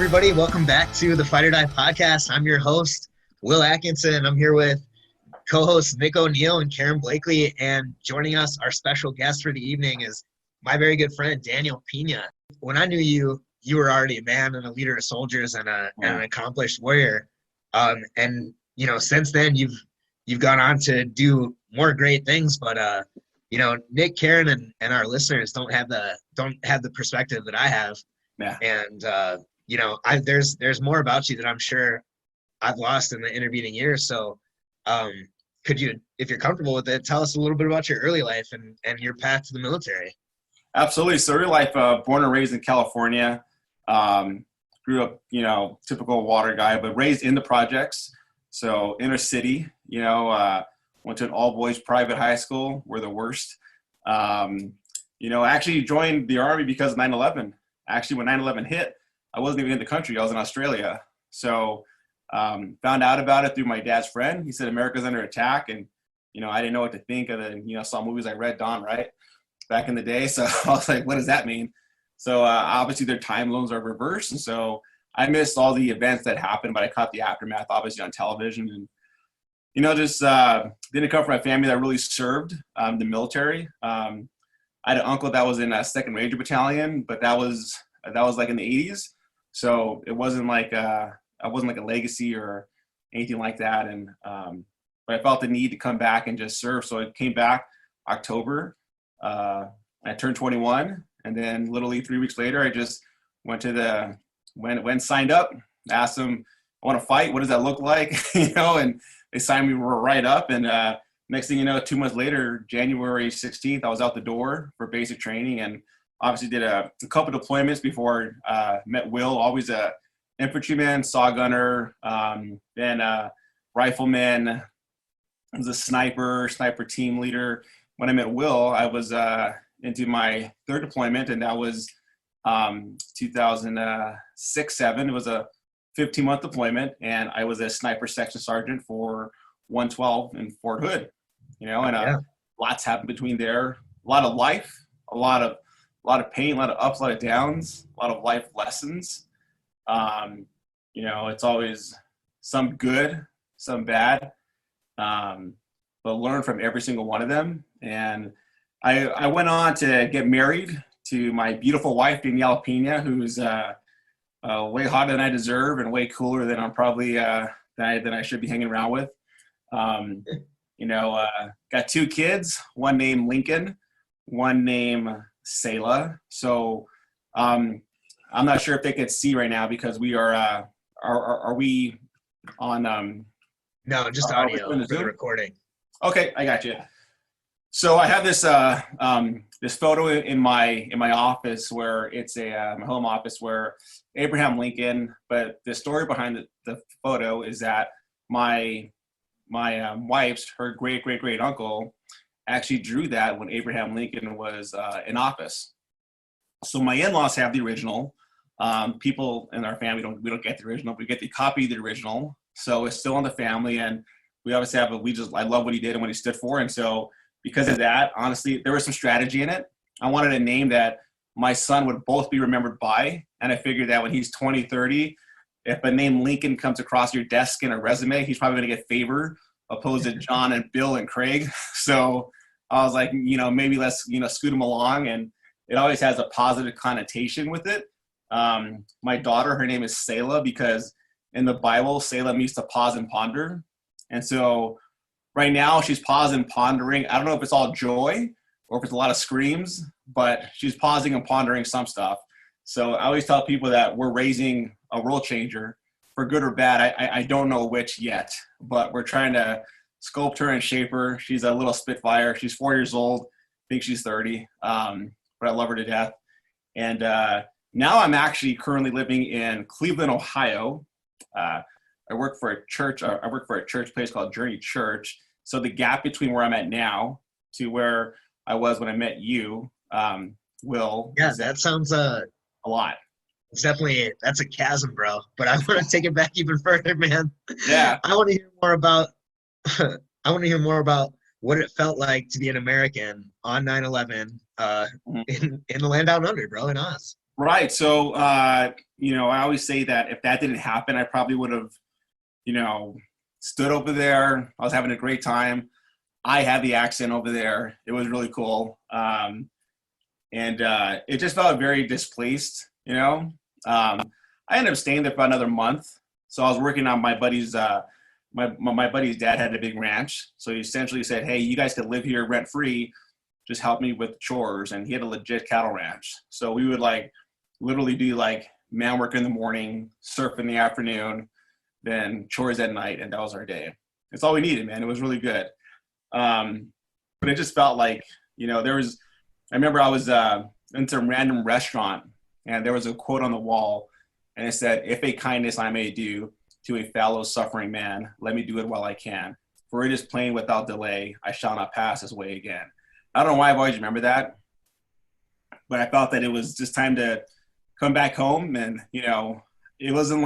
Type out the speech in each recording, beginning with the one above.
everybody. Welcome back to the Fight or Die podcast. I'm your host, Will Atkinson. I'm here with co-hosts Nick O'Neill and Karen Blakely. And joining us, our special guest for the evening is my very good friend, Daniel Pina. When I knew you, you were already a man and a leader of soldiers and an accomplished warrior. And, you know, since then, you've gone on to do more great things. But, you know, Nick, Karen, and our listeners don't have the perspective that I have. Yeah. And, you know, there's more about you that I'm sure I've lost in the intervening years. So could you, if you're comfortable with it, tell us a little bit about your early life and your path to the military? Absolutely. So early life, born and raised in California, grew up, you know, typical water guy, but raised in the projects. So inner city, you know, went to an all boys private high school. We're the worst. You know, actually joined the Army because of 9/11. Actually, when 9/11 hit, I wasn't even in the country. I was in Australia. So found out about it through my dad's friend. He said, America's under attack. And, you know, I didn't know what to think of it. You know, saw movies like Red Dawn, right? Back in the day. So I was like, what does that mean? So obviously their time zones are reversed. And so I missed all the events that happened, but I caught the aftermath, obviously, on television. And, you know, just didn't come from a family that really served the military. I had an uncle that was in a 2nd Ranger Battalion, but that was like in the 80s. So it wasn't like I wasn't like a legacy or anything like that. And but I felt the need to come back and just serve. So I came back October. I turned 21, and then literally 3 weeks later, I just went to went signed up, asked them, I want to fight. What does that look like? You know, and they signed me right up. And next thing you know, 2 months later, January 16th, I was out the door for basic training, and obviously did a couple deployments before met Will, always a infantryman, saw gunner, then rifleman, I was a sniper team leader. When I met Will, I was into my 3rd deployment, and that was 2006-07. It was a 15-month deployment, and I was a sniper section sergeant for 112 in Fort Hood. You know, and lots happened between there. A lot of life, a lot of pain, a lot of ups, a lot of downs, a lot of life lessons. You know, it's always some good, some bad, but learn from every single one of them. And I went on to get married to my beautiful wife, Danielle Pina, who's way hotter than I deserve and way cooler than I'm probably than I should be hanging around with. You know, got 2 kids, one named Lincoln, one named Selah. So I'm not sure if they could see right now because we are we on No, just audio for the recording. Okay, I got you. So I have this this photo in my office where it's my home office where Abraham Lincoln, but the story behind the photo is that my wife's, her great uncle actually drew that when Abraham Lincoln was in office. So my in-laws have the original. People in our family we don't get the original. We get the copy of the original. So it's still in the family, and we obviously have I love what he did and what he stood for. And so because of that, honestly, there was some strategy in it. I wanted a name that my son would both be remembered by. And I figured that when he's 20, 30, if a name Lincoln comes across your desk in a resume, he's probably going to get favor opposed to John and Bill and Craig. So I was like, you know, maybe let's, you know, scoot him along. And it always has a positive connotation with it. My daughter, her name is Selah because in the Bible, Selah means to pause and ponder. And so right now she's pausing and pondering. I don't know if it's all joy or if it's a lot of screams, but she's pausing and pondering some stuff. So I always tell people that we're raising a world changer for good or bad. I don't know which yet, but we're trying to sculpt her and shape her. She's a little spitfire. She's 4 years old. I think she's 30, but I love her to death. And now I'm actually currently living in Cleveland, Ohio. I work for a church. I work for a church place called Journey Church. So the gap between where I'm at now to where I was when I met you, Will. Yeah, that sounds a lot. It's definitely, that's a chasm, bro. But I want to take it back even further, man. Yeah. I want to hear more about what it felt like to be an American on 9/11 in the land down under, bro, in Oz. Right. So, I always say that if that didn't happen, I probably would have, you know, stood over there. I was having a great time. I had the accent over there. It was really cool. And it just felt very displaced, I ended up staying there for another month. So I was working on my buddy's, my buddy's dad had a big ranch. So he essentially said, hey, you guys could live here rent free. Just help me with chores. And he had a legit cattle ranch. So we would literally do man work in the morning, surf in the afternoon, then chores at night. And that was our day. It's all we needed, man. It was really good. But it just felt like, I remember I was in some random restaurant and there was a quote on the wall and it said, if a kindness I may do to a fellow suffering man, let me do it while I can. For it is plain without delay, I shall not pass this way again. I don't know why I've always remembered that, but I felt that it was just time to come back home. And, it wasn't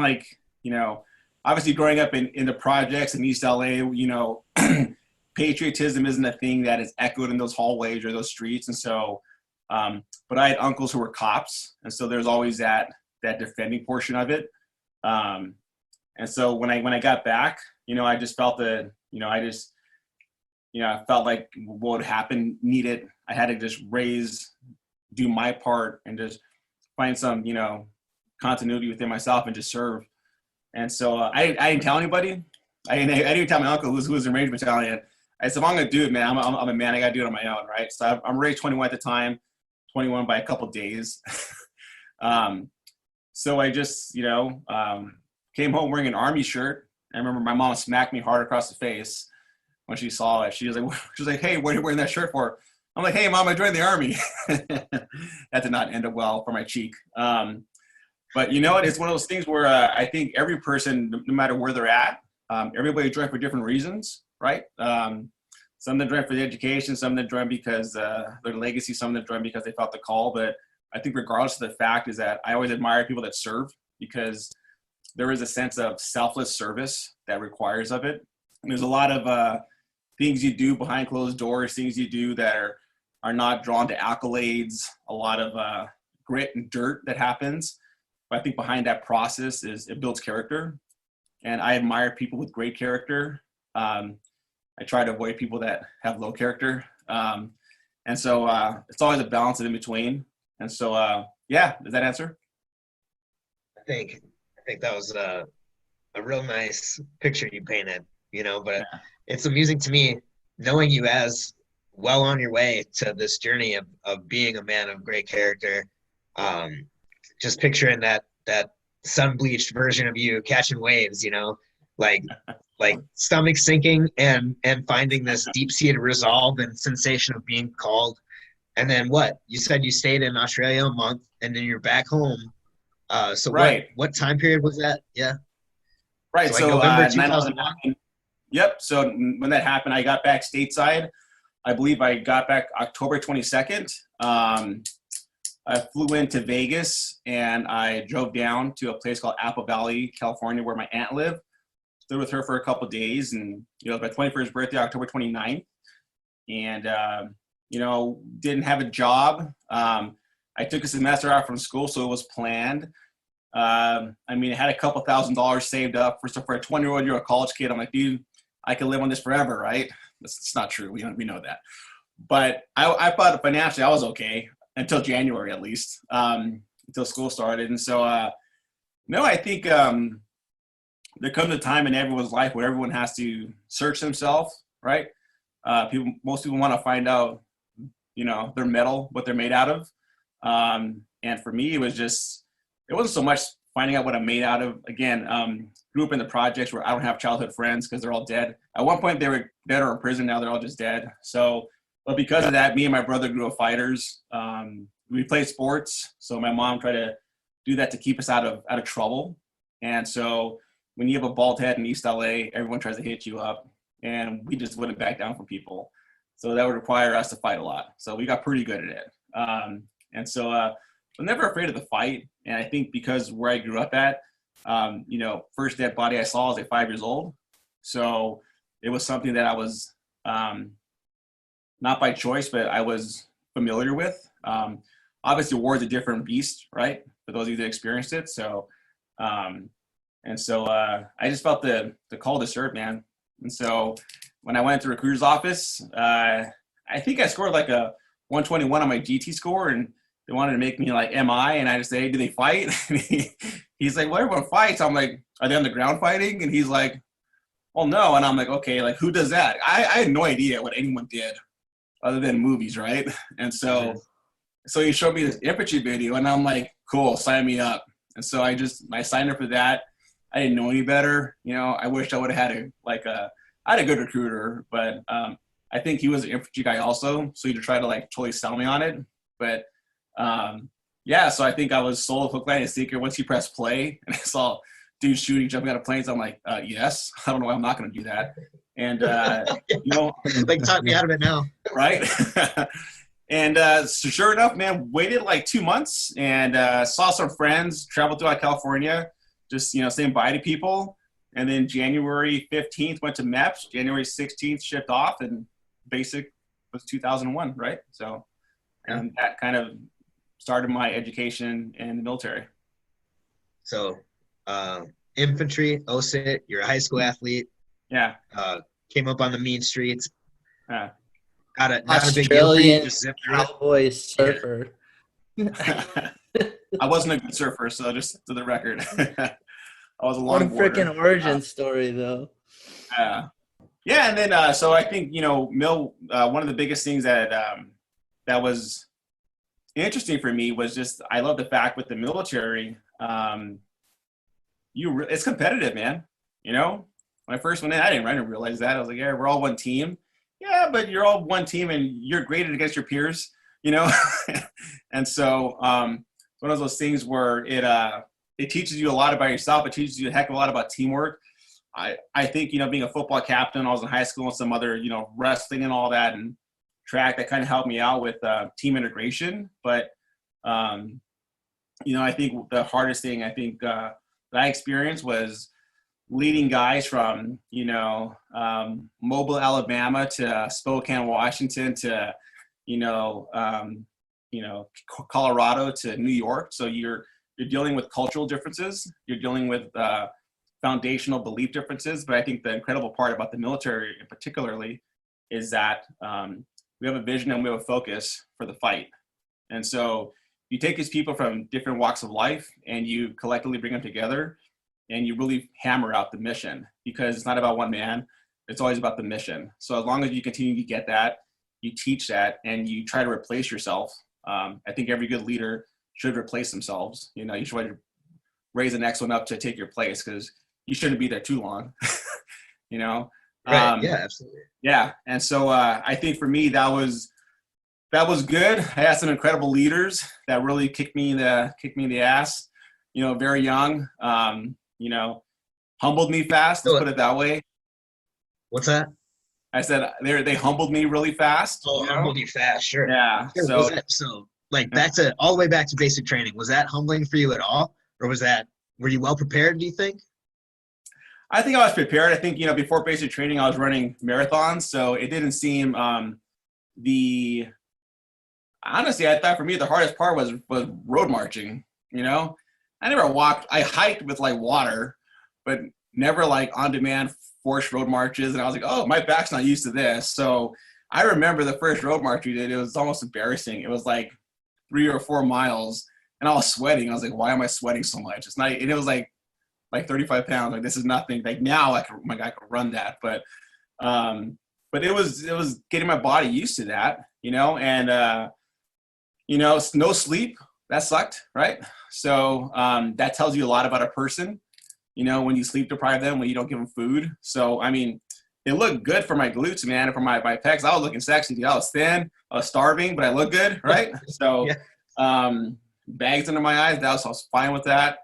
obviously growing up in the projects in East LA, patriotism isn't a thing that is echoed in those hallways or those streets. And so, but I had uncles who were cops. And so there's always that defending portion of it. And so when I got back, I just felt that, I felt like what would happen I had to just do my part and just find some, continuity within myself and just serve. And so I didn't tell anybody. I didn't even tell my uncle who was in Ranger Battalion. I said, if I'm going to do it, man, I'm a man. I got to do it on my own, right? So I'm already 21 at the time, 21 by a couple days. So I just, came home wearing an Army shirt. I remember my mom smacked me hard across the face when she saw it. She was like, hey, what are you wearing that shirt for? I'm like, hey, Mom, I joined the Army. That did not end up well for my cheek. But you know what? It's one of those things where I think every person, no matter where they're at, everybody joined for different reasons, right? Some that joined for the education, some that joined because their legacy, some that joined because they felt the call. But I think regardless of the fact is that I always admire people that serve because there is a sense of selfless service that requires of it. And there's a lot of things you do behind closed doors, things you do that are not drawn to accolades, a lot of grit and dirt that happens. But I think behind that process is it builds character. And I admire people with great character. I try to avoid people that have low character. And so it's always a balance in between. And so, yeah, does that answer? I think that was a real nice picture you painted, but yeah. It's amusing to me knowing you as well on your way to this journey of being a man of great character. Just picturing that sun-bleached version of you catching waves, like stomach sinking and finding this deep-seated resolve and sensation of being called. And then what? You said you stayed in Australia a month and then you're back home. So right. What time period was that? Yeah. Right. So November 2001. Yep. So when that happened, I got back stateside. I believe I got back October 22nd. I flew into Vegas and I drove down to a place called Apple Valley, California, where my aunt lived. Stood with her for a couple of days, and my 21st birthday, October 29th, and didn't have a job. I took a semester out from school, so it was planned. I had a couple $1,000s saved up for a 20-year-old college kid. I'm like, dude, I could live on this forever, right? It's not true. We know that. But I thought financially I was okay until January, at least, until school started. And so, I think there comes a time in everyone's life where everyone has to search themselves, right? Most people want to find out, their metal, what they're made out of. And for me, it wasn't so much finding out what I'm made out of. Again, grew up in the projects where I don't have childhood friends because they're all dead. At one point, they were dead or in prison. Now they're all just dead. So, but because of that, me and my brother grew up fighters. We played sports. So my mom tried to do that to keep us out of trouble. And so when you have a bald head in East LA, everyone tries to hit you up. And we just wouldn't back down from people. So that would require us to fight a lot. So we got pretty good at it. And so I'm never afraid of the fight. And I think because where I grew up at, first dead body I saw was at 5 years old. So it was something that I was not by choice, but I was familiar with. Obviously, war is a different beast, right? for those of you that experienced it. So, I just felt the call to serve, man. And so when I went to recruiter's office, I think I scored like a 121 on my GT score, and they wanted to make me like MI, and I just say, hey, do they fight? And he's like, well, everyone fights. I'm like, are they on the ground fighting? And he's like, well, no. And I'm like, okay, like who does that? I had no idea what anyone did other than movies, right? And so he showed me this infantry video, and I'm like, cool, sign me up. And so I signed up for that. I didn't know any better. You know, I wish I would have had I had a good recruiter, but I think he was an infantry guy also, so he tried to like totally sell me on it. But so I think I was sold hook, line, and sinker once you press play, and I saw dudes shooting, jumping out of planes. I'm like, yes. I don't know why I'm not going to do that. And like talk me out of it now, right? And so sure enough, man, waited like 2 months and saw some friends, traveled throughout California, just saying bye to people. And then January 15th went to MEPS. January 16th shipped off, and basic was 2001, right? So, and that kind of started my education in the military. So, infantry, OSIT, you're a high school athlete. Yeah. Came up on the mean streets. Not a big deal for you. Just zip cowboy surfer. I wasn't a good surfer, so just to the record. I was a longboarder. What a freaking origin story, though. Yeah, and then so I think Mill. One of the biggest things that was interesting for me was just I love the fact with the military, it's competitive, man. When I first went in, I didn't realize that. I was like, yeah, we're all one team. Yeah, but you're all one team, and you're graded against your peers. And so it's one of those things where it teaches you a lot about yourself. It teaches you a heck of a lot about teamwork. I think, being a football captain, I was in high school and some other, wrestling and all that and track that kind of helped me out with team integration. But, I think the hardest thing that I experienced was leading guys from, Mobile, Alabama to Spokane, Washington to, Colorado to New York. So you're dealing with cultural differences. You're dealing with foundational belief differences. But I think the incredible part about the military in particularly is that we have a vision and we have a focus for the fight. And so you take these people from different walks of life and you collectively bring them together and you really hammer out the mission, because it's not about one man. It's always about the mission. So as long as you continue to get that, you teach that, and you try to replace yourself. I think every good leader should replace themselves. You should try to raise the next one up to take your place, because you shouldn't be there too long. Right. Yeah, absolutely. Yeah. And so I think for me, that was good. I had some incredible leaders that really kicked me in the ass, very young, humbled me fast. Let's put it that way. What's that? I said they humbled me really fast. Oh, humbled you fast, sure. Yeah. Sure. All the way back to basic training. Was that humbling for you at all? Or were you well prepared, do you think? I think I was prepared. I think, before basic training, I was running marathons. So it didn't seem honestly, I thought for me, the hardest part was road marching. I never walked. I hiked with like water, but never like on demand forced road marches. And I was like, oh, my back's not used to this. So I remember the first road march we did. It was almost embarrassing. It was like 3 or 4 miles and I was sweating. I was like, why am I sweating so much? It's not, and it was like 35 pounds. Like, this is nothing. Like now I could run that. But it was getting my body used to that, and, no sleep. That sucked, right? So that tells you a lot about a person, when you sleep deprive them, when you don't give them food. So, I mean, it looked good for my glutes, man, and for my pecs. I was looking sexy. I was thin. I was starving, but I looked good, right? So bags under my eyes, I was fine with that.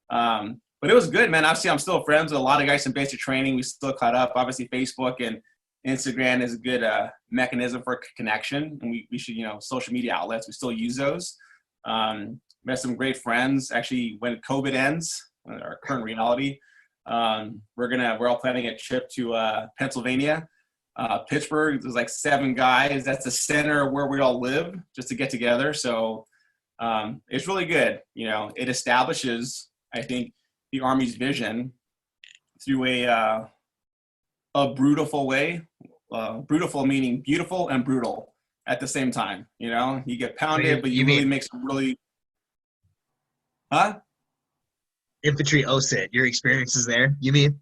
But it was good, man. Obviously, I'm still friends with a lot of guys in basic training. We still caught up. Obviously, Facebook and Instagram is a good mechanism for connection. And we should, social media outlets, we still use those. Met some great friends. Actually, when COVID ends, our current reality, we're all planning a trip to Pennsylvania, Pittsburgh. There's like 7 guys. That's the center of where we all live, just to get together. So It's really good. It establishes, I think, the Army's vision through a brutal way. Brutal meaning beautiful and brutal at the same time. You get pounded, but you really make some really, huh? Infantry OSIT, your experiences there, you mean?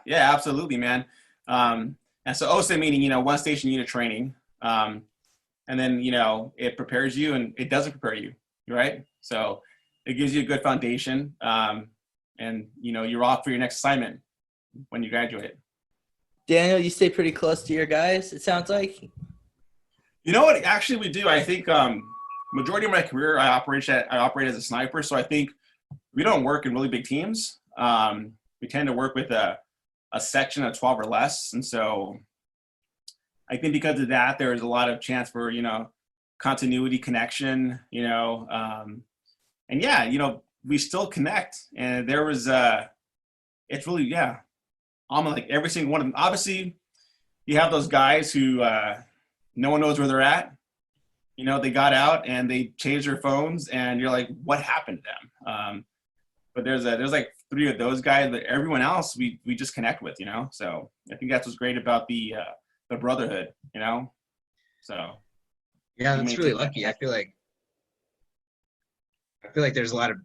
Yeah, absolutely, man. And so OSIT meaning, one station unit training. And then, it prepares you and it doesn't prepare you, right? So it gives you a good foundation. And, you're off for your next assignment when you graduate. Daniel, you stay pretty close to your guys, it sounds like. You know what? Actually, we do. I think majority of my career, I operate as a sniper. So I think we don't work in really big teams. We tend to work with a section of 12 or less. And so I think because of that, there's a lot of chance for, continuity, connection, and yeah, we still connect. And there was, it's really, yeah, almost like every single one of them. Obviously, you have those guys who no one knows where they're at. They got out and they changed their phones and you're like, what happened to them? But there's like 3 of those guys, but everyone else we just connect with, So I think that's what's great about the brotherhood, So yeah, that's really lucky. I feel like there's a lot of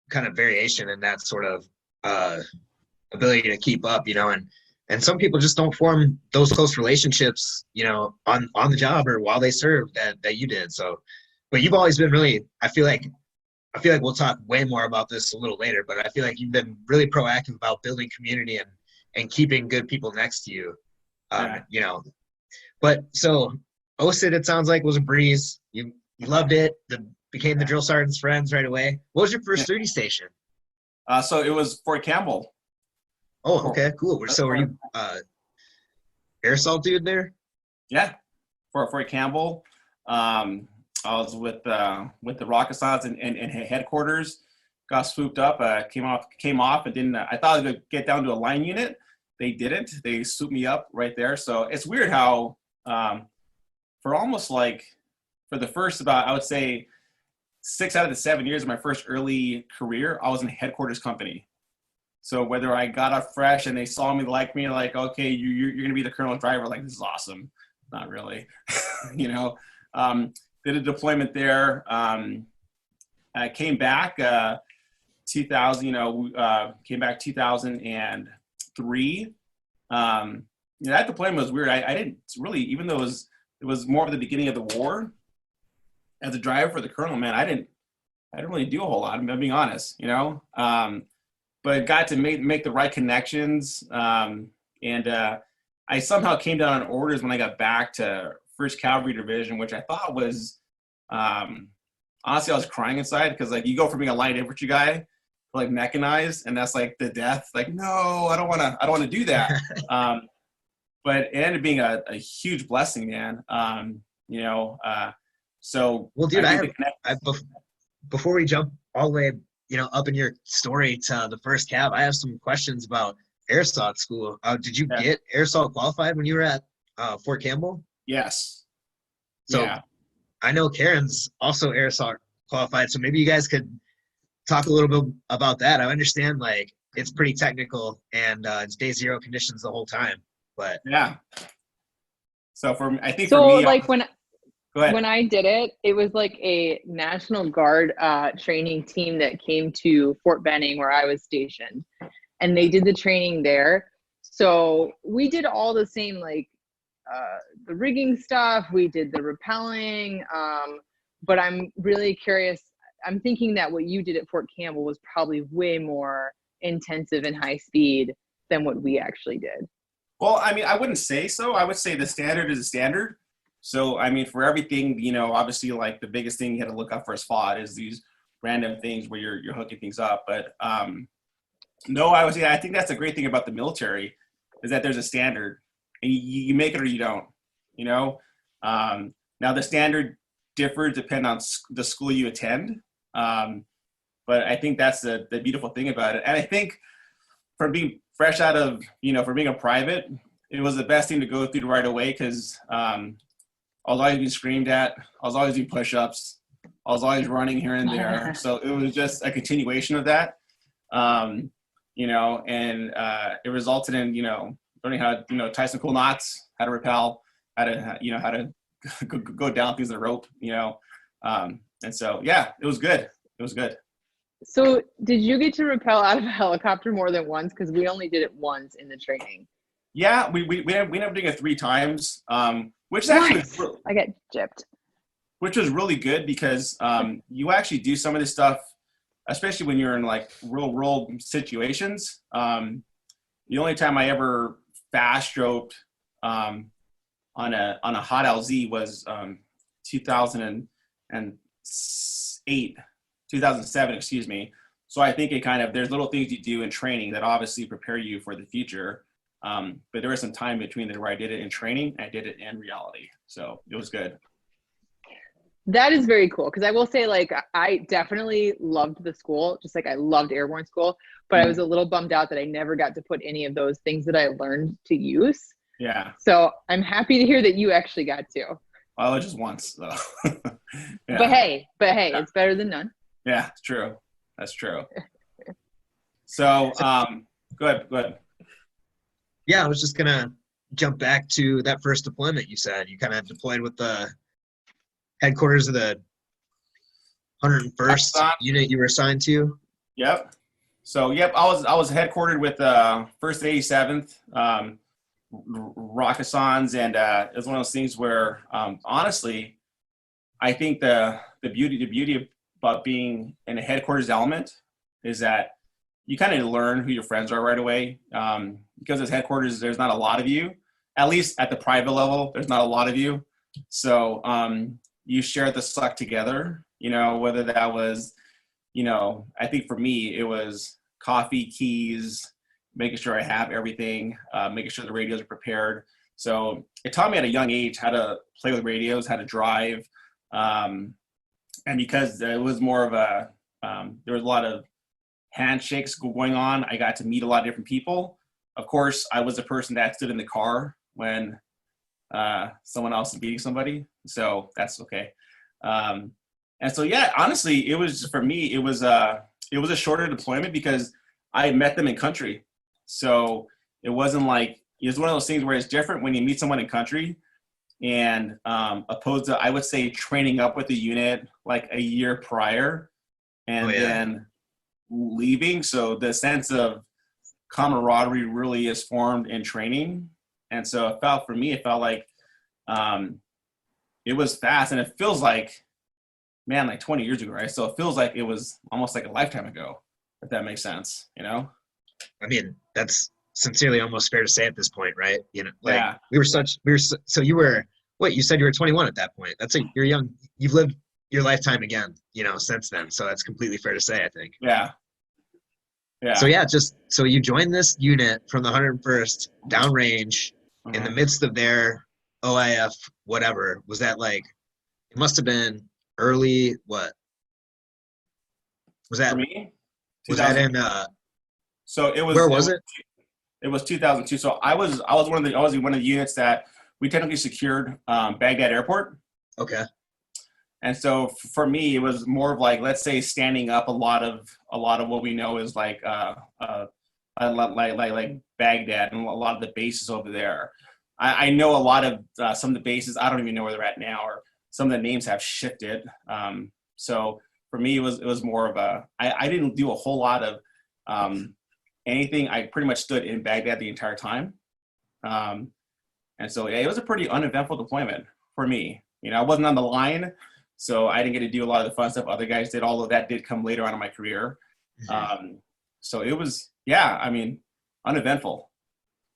kind of variation in that sort of ability to keep up, and some people just don't form those close relationships, on the job or while they serve that you did. So, but you've always been really, I feel like we'll talk way more about this a little later, but I feel like you've been really proactive about building community and keeping good people next to you. But so OSIT, it sounds like, was a breeze. You loved it. Became the drill sergeant's friends right away. What was your first duty station? So it was Fort Campbell. Oh, okay, cool. So were you air assault dude there? Yeah, for Fort Campbell. I was with the rocket science and headquarters. Got swooped up, came off, and didn't. I thought I was gonna get down to a line unit. They didn't. They swooped me up right there. So it's weird how for almost like for the first about, I would say, 6 out of the 7 years of my first early career, I was in a headquarters company. So whether I got up fresh and they saw me, like me, like, okay, you're going to be the colonel driver, like, this is awesome. Not really, did a deployment there. I came back 2000, came back 2003. That deployment was weird. I didn't really, even though it was more of the beginning of the war, as a driver for the colonel, man, I didn't really do a whole lot. I'm being honest, but got to make the right connections. And I somehow came down on orders when I got back to 1st Cavalry Division, which I thought was, honestly, I was crying inside because, like, you go from being a light infantry guy to, like, mechanized, and that's like the death. Like, no, I don't want to do that. But it ended up being a huge blessing, man. So well, dude, before we jump all the way, up in your story to the 1st Cav, I have some questions about air assault school. Did you get air assault qualified when you were at Fort Campbell? Yes. So yeah. I know Karen's also air assault qualified, so maybe you guys could talk a little bit about that. I understand, like, it's pretty technical and it's day 0 conditions the whole time, but yeah. So for me, like when I did it, it was like a National Guard training team that came to Fort Benning where I was stationed, and they did the training there. So we did all the same, like the rigging stuff. We did the rappelling, but I'm really curious. I'm thinking that what you did at Fort Campbell was probably way more intensive and high speed than what we actually did. Well, I mean, I wouldn't say so. I would say the standard is a standard. So, I mean, for everything, obviously, like, the biggest thing you had to look up for SFOD is these random things where you're hooking things up. But no, I think that's a great thing about the military is that there's a standard, and you make it or you don't. Now the standard differs depending on the school you attend, but I think that's the beautiful thing about it. And I think from being fresh out of for being a private, it was the best thing to go through right away because I was always being screamed at. I was always doing push-ups. I was always running here and there. So it was just a continuation of that, you know, and it resulted in, you know, learning how to, you know, tie some cool knots, how to rappel, how to, you know, how to go down through the rope, you know. And so, yeah, it was good. It was good. So did you get to rappel out of a helicopter more than once? Because we only did it once in the training. Yeah, we ended up doing it 3 times, which is actually Nice. I get gypped. Which was really good because you actually do some of this stuff, especially when you're in like real world situations. The only time I ever fast stroked on a hot LZ was 2007, excuse me. So I think it kind of, there's little things you do in training that obviously prepare you for the future. But there was some time between there where I did it in training, I did it in reality. So it was good. That is very cool. Because I will say, like, I definitely loved the school, just like I loved airborne school, but I was a little bummed out that I never got to put any of those things that I learned to use. Yeah. So I'm happy to hear that you actually got to. Well, it was just once, though. Yeah. But hey, Yeah. It's better than none. Yeah, it's true. That's true. So, go ahead. Yeah, I was just gonna jump back to that first deployment. You said you kind of deployed with the headquarters of the 101st unit you were assigned to. Yep. So, yep, I was headquartered with 1st 87th Rockasons, and it was one of those things where, honestly, I think the beauty about being in a headquarters element is that you kind of learn who your friends are right away. Because as headquarters, there's not a lot of you, at least at the private level, there's not a lot of you. So you share the suck together, you know, whether that was, you know, I think for me, it was coffee, keys, making sure I have everything, making sure the radios are prepared. So it taught me at a young age how to play with radios, how to drive. And because it was more of a, there was a lot of handshakes going on, I got to meet a lot of different people. Of course, I was the person that stood in the car when someone else is beating somebody, so that's okay. And so, yeah, honestly, it was, for me, it was a shorter deployment because I met them in country. So it wasn't like, it was one of those things where it's different when you meet someone in country, and opposed to, I would say, training up with the unit like a year prior and then leaving. So the sense of camaraderie really is formed in training. And so it felt, for me, it felt like it was fast, and it feels like, man, like 20 years ago, right? So it feels like it was almost like a lifetime ago, if that makes sense, you know? I mean, that's sincerely almost fair to say at this point, right? You know, like Yeah. so you were, what, you said you were 21 at that point. You're young. You've lived your lifetime again, you know, since then. So that's completely fair to say, I think. Yeah. Yeah. So yeah, so you joined this unit from the 101st downrange in the midst of their OIF, whatever. Was that like, it must have been early, what? Was that, for me? was that in, so it was, where was it? It was 2002. So I was one of the units that we technically secured Baghdad Airport. Okay. And so for me, it was more of like, let's say, standing up a lot of what we know is like Baghdad and a lot of the bases over there. I know a lot of some of the bases. I don't even know where they're at now, or some of the names have shifted. So for me, it was more of a, I didn't do a whole lot of anything. I pretty much stood in Baghdad the entire time. And so yeah, it was a pretty uneventful deployment for me. You know, I wasn't on the line, so I didn't get to do a lot of the fun stuff other guys did, although that did come later on in my career. So it was, yeah, I mean, uneventful.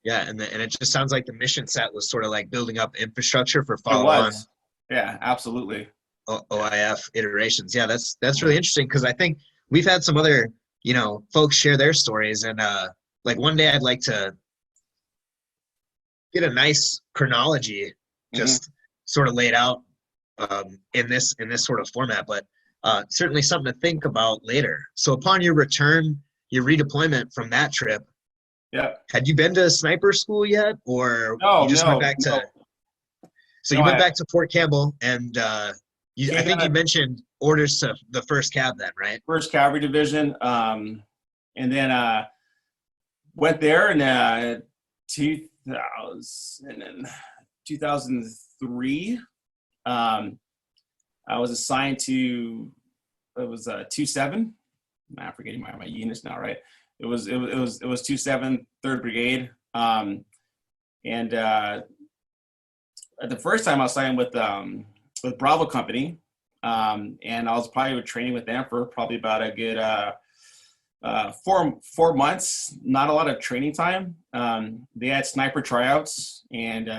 Yeah, and it just sounds like the mission set was sort of like building up infrastructure for follow-on. Yeah, absolutely. OIF iterations. Yeah, that's really interesting, because I think we've had some other, you know, folks share their stories, and like one day I'd like to get a nice chronology just sort of laid out in this sort of format, but certainly something to think about later. So upon your return, your redeployment from that trip, had you been to sniper school yet, or you just went back to? So you went back to Fort Campbell, and I think you mentioned orders to the first cab then, right? First Cavalry Division, and then went there in 2003. I was assigned to, it was 2-7. I'm forgetting my units now, right? It was 2-7, 3rd Brigade. And the first time I was signed with Bravo Company, and I was probably training with them for probably about a good 4 months. Not a lot of training time. They had sniper tryouts, and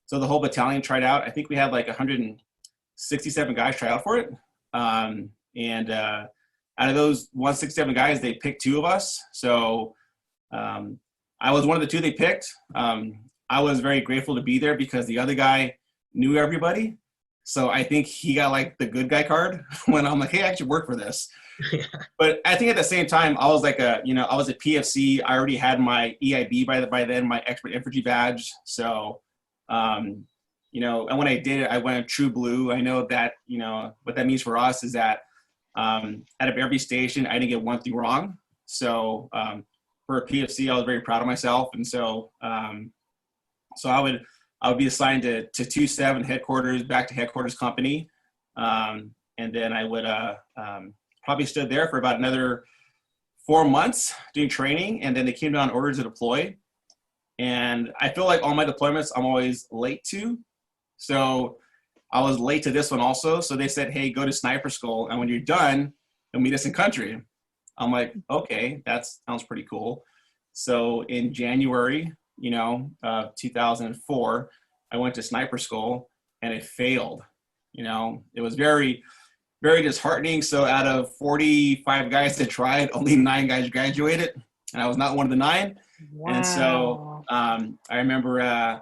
so the whole battalion tried out. I think we had like 167 guys try out for it. And out of those 167 guys, they picked 2 of us. So I was one of the 2 they picked. I was very grateful to be there because the other guy knew everybody. So I think he got like the good guy card when I'm like, hey, I actually work for this. Yeah. But I think at the same time, I was like I was a PFC. I already had my EIB by then, my expert infantry badge. So, and when I did it, I went true blue. I know that, what that means for us is that out of every station, I didn't get one thing wrong. So for a PFC, I was very proud of myself. And so, so I would be assigned to 2-7 headquarters, back to headquarters company. And then I would probably stood there for about another 4 months doing training. And then they came down orders to deploy. And I feel like all my deployments, I'm always late to. So I was late to this one also. So they said, hey, go to Sniper School. And when you're done, you'll meet us in country. I'm like, okay, that sounds pretty cool. So in January, 2004, I went to Sniper School and it failed. It was very, very disheartening. So out of 45 guys that tried, only 9 guys graduated, and I was not one of the 9. Wow. And so I remember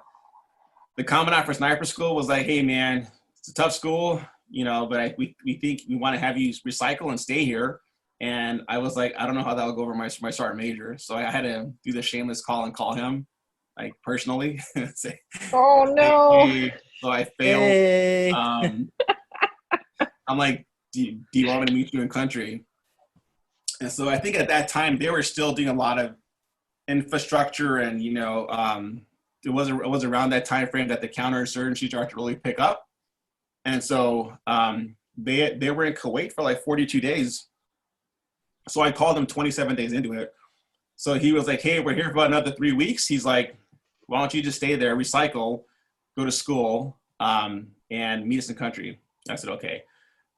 the commandant for Sniper School was like, hey man, it's a tough school, but we think we want to have you recycle and stay here. And I was like, I don't know how that will go over my sergeant major. So I had to do the shameless call and call him, like personally. Say, oh no. Hey. So I failed. Hey. I'm like, do you want me to meet you in country? And so I think at that time they were still doing a lot of infrastructure, and it was around that time frame that the counterinsurgency started to really pick up. And so they were in Kuwait for like 42 days. So I called him 27 days into it. So he was like, hey, we're here for about another 3 weeks. He's like, why don't you just stay there, recycle, go to school, and meet us in country. I said, okay.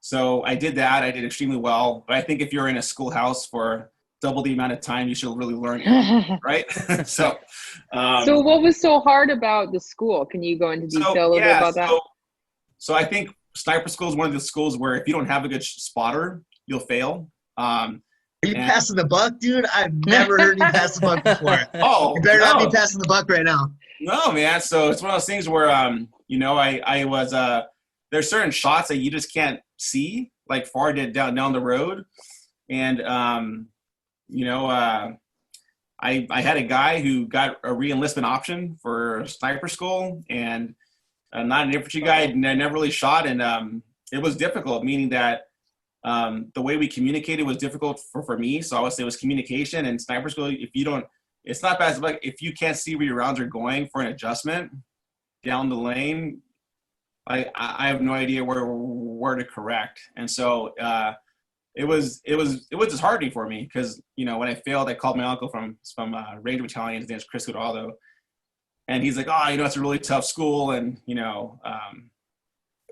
So I did that. I did extremely well. But I think if you're in a schoolhouse for double the amount of time, you should really learn it, right? So what was so hard about the school? Can you go into detail a little bit about that? So I think Sniper School is one of the schools where if you don't have a good spotter, you'll fail. Are you passing the buck, dude? I've never heard you pass the buck before. Oh, you better not be passing the buck right now. No, man. So it's one of those things where, I was, there's certain shots that you just can't see, like far down the road. And, I had a guy who got a re-enlistment option for Sniper School, and not an infantry guy, never really shot. And it was difficult, meaning that the way we communicated was difficult for me. So I would say it was communication. And Sniper School, it's not bad. Like if you can't see where your rounds are going for an adjustment down the lane, I have no idea where to correct. And so it was disheartening for me because when I failed, I called my uncle from Ranger Battalion. His name is Chris Godaldo, and he's like, oh, it's a really tough school, and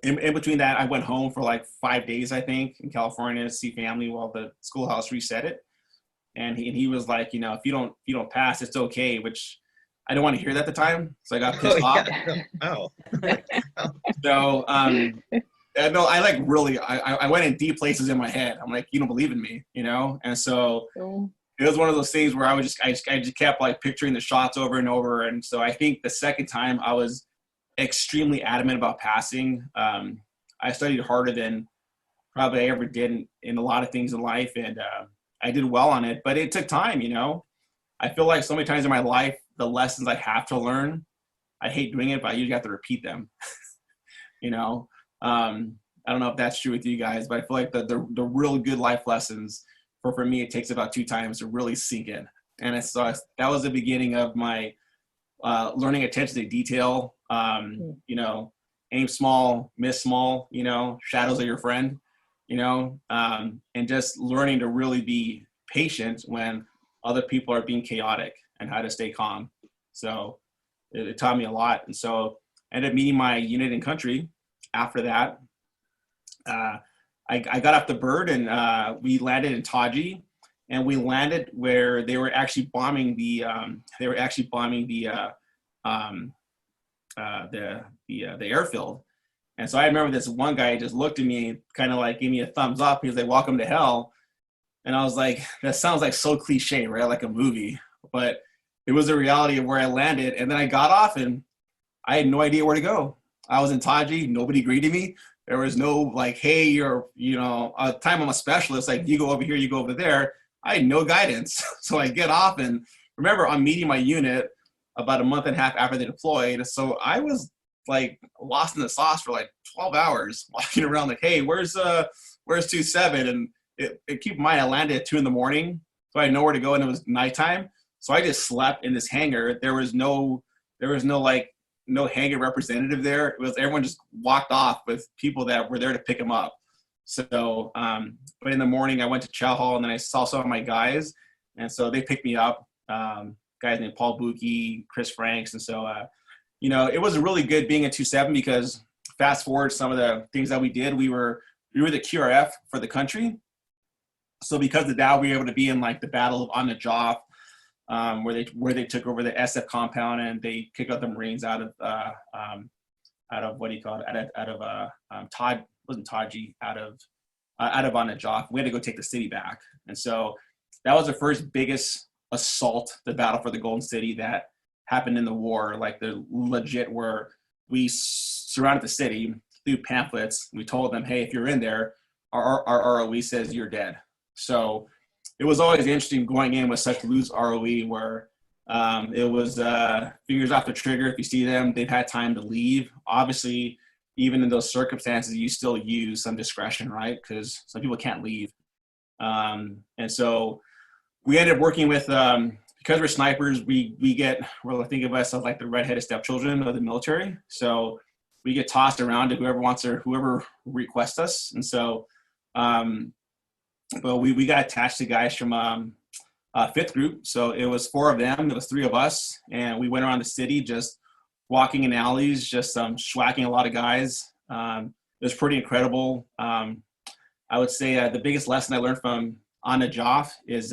in between that, I went home for like 5 days, I think, in California to see family while the schoolhouse reset it. And he was like, if you don't pass, it's okay, which I didn't want to hear that at the time, so I got pissed off. Oh. So no, I went in deep places in my head. I'm like, you don't believe in me, And so it was one of those things where I just kept like picturing the shots over and over. And so I think the second time I was extremely adamant about passing. I studied harder than probably I ever did in a lot of things in life, and I did well on it, but it took time. I feel like so many times in my life, the lessons I have to learn, I hate doing it, but I usually have to repeat them. I don't know if that's true with you guys, but I feel like the real good life lessons for me, it takes about 2 times to really sink in. And that was the beginning of my learning attention to detail. Aim small, miss small, shadows are your friend, and just learning to really be patient when other people are being chaotic and how to stay calm. So it taught me a lot. And so I ended up meeting my unit in country after that. I got off the bird and we landed in Taji, and we landed where they were actually bombing the airfield. And so I remember this one guy just looked at me, kind of like gave me a thumbs up. He was like, "Welcome to hell." And I was like, that sounds like so cliche, right? Like a movie, but it was the reality of where I landed. And then I got off and I had no idea where to go. I was in Taji, nobody greeted me. There was no like, hey, you're, a time I'm a specialist, like you go over here, you go over there. I had no guidance. So I get off, and remember, I'm meeting my unit about a month and a half after they deployed. So I was like lost in the sauce for like 12 hours walking around like, hey, where's 27? And it keep in mind, I landed at 2 a.m. So I had nowhere to go, and it was nighttime. So I just slept in this hangar. There was no hangar representative there. It was everyone just walked off with people that were there to pick them up. So, but in the morning I went to chow hall, and then I saw some of my guys, and so they picked me up. Guys named Paul Buki, Chris Franks, and so it was really good being at 2-7 because fast forward some of the things that we did, we were the QRF for the country. So because of that, we were able to be in like the Battle of On the Joff, where they took over the SF compound, and they kicked out the Marines out of what do you call it? Out of Taji, out of On the Joff. We had to go take the city back, and so that was the first biggest assault, the battle for the Golden City that happened in the war. Like the legit, where we surrounded the city, threw pamphlets. We told them, hey, if you're in there, our ROE says you're dead. So it was always interesting going in with such loose ROE where it was fingers off the trigger. If you see them, they've had time to leave. Obviously, even in those circumstances, you still use some discretion, right? Because some people can't leave. And so we ended up working with, because we're snipers, well, I think of us as like the redheaded stepchildren of the military. So we get tossed around to whoever requests us. And so, but we got attached to guys from 5th group. So it was 4 of them, it was 3 of us. And we went around the city just walking in alleys, just schwacking a lot of guys. It was pretty incredible. I would say the biggest lesson I learned from On the Joff is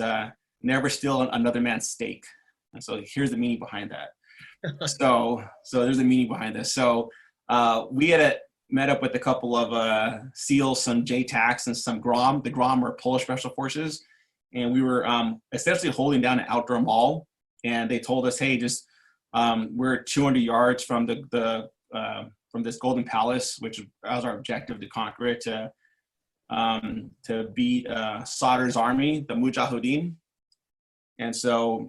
never steal another man's steak. And so here's the meaning behind that. So there's a meaning behind this. So we had met up with a couple of SEALs, some JTACs, and some GROM. The GROM were Polish Special Forces. And we were essentially holding down an outdoor mall. And they told us, hey, just we're 200 yards from from this Golden Palace, which was our objective to conquer it, to beat Sadr's army, the Mujahideen. And so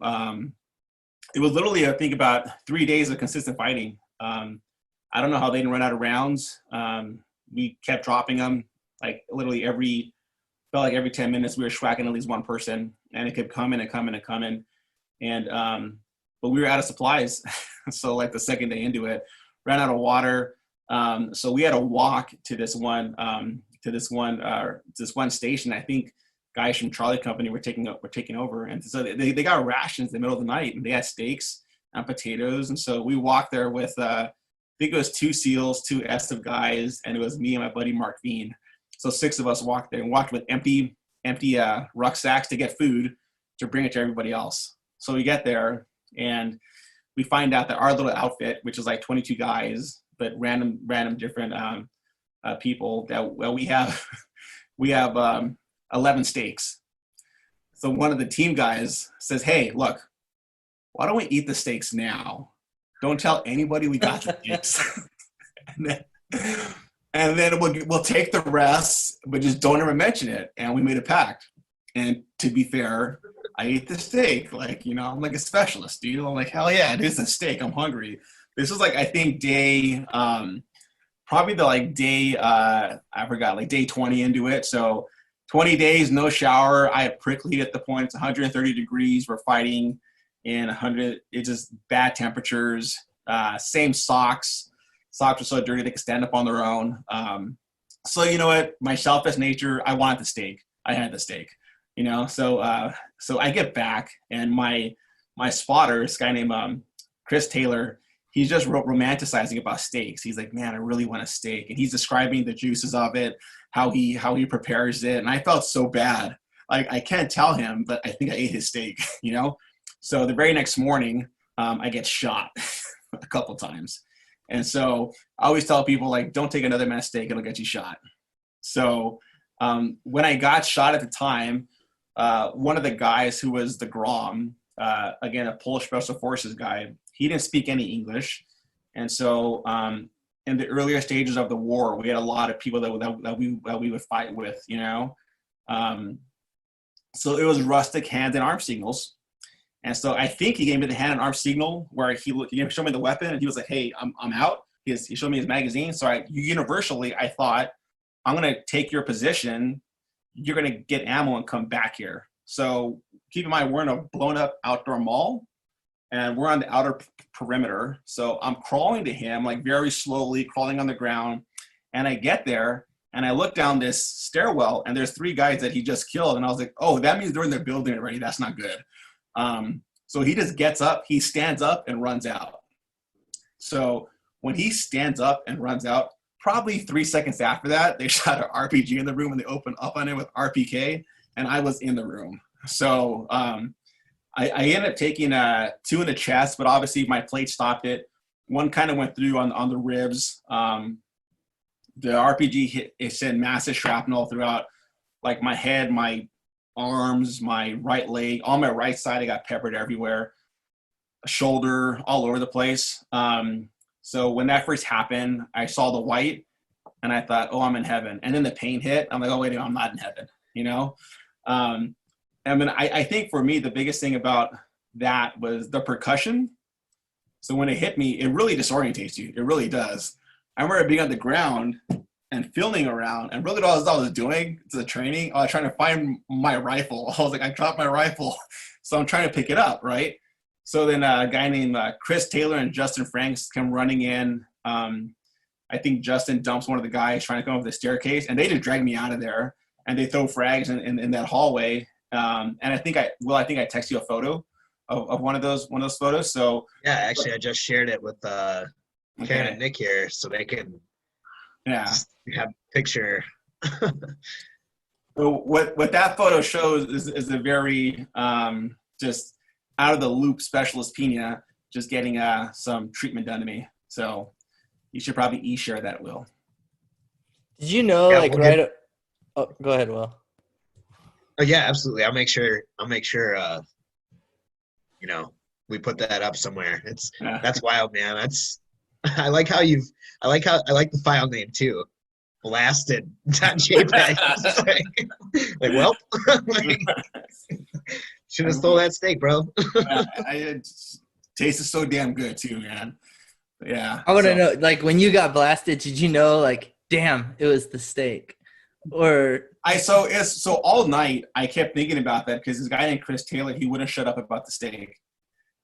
it was literally, I think, about 3 days of consistent fighting. I don't know how they didn't run out of rounds. We kept dropping them, like literally felt like every 10 minutes we were schwacking at least one person, and it kept coming and coming and coming. And but we were out of supplies. So like the second day into it, ran out of water. So we had to walk to this one station. I think guys from Charlie Company were taking over, and so they got rations in the middle of the night, and they had steaks and potatoes. And so we walked there with I think it was 2 SEALs, 2 SF guys, and it was me and my buddy Mark Veen. So 6 of us walked there and walked with empty rucksacks to get food to bring it to everybody else. So we get there and we find out that our little outfit, which is like 22 guys, but random different people, that we have 11 steaks. So one of the team guys says, hey, look, why don't we eat the steaks now? Don't tell anybody we got the steaks. and then we'll take the rest, but just don't ever mention it. And we made a pact. And to be fair, I ate the steak. Like, I'm like a specialist, dude. I'm like, hell yeah, it is a steak. I'm hungry. This was like, I think day probably the like day, I forgot, like day 20 into it. So 20 days, no shower. I had prickly at the point. It's 130 degrees. We're fighting in 100. It's just bad temperatures. Same socks. Socks are so dirty they can stand up on their own. So you know what? My selfish nature, I wanted the steak. I had the steak. You know, so I get back, and my spotter, this guy named Chris Taylor, he's just romanticizing about steaks. He's like, man, I really want a steak, and he's describing the juices of it, how he prepares it, and I felt so bad. Like I can't tell him, but I think I ate his steak. You know, so the very next morning, I get shot a couple times, and so I always tell people like, don't take another man's steak; it'll get you shot. So when I got shot at the time, one of the guys who was the Grom, again, a Polish Special Forces guy, he didn't speak any English. And so in the earlier stages of the war, we had a lot of people that we would fight with, you know. So it was rustic hand and arm signals. And so I think he gave me the hand and arm signal where he showed me the weapon, and he was like, hey, I'm out. He showed me his magazine. So universally, I thought, I'm going to take your position. You're going to get ammo and come back here. So keep in mind, we're in a blown up outdoor mall, and we're on the outer perimeter. So I'm crawling to him, like very slowly crawling on the ground. And I get there, and I look down this stairwell, and there's 3 guys that he just killed. And I was like, oh, that means they're in their building already. That's not good. So he just gets up, he stands up and runs out. So when he stands up and runs out, probably 3 seconds after that, they shot an RPG in the room, and they opened up on it with RPK, and I was in the room. So I ended up taking 2 in the chest, but obviously my plate stopped it. One kind of went through on the ribs. The RPG it sent massive shrapnel throughout, like my head, my arms, my right leg, on my right side. I got peppered everywhere, shoulder, all over the place. So when that first happened, I saw the white, and I thought, oh, I'm in heaven. And then the pain hit. I'm like, oh, wait, I'm not in heaven, you know? I mean, I think for me, the biggest thing about that was the percussion. So when it hit me, it really disorientates you. It really does. I remember being on the ground and feeling around, and really all I was doing to the training, I was trying to find my rifle. I was like, I dropped my rifle. So I'm trying to pick it up, right? So then a guy named Chris Taylor and Justin Franks come running in. I think Justin dumps one of the guys trying to come up the staircase, and they just drag me out of there, and they throw frags in that hallway. And I think I texted you a photo of one of those photos. So yeah, actually, I just shared it with Karen and Nick here, so they can have a picture. So what that photo shows is a very just out of the loop specialist Pina just getting some treatment done to me. So you should probably e-share that, Will. Did you know, Oh, go ahead, Will. Oh yeah, absolutely. I'll make sure. We put that up somewhere. That's wild, man. I like the file name too. Blasted.jpg. like, well, should have stole that steak, bro. It tasted so damn good too, man. Yeah. I want to know, like, when you got blasted, did you know, like, damn, it was the steak? Or so all night I kept thinking about that, because this guy named Chris Taylor, he wouldn't shut up about the steak,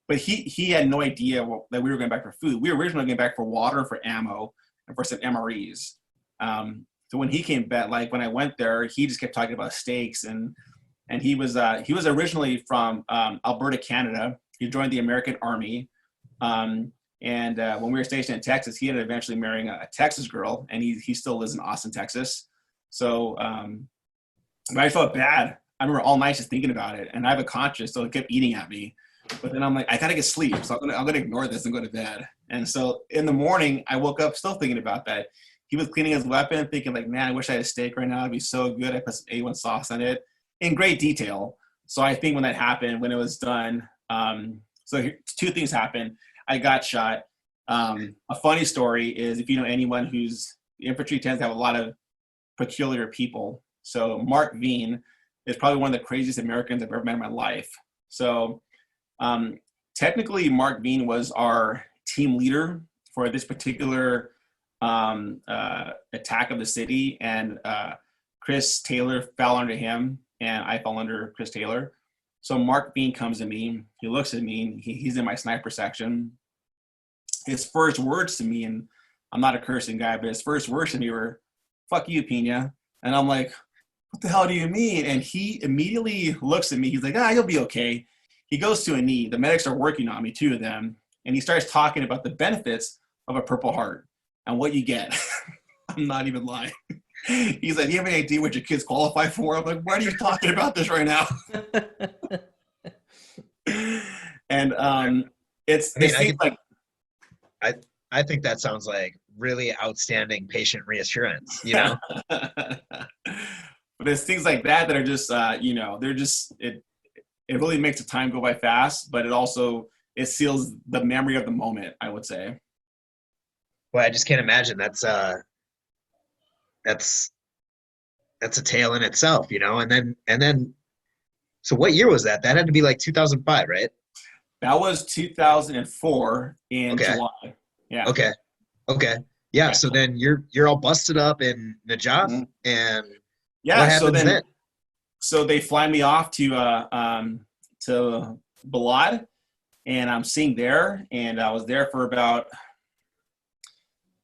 but he had no idea that we were going back for food. We were originally going back for water, for ammo, and for some MREs. So when he came back, like when I went there, he just kept talking about steaks, and he was originally from Alberta, Canada. He joined the American Army. And when we were stationed in Texas, he ended up eventually marrying a Texas girl, and he still lives in Austin, Texas. So but I felt bad. I remember all night just thinking about it, and I have a conscience, so it kept eating at me. But then I'm like, I gotta get sleep, so I'm gonna ignore this and go to bed. And so in the morning, I woke up still thinking about that. He was cleaning his weapon, thinking like, man, I wish I had a steak right now. It'd be so good. I put some A1 sauce on it in great detail. So I think when that happened, when it was done, so 2 things happened. I got shot. A funny story is, if you know anyone who's infantry, tends to have a lot of peculiar people. So Mark Veen is probably one of the craziest Americans I've ever met in my life. So technically, Mark Veen was our team leader for this particular attack of the city, and Chris Taylor fell under him, and I fell under Chris Taylor. So Mark Bean comes to me. He looks at me. And he's in my sniper section. His first words to me, and I'm not a cursing guy, but his first words to me were, "Fuck you, Pina." And I'm like, "What the hell do you mean?" And he immediately looks at me. He's like, "You'll be okay." He goes to a knee. The medics are working on me, 2 of them. And he starts talking about the benefits of a Purple Heart and what you get. I'm not even lying. He's like, "Do you have any idea what your kids qualify for?" I'm like, "Why are you talking about this right now?" And I think that sounds like really outstanding patient reassurance, you know? But it's things like that are just, they're just, it really makes the time go by fast, but it seals the memory of the moment, I would say. Well, I just can't imagine. That's a tale in itself, you know? And then, so what year was that? That had to be like 2005, right? That was 2004 in Okay. July. Yeah. Okay. Yeah. So then you're all busted up in Najaf, Mm-hmm. and Yeah. what happens then? So they fly me off to Balad, and I'm staying there, and I was there for about,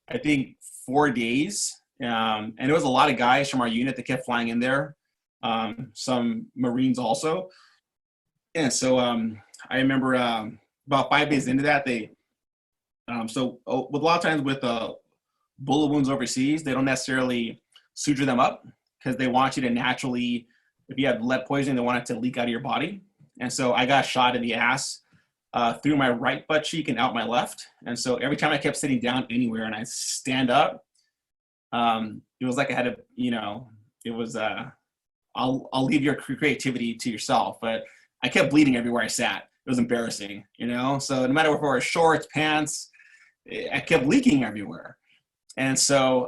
I think, 4 days. And there was a lot of guys from our unit that kept flying in there. Some Marines also. And so I remember about 5 days into that, with a lot of times with bullet wounds overseas, they don't necessarily suture them up because they want you to naturally, if you have lead poisoning, they want it to leak out of your body. And so I got shot in the ass through my right butt cheek and out my left. And so every time I kept sitting down anywhere and I stand up, it was like I had to, it was, I'll leave your creativity to yourself, but I kept bleeding everywhere I sat. It was embarrassing, So no matter if it were shorts, pants, I kept leaking everywhere. And so,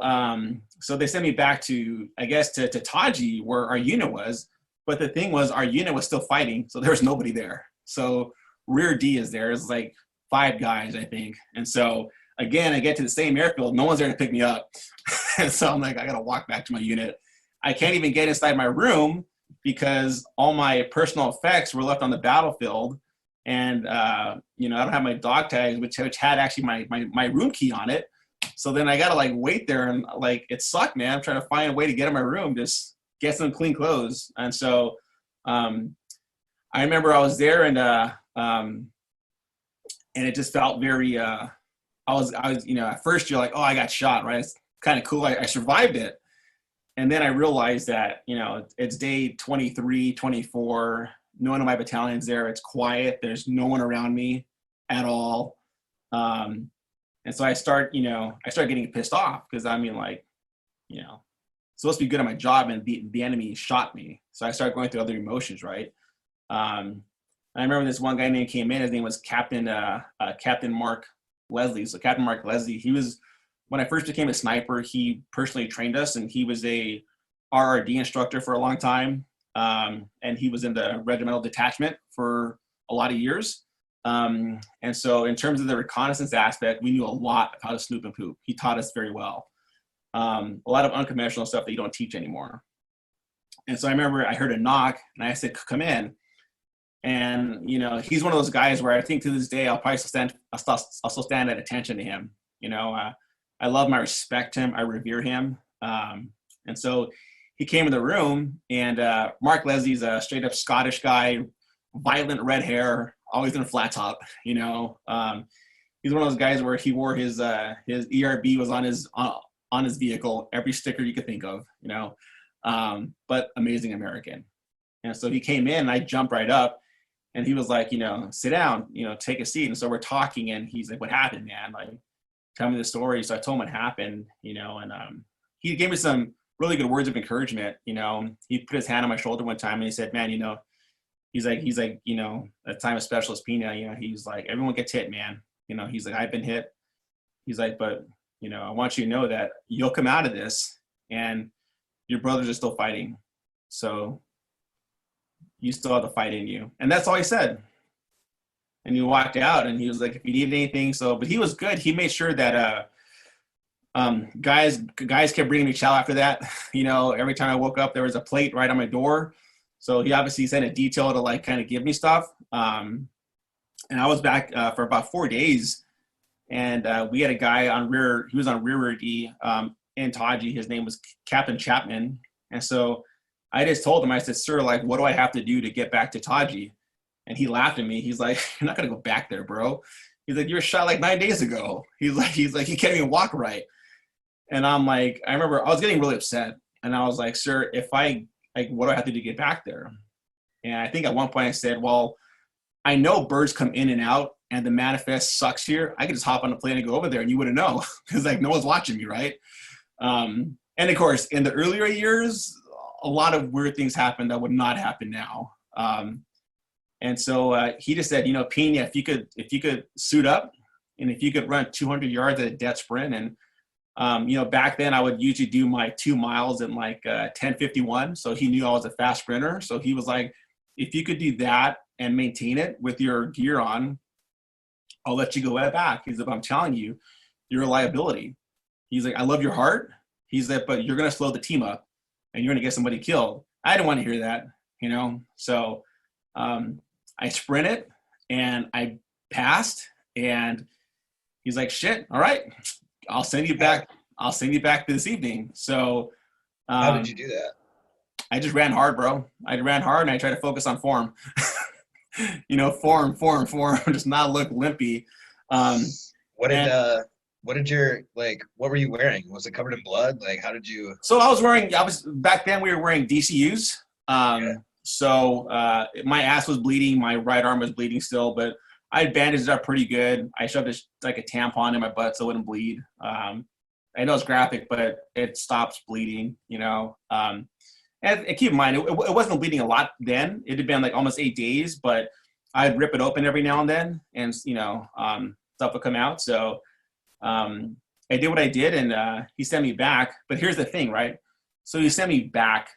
so they sent me back to, I guess, to Taji, where our unit was. But the thing was, our unit was still fighting, so there was nobody there. So rear D is there. It's like 5 guys, I think. And so, again, I get to the same airfield. No one's there to pick me up. And so I'm like, I got to walk back to my unit. I can't even get inside my room because all my personal effects were left on the battlefield. And, I don't have my dog tags, which had actually my room key on it. So then I got to wait there, and it sucked, man. I'm trying to find a way to get in my room, just get some clean clothes. And so I remember I was there, and it just felt very, I was, at first you're like, oh, I got shot, right? It's kind of cool. I survived it. And then I realized that, it's day 23, 24, no one in my battalion's there. It's quiet. There's no one around me at all. And so I start getting pissed off because supposed to be good at my job, and the enemy shot me. So I started going through other emotions, right? I remember this one guy named came in. His name was Captain Mark Leslie. So Captain Mark Leslie, he was, when I first became a sniper, he personally trained us, and he was a RRD instructor for a long time. And he was in the regimental detachment for a lot of years. And so in terms of the reconnaissance aspect, we knew a lot of how to snoop and poop. He taught us very well. A lot of unconventional stuff that you don't teach anymore. And so I remember I heard a knock, and I said, "Come in." And, he's one of those guys where I think to this day, I'll probably still stand at attention to him. I love him, I respect him, I revere him. And so he came in the room, and Mark Leslie's a straight up Scottish guy, violent red hair, always in a flat top. He's one of those guys where he wore his ERB was on his vehicle, every sticker you could think of, but amazing American. And so he came in, and I jumped right up, and he was like, "Sit down, take a seat." And so we're talking, and he's like, "What happened, man? Tell me the story." So I told him what happened, and he gave me some really good words of encouragement. He put his hand on my shoulder one time, and he said, "Man, he's like, at time of specialist Pina, he's like, everyone gets hit, man. He's like, I've been hit. He's like, but, I want you to know that you'll come out of this, and your brothers are still fighting. So you still have the fight in you." And that's all he said. And he walked out, and he was like, "If you need anything." But he was good. He made sure that Guys kept bringing me chow after that. Every time I woke up, there was a plate right on my door. So he obviously sent a detail to like kind of give me stuff. And I was back for about 4 days, and we had a guy on rear. He was on rear D in Taji. His name was Captain Chapman, and so I just told him, I said, "Sir, like, what do I have to do to get back to Taji?" And he laughed at me. He's like, "You're not gonna go back there, bro." He's like, "You were shot like 9 days ago." He's like, "You can't even walk right." And I'm like, I remember I was getting really upset, and I was like, "Sir, if what do I have to do to get back there?" And I think at one point I said, "Well, I know birds come in and out, and the manifest sucks here. I could just hop on a plane and go over there, and you wouldn't know because like no one's watching me, right?" And of course, in the earlier years, a lot of weird things happened that would not happen now. And so he just said, Pina, if you could suit up, and if you could run 200 yards at a dead sprint, and back then I would usually do my 2 miles in like 10:51. So he knew I was a fast sprinter. So he was like, if you could do that and maintain it with your gear on, I'll let you go back. He's like, I'm telling you, you're a liability. He's like, I love your heart. He's like, but you're going to slow the team up and you're going to get somebody killed. I didn't want to hear that, So I sprinted and I passed, and he's like, shit, all right, I'll send you back. I'll send you back this evening. So how did you do that? I just ran hard, bro. I ran hard and I tried to focus on form. Form, just not look limpy. What were you wearing? Was it covered in blood? Like, how did you? So back then we were wearing DCUs. So my ass was bleeding. My right arm was bleeding still, but I had bandaged it up pretty good. I shoved like a tampon in my butt so it wouldn't bleed. I know it's graphic, but it stops bleeding, And keep in mind, it wasn't bleeding a lot then. It had been like almost 8 days, but I'd rip it open every now and then, and stuff would come out. So I did what I did, and he sent me back. But here's the thing, right? So he sent me back.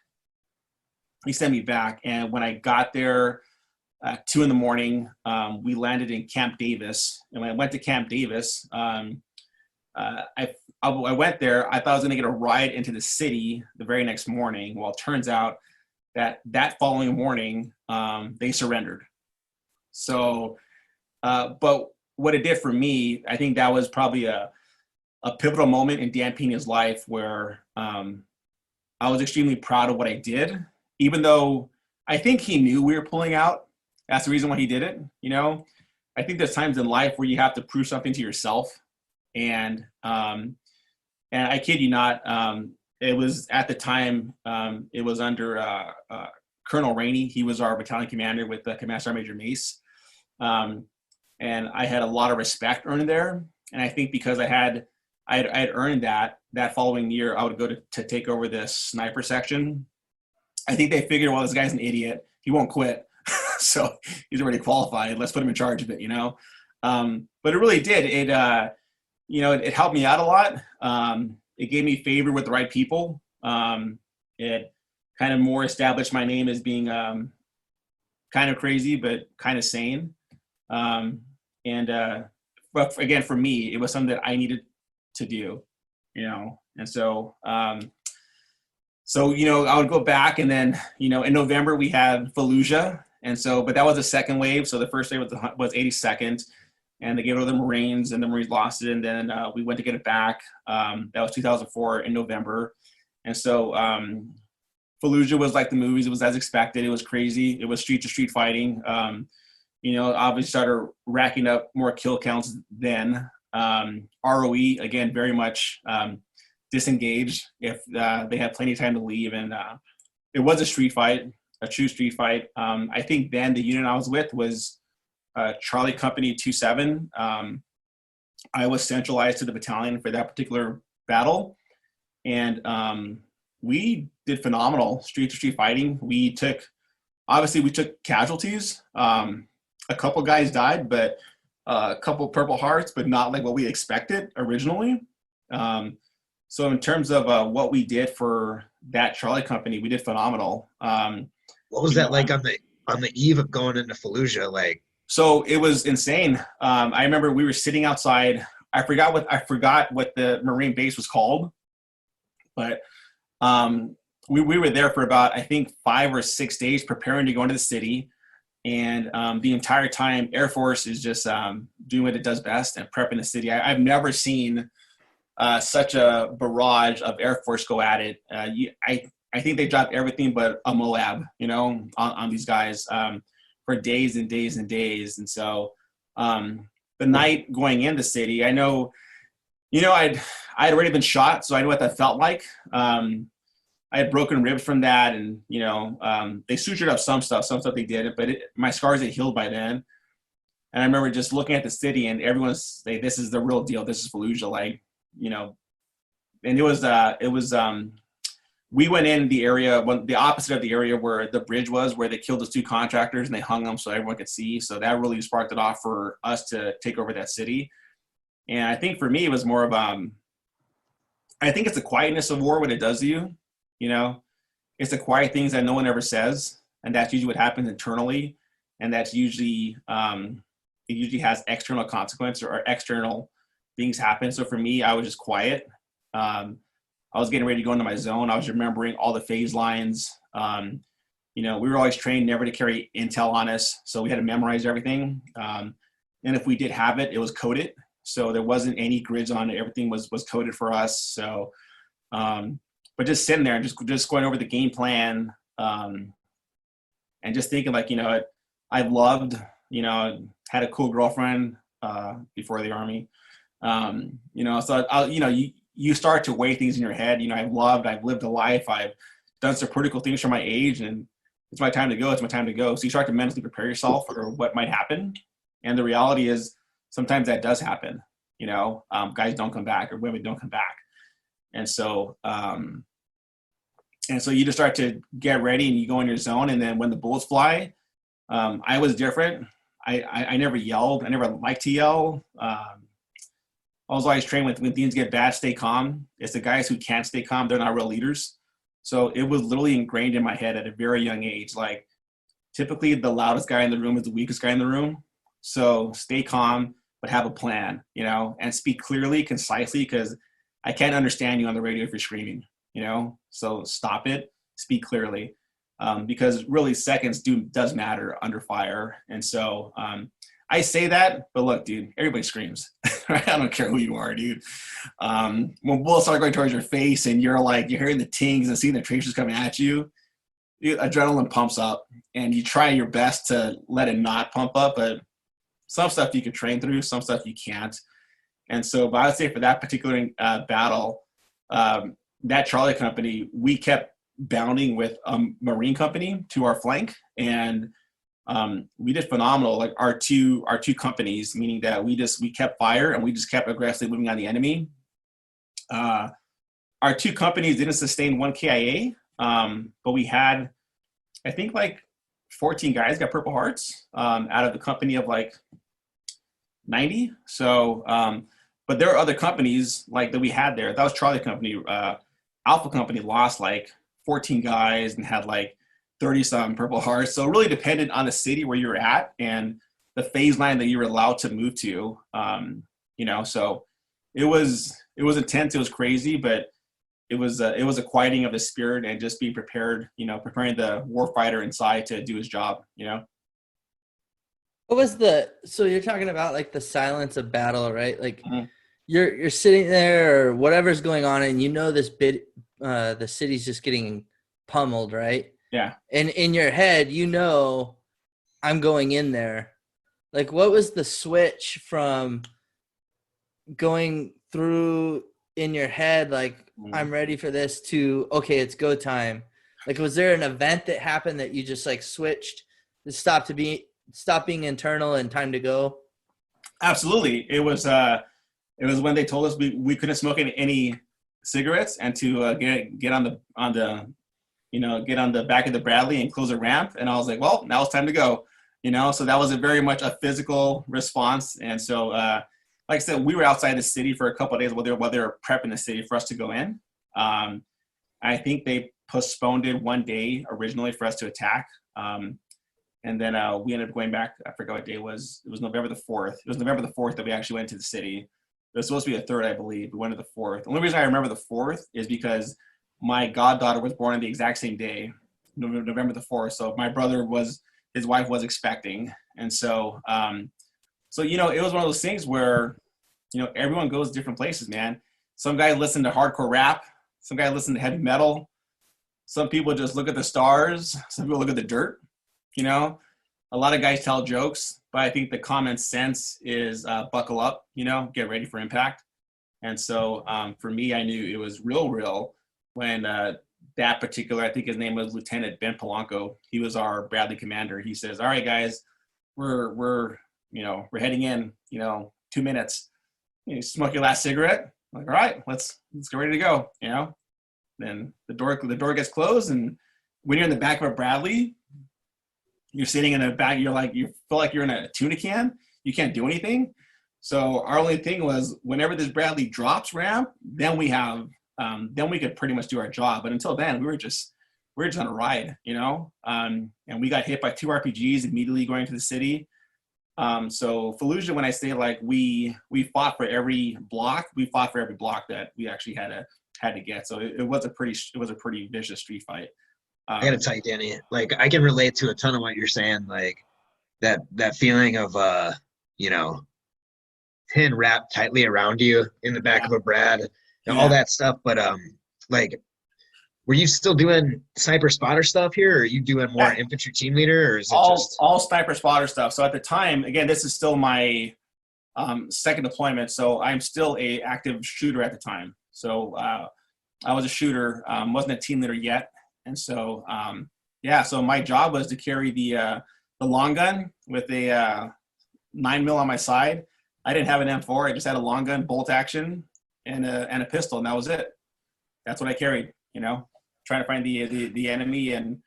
And when I got there at 2 a.m, we landed in Camp Davis. And when I went to Camp Davis, I went there. I thought I was going to get a ride into the city the very next morning. Well, it turns out that following morning, they surrendered. So, but what it did for me, I think that was probably a pivotal moment in Dan Pina's life where I was extremely proud of what I did, even though I think he knew we were pulling out. That's the reason why he did it. I think there's times in life where you have to prove something to yourself. And I kid you not, it was at the time, it was under Colonel Rainey. He was our battalion commander with Command Sergeant Major Mace. And I had a lot of respect earned there. And I think because I had earned that following year, I would go to take over this sniper section. I think they figured, well, this guy's an idiot. He won't quit. So he's already qualified. Let's put him in charge of it, But it really did. It helped me out a lot. It gave me favor with the right people. It kind of more established my name as being kind of crazy, but kind of sane. But again, for me, it was something that I needed to do, And so, I would go back, and then, in November we had Fallujah. And so, but that was the second wave. So the first wave was 82nd. And they gave it to the Marines, and the Marines lost it. And then we went to get it back. That was 2004 in November. And so Fallujah was like the movies. It was as expected. It was crazy. It was street-to-street fighting. Obviously started racking up more kill counts then. ROE, again, very much disengaged if they had plenty of time to leave. And it was a street fight, a true street fight. I think then the unit I was with was Charlie Company 27. I was centralized to the battalion for that particular battle. And we did phenomenal street-to-street fighting. We took casualties. A couple guys died, but a couple Purple Hearts, but not like what we expected originally. So in terms of what we did for that Charlie Company, we did phenomenal. What was that like on the eve of going into Fallujah? Like, so it was insane. I remember we were sitting outside I forgot what the Marine base was called, but we were there for about, I think, 5 or 6 days preparing to go into the city. And the entire time, Air Force is just doing what it does best and prepping the city. I've never seen such a barrage of Air Force go at it. I think they dropped everything but a Moab, on these guys for days and days and days. And so the night going in the city, I know, I'd already been shot, so I knew what that felt like. I had broken ribs from that, and they sutured up some stuff they did, but my scars had healed by then. And I remember just looking at the city, and everyone's like, "This is the real deal. This is Fallujah," And it was we went in the area, the opposite of the area where the bridge was, where they killed those 2 contractors and they hung them so everyone could see. So that really sparked it off for us to take over that city. And I think for me, it was more of I think it's the quietness of war, what it does to you. It's the quiet things that no one ever says, and that's usually what happens internally, and that's usually it usually has external consequence or external things happen. So for me, I was just quiet. I was getting ready to go into my zone. I was remembering all the phase lines. We were always trained never to carry intel on us, so we had to memorize everything. And if we did have it, it was coded, so there wasn't any grids on it. Everything was coded for us. So. But just sitting there and just going over the game plan, and just thinking I've loved, had a cool girlfriend before the Army, so you start to weigh things in your head. I've lived a life, I've done some pretty cool things for my age, and it's my time to go. It's my time to go. So you start to mentally prepare yourself for what might happen, and the reality is sometimes that does happen. Guys don't come back or women don't come back, and so. And so you just start to get ready and you go in your zone. And then when the bullets fly, I was different. I never yelled. I never liked to yell. I was always trained with when things get bad, stay calm. It's the guys who can't stay calm. They're not real leaders. So it was literally ingrained in my head at a very young age. Like typically the loudest guy in the room is the weakest guy in the room. So stay calm, but have a plan, and speak clearly, concisely, because I can't understand you on the radio if you're screaming. So stop it, speak clearly, because really seconds does matter under fire. And so I say that, but look, dude, everybody screams. Right? I don't care who you are, dude. When bullets start going towards your face and you're hearing the tings and seeing the tracers coming at you, adrenaline pumps up, and you try your best to let it not pump up, but some stuff you can train through, some stuff you can't. And so, but I would say for that particular battle, that Charlie company, we kept bounding with a Marine company to our flank, and we did phenomenal. Like our two companies, meaning that we kept fire and we just kept aggressively moving on the enemy. Our 2 companies didn't sustain 1 KIA, but we had, I think, 14 guys got Purple Hearts out of the company of 90. So, but there are other companies that we had there. That was Charlie company. Alpha company lost 14 guys and had 30 some Purple Hearts. So it really depended on the city where you're at and the phase line that you were allowed to move to. So it was intense. It was crazy, but it was a quieting of the spirit and just being prepared, preparing the warfighter inside to do his job, What was so you're talking about the silence of battle, right? Mm-hmm. You're sitting there or whatever's going on, and the city's just getting pummeled, right? Yeah. And in your head, I'm going in there. What was the switch from going through in your head, I'm ready for this, to, okay, it's go time? Was there an event that happened that you just switched, stop being internal and time to go? Absolutely. It was when they told us we couldn't smoke any cigarettes and to get on the back of the Bradley and close a ramp. And I was like, well, now it's time to go. So that was very much a physical response. And so, like I said, we were outside the city for a couple of days while they were prepping the city for us to go in. I think they postponed it 1 day originally for us to attack. And then we ended up going back. I forgot what day it was. It was November the 4th. It was November the 4th that we actually went to the city. was supposed to be the third, I believe. We went to the fourth. The only reason I remember the fourth is because my goddaughter was born on the exact same day, November the 4th. So my brother his wife was expecting. And so, so, you know, it was one of those things where, you know, everyone goes different places, man. Some guy listened to hardcore rap. Some guy listened to heavy metal. Some people just look at the stars. Some people look at the dirt, you know. A lot of guys tell jokes, but I think the common sense is buckle up, you know, get ready for impact. And so for me, I knew it was real when that particular, I think his name was Lieutenant Ben Polanco. He was our Bradley commander. He says, all right, guys, we're heading in, 2 minutes. You smoke your last cigarette. I'm like, all right, let's get ready to go, you know. Then the door gets closed, and when you're in the back of a Bradley, you're sitting in a bag, you feel like you're in a tuna can. You can't do anything. So our only thing was whenever this Bradley drops ramp, then we could pretty much do our job. But until then, we were just on a ride, you know. And we got hit by 2 RPGs immediately going to the city. So Fallujah, when I say like we fought for every block, that we actually had to get. So it was a pretty vicious street fight. I gotta tell you, Danny, like I can relate to a ton of what you're saying, like that feeling of tin wrapped tightly around you in the back of a Brad and all that stuff. But like, were you still doing sniper spotter stuff here, or are you doing more infantry team leader, or is it all sniper spotter stuff? So at the time, again, this is still my second deployment, so I'm still a active shooter at the time. So I was a shooter, wasn't a team leader yet. And so, so my job was to carry the long gun with a 9mm on my side. I didn't have an M4. I just had a long gun, bolt action, and a pistol, and that was it. That's what I carried, you know, trying to find the enemy and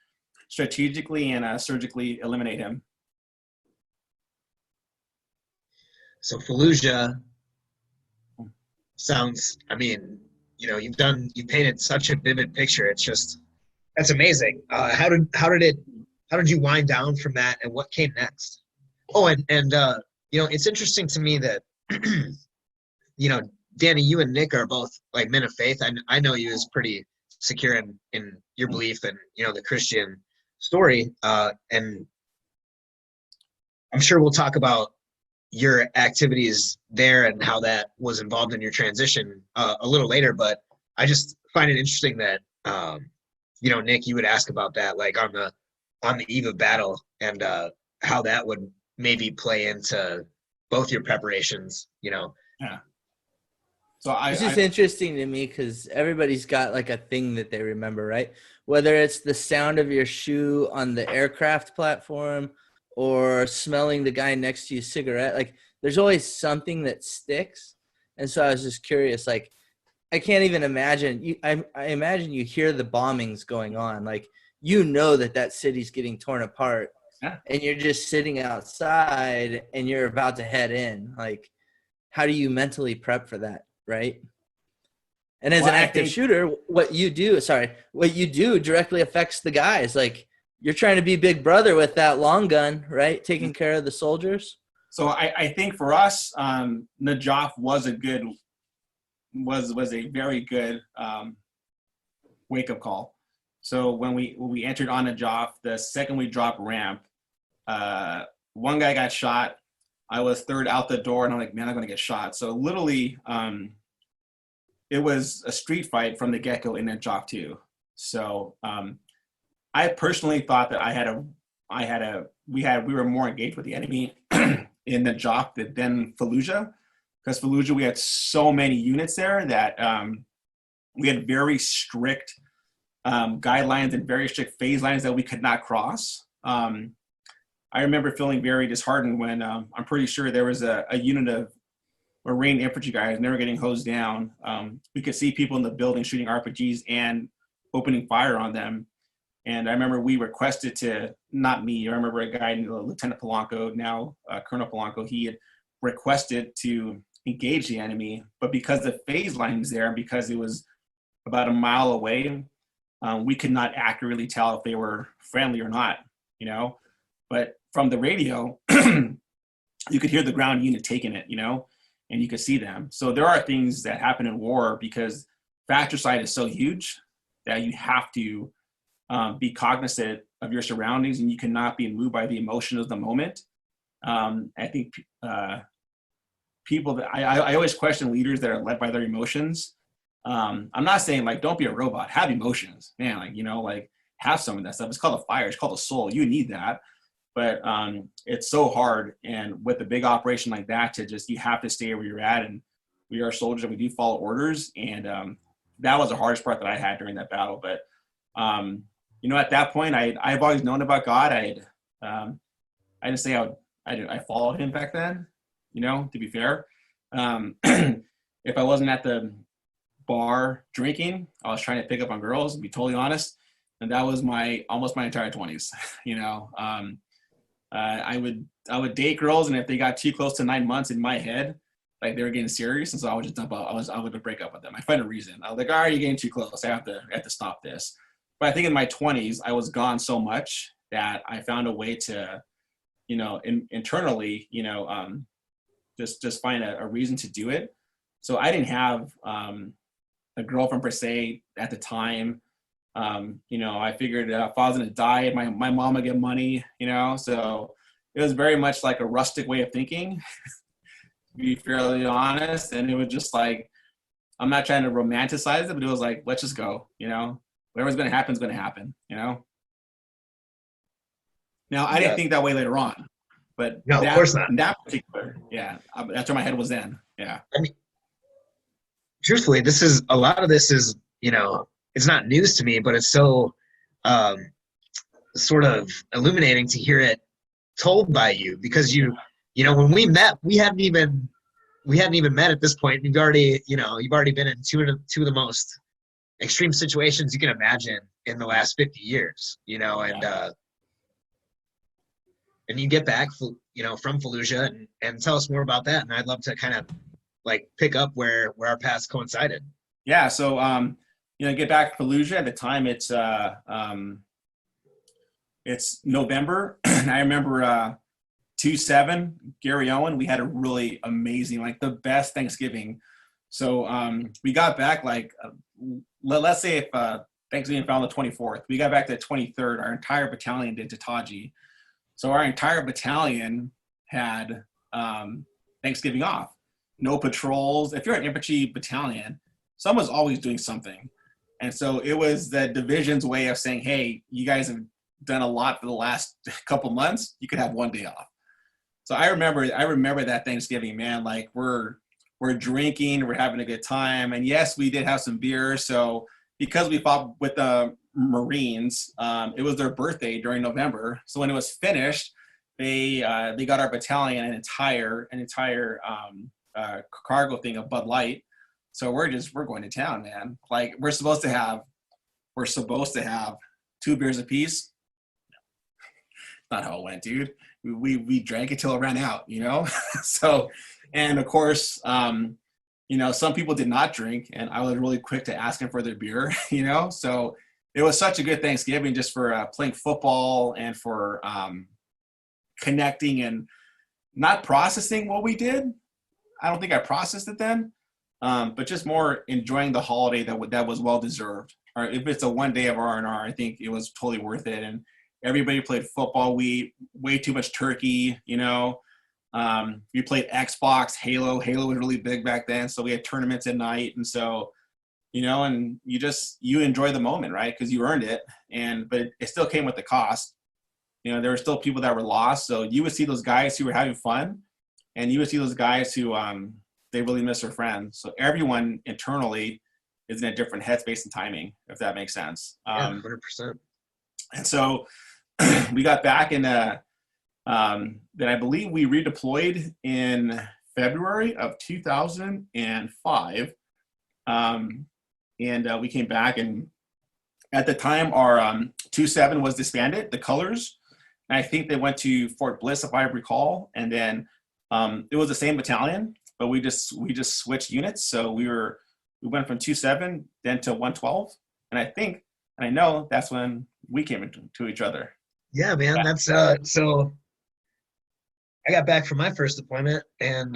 strategically and surgically eliminate him. So Fallujah sounds, I mean, you painted such a vivid picture. It's just, that's amazing. How did you wind down from that, and what came next? Oh, and it's interesting to me that, Danny, you and Nick are both like men of faith. I know you as pretty secure in your belief and, the Christian story. And I'm sure we'll talk about your activities there and how that was involved in your transition a little later. But I just find it interesting that, Nick, you would ask about that, like on the eve of battle, and how that would maybe play into both your preparations, Yeah. So it's just interesting to me because everybody's got like a thing that they remember, right? Whether it's the sound of your shoe on the aircraft platform or smelling the guy next to you cigarette, like there's always something that sticks. And so I was just curious, like, I can't even imagine. I imagine you hear the bombings going on, like that city's getting torn apart, and you're just sitting outside and you're about to head in. Like, how do you mentally prep for that, right? And as an active shooter, what you do directly affects the guys. Like, you're trying to be big brother with that long gun, right? Taking care of the soldiers. So I think for us, Najaf was a very good wake-up call. So when we entered on Najaf, the second we dropped ramp, one guy got shot. I was third out the door, and I'm like, man, I'm going to get shot. So literally, it was a street fight from the get-go in Najaf too. So I personally thought that we were more engaged with the enemy in Najaf than Fallujah, because Fallujah, we had so many units there that we had very strict guidelines and very strict phase lines that we could not cross. I remember feeling very disheartened when I'm pretty sure there was a unit of Marine infantry guys, and they were getting hosed down. We could see people in the building shooting RPGs and opening fire on them. And I remember we requested to, not me, I remember a guy, Lieutenant Polanco, now Colonel Polanco, he had requested to engage the enemy, but because the phase line was there, because it was about a mile away, we could not accurately tell if they were friendly or not, But from the radio, you could hear the ground unit taking it, and you could see them. So there are things that happen in war because fratricide is so huge that you have to be cognizant of your surroundings, and you cannot be moved by the emotion of the moment. I think people that I always question leaders that are led by their emotions. I'm not saying like don't be a robot, have emotions, man. Like, you know, like have some of that stuff. It's called a fire. It's called a soul. You need that, but it's so hard. And with a big operation like that, to just you have to stay where you're at. And we are soldiers and we do follow orders. And that was the hardest part that I had during that battle. But you know, at that point, I've always known about God. I didn't say I followed him back then. You know, to be fair, if I wasn't at the bar drinking, I was trying to pick up on girls, to be totally honest. And that was almost my entire 20s. You know, I would date girls, and if they got too close to 9 months, in my head, like they were getting serious, and so I would just dump out. I would break up with them. I find a reason. I was like, all right, you're getting too close. I have to stop this. But I think in my 20s, I was gone so much that I found a way to, you know, internally, you know, just find a reason to do it. So I didn't have a girlfriend per se at the time. You know, I figured if I was gonna die, my mom would get money, you know, so it was very much like a rustic way of thinking, to be fairly honest. And it was just like, I'm not trying to romanticize it, but it was like, let's just go, you know, whatever's gonna happen is gonna happen, you know. Now I didn't think that way later on, but no, of course not. That particular, that's where my head was then. Yeah. I mean, truthfully, a lot of this is, you know, it's not news to me, but it's so sort of illuminating to hear it told by you, because you know, when we met, we hadn't even met at this point. You've already been in two of the most extreme situations you can imagine in the last 50 years, you know, and you get back, you know, from Fallujah and tell us more about that. And I'd love to kind of like pick up where our paths coincided. Yeah. So, you know, get back to Fallujah. At the time, it's November. And I remember 2-7, Gary Owen, we had a really amazing, like the best Thanksgiving. So we got back like, let's say if Thanksgiving fell on the 24th, we got back to the 23rd, our entire battalion did to Taji. So our entire battalion had Thanksgiving off. No patrols. If you're an infantry battalion, someone's always doing something. And so it was the division's way of saying, hey, you guys have done a lot for the last couple months. You could have one day off. So I remember that Thanksgiving, man, like we're drinking, we're having a good time. And yes, we did have some beer. So because we fought with the Marines, it was their birthday during November. So when it was finished, they got our battalion an entire cargo thing of Bud Light. So we're going to town, man. Like we're supposed to have 2 beers apiece. Not how it went, dude. We drank it till it ran out, you know? So, and of course, you know, some people did not drink, and I was really quick to ask them for their beer, you know? So it was such a good Thanksgiving just for playing football and for connecting and not processing what we did. I don't think I processed it then, but just more enjoying the holiday that was well-deserved. Or if it's a one day of R&R, I think it was totally worth it. And everybody played football. We way too much turkey, you know. We played Xbox, Halo. Halo was really big back then, so we had tournaments at night. And so, you know, and you enjoy the moment, right? Because you earned it. But it still came with the cost. You know, there were still people that were lost. So you would see those guys who were having fun, and you would see those guys who they really miss their friends. So everyone internally is in a different headspace and timing, if that makes sense. 100%. And so we got back in then I believe we redeployed in February of 2005. We came back, and at the time our 2-7 was disbanded, the colors. And I think they went to Fort Bliss, if I recall. And then it was the same battalion, but we just switched units. So we went from 2-7 then to 112. And I know that's when we came into each other. Yeah, man. That's so I got back from my first deployment, and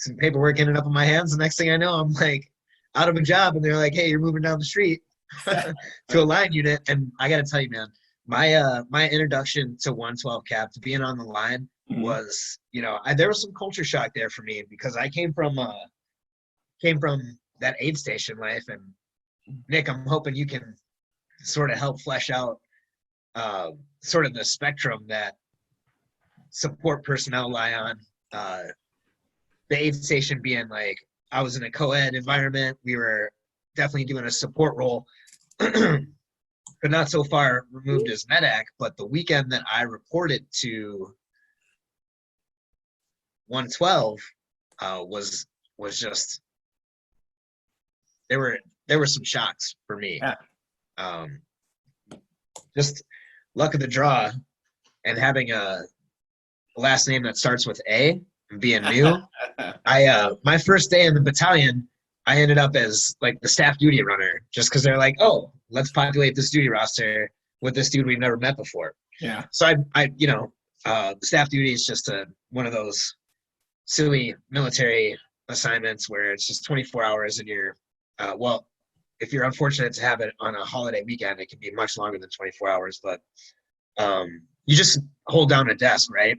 some paperwork ended up in my hands. The next thing I know, I'm like out of a job, and they're like, "Hey, you're moving down the street to a line unit." And I got to tell you, man, my introduction to 112 cap, to being on the line, was, there was some culture shock there for me, because I came from that aid station life. And Nick, I'm hoping you can sort of help flesh out sort of the spectrum that support personnel lie on. The aid station being like, I was in a co-ed environment. We were definitely doing a support role, but not so far removed as medac. But the weekend that I reported to 112 was just, there were some shocks for me. Yeah. Just luck of the draw, and having a last name that starts with A, and being new. My first day in the battalion, I ended up as like the staff duty runner, just because they're like, oh, let's populate this duty roster with this dude we've never met before. Yeah. So staff duty is just one of those silly military assignments where it's just 24 hours, and you're if you're unfortunate to have it on a holiday weekend, it can be much longer than 24 hours, but you just hold down a desk, right?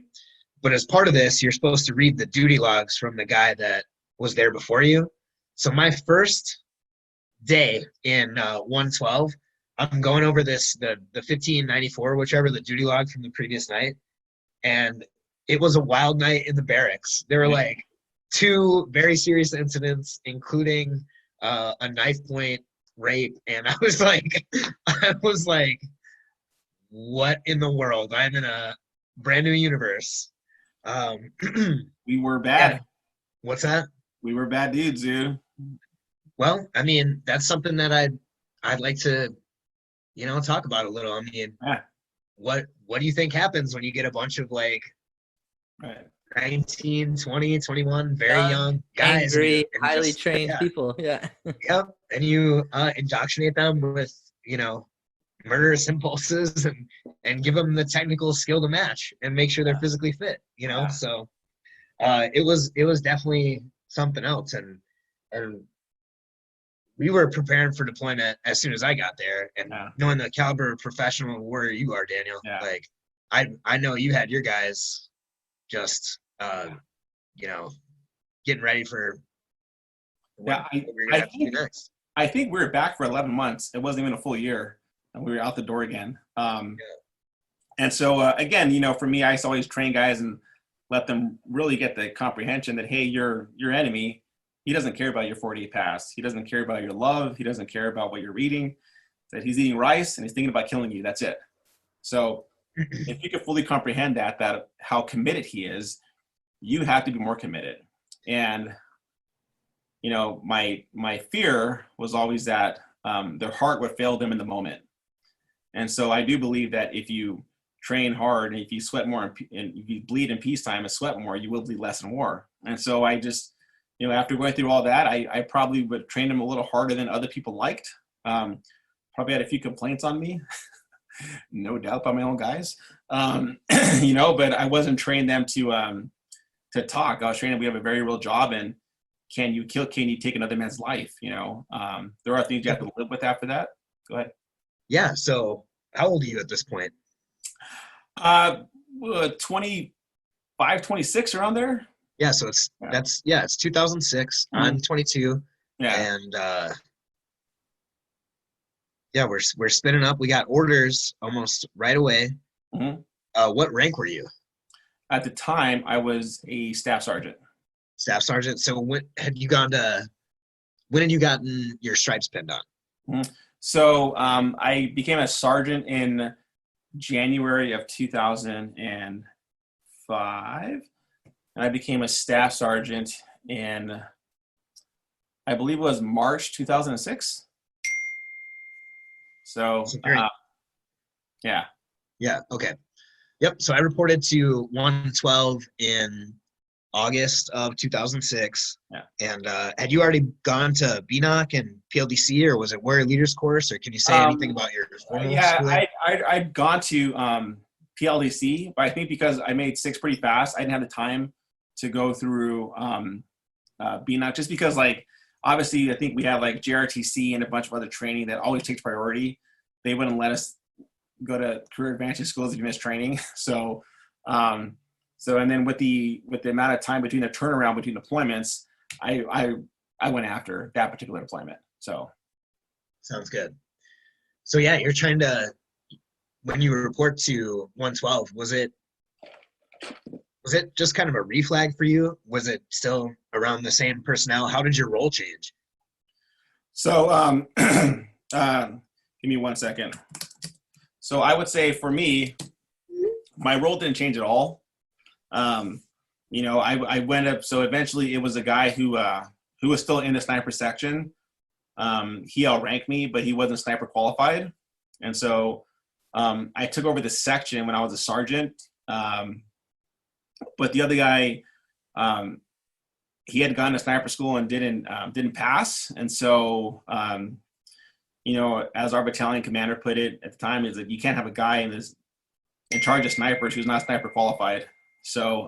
But as part of this, you're supposed to read the duty logs from the guy that was there before you. So my first day in 112, I'm going over the 1594, whichever, the duty log from the previous night. And it was a wild night in the barracks. There were like 2 very serious incidents, including a knife point rape. And I was like, what in the world? I'm in a brand new universe. We were bad. Yeah. What's that? We were bad dudes, dude. Well, I mean, that's something that I'd like to, talk about a little. I mean, what do you think happens when you get a bunch of like 19, 20, 21, very young guys, angry, and highly trained people? Yeah. Yep. And you indoctrinate them with, murderous impulses, and give them the technical skill to match and make sure they're physically fit, So it was definitely something else. And we were preparing for deployment as soon as I got there, and knowing the caliber of professional warrior you are, Daniel, like I know you had your guys just, getting ready for what we're going to have to do next. I think we were back for 11 months. It wasn't even a full year. And we were out the door again. And so, again, for me, I used to always train guys and let them really get the comprehension that, hey, your enemy, he doesn't care about your 40 pass. He doesn't care about your love. He doesn't care about what you're reading. That he's eating rice and he's thinking about killing you. That's it. So if you can fully comprehend that how committed he is, you have to be more committed. And, my fear was always that their heart would fail them in the moment. And so I do believe that if you train hard and if you sweat more and if you bleed in peacetime and sweat more, you will bleed less in war. And so I just, after going through all that, I probably would train them a little harder than other people liked. Probably had a few complaints on me, no doubt, by my own guys. But I wasn't training them to talk. I was training them, we have a very real job, and can you take another man's life? There are things you have to live with after that. Go ahead. Yeah. So how old are you at this point? 25, 26, around there. Yeah. So it's 2006. I'm 22. Yeah. And we're spinning up. We got orders almost right away. Mm-hmm. What rank were you? At the time, I was a staff sergeant. Staff sergeant. So when had you gotten your stripes pinned on? Mm-hmm. So I became a sergeant in January of 2005, and I became a staff sergeant in, I believe it was March 2006. So, yeah. Yeah, okay. Yep, so I reported to 112 in August of 2006. Yeah. And had you already gone to BNOC and PLDC, or was it Warrior Leaders Course, or can you say anything about your formal schooling? I'd gone to PLDC, but I think because I made 6 pretty fast, I didn't have the time to go through Pina, just because like obviously I think we have like JRTC and a bunch of other training that always takes priority. They wouldn't let us go to career advantage schools if you miss training. So and then with the amount of time between the turnaround between deployments, I went after that particular deployment. So sounds good. So yeah, you're trying to, when you report to 112, was it just kind of a reflag for you? Was it still around the same personnel? How did your role change? So give me 1 second. So I would say for me, my role didn't change at all. You know, I went up. So eventually, it was a guy who was still in the sniper section. He outranked me, but he wasn't sniper qualified, and so I took over the section when I was a sergeant. But the other guy, he had gone to sniper school and didn't pass, and so you know, as our battalion commander put it at the time, is that you can't have a guy in charge of snipers who's not sniper qualified. So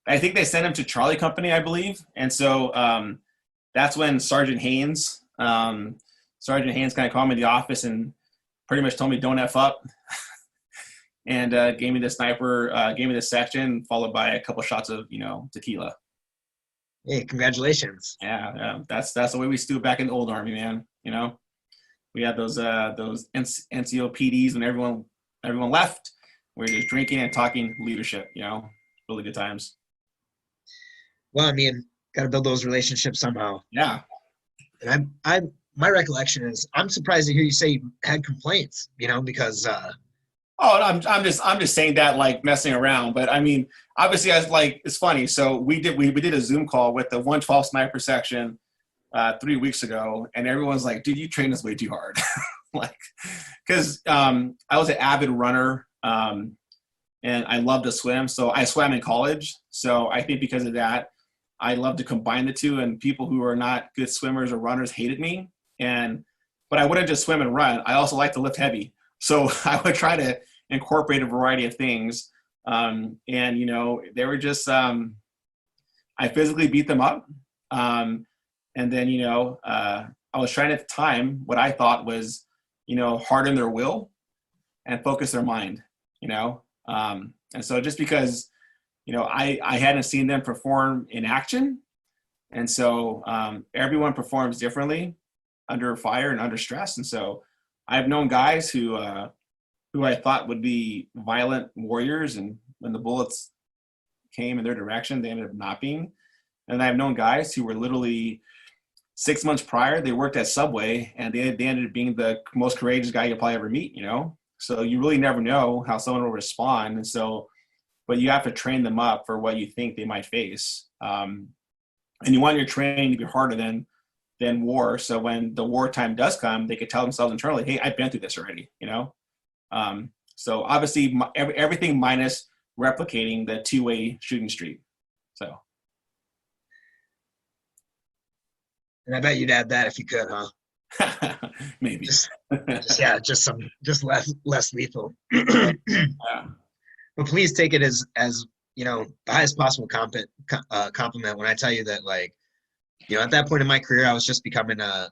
I think they sent him to Charlie Company, I believe. And so that's when Sergeant Haynes kind of called me in the office and pretty much told me, don't F up. And gave me the sniper, gave me the section, followed by a couple shots of, you know, tequila. Hey, congratulations. Yeah, that's the way we stew back in the old Army, man. You know, we had those NCO PDs when everyone left. We were just drinking and talking leadership, you know, really good times. Well, I mean, got to build those relationships somehow. Yeah. And my recollection is, I'm surprised to hear you say you had complaints, you know, because. I'm just saying that like messing around, but I mean, obviously, it's funny. So we did a Zoom call with the 112 sniper section 3 weeks ago, and everyone's like, "Dude, you trained us way too hard." Like, because I was an avid runner. And I love to swim. So I swam in college. So I think because of that, I love to combine the two, and people who are not good swimmers or runners hated me. But I wouldn't just swim and run. I also like to lift heavy. So I would try to incorporate a variety of things. And, you know, they were just, I physically beat them up. And then, you know, I was trying at the time what I thought was, you know, harden their will and focus their mind. You know, and so just because, you know, I hadn't seen them perform in action, and so everyone performs differently under fire and under stress, and so I've known guys who I thought would be violent warriors, and when the bullets came in their direction, they ended up not being. And I've known guys who were literally 6 months prior, they worked at Subway, and they ended up being the most courageous guy you'll probably ever meet. You know. So you really never know how someone will respond. And so, but you have to train them up for what you think they might face. And you want your training to be harder than war. So when the wartime does come, they could tell themselves internally, hey, I've been through this already, you know? So obviously everything minus replicating the two-way shooting streak. So. And I bet you'd add that if you could, huh? Maybe. just less lethal. Yeah. But please take it as you know, the highest possible compliment when I tell you that, like, you know, at that point in my career, I was just becoming a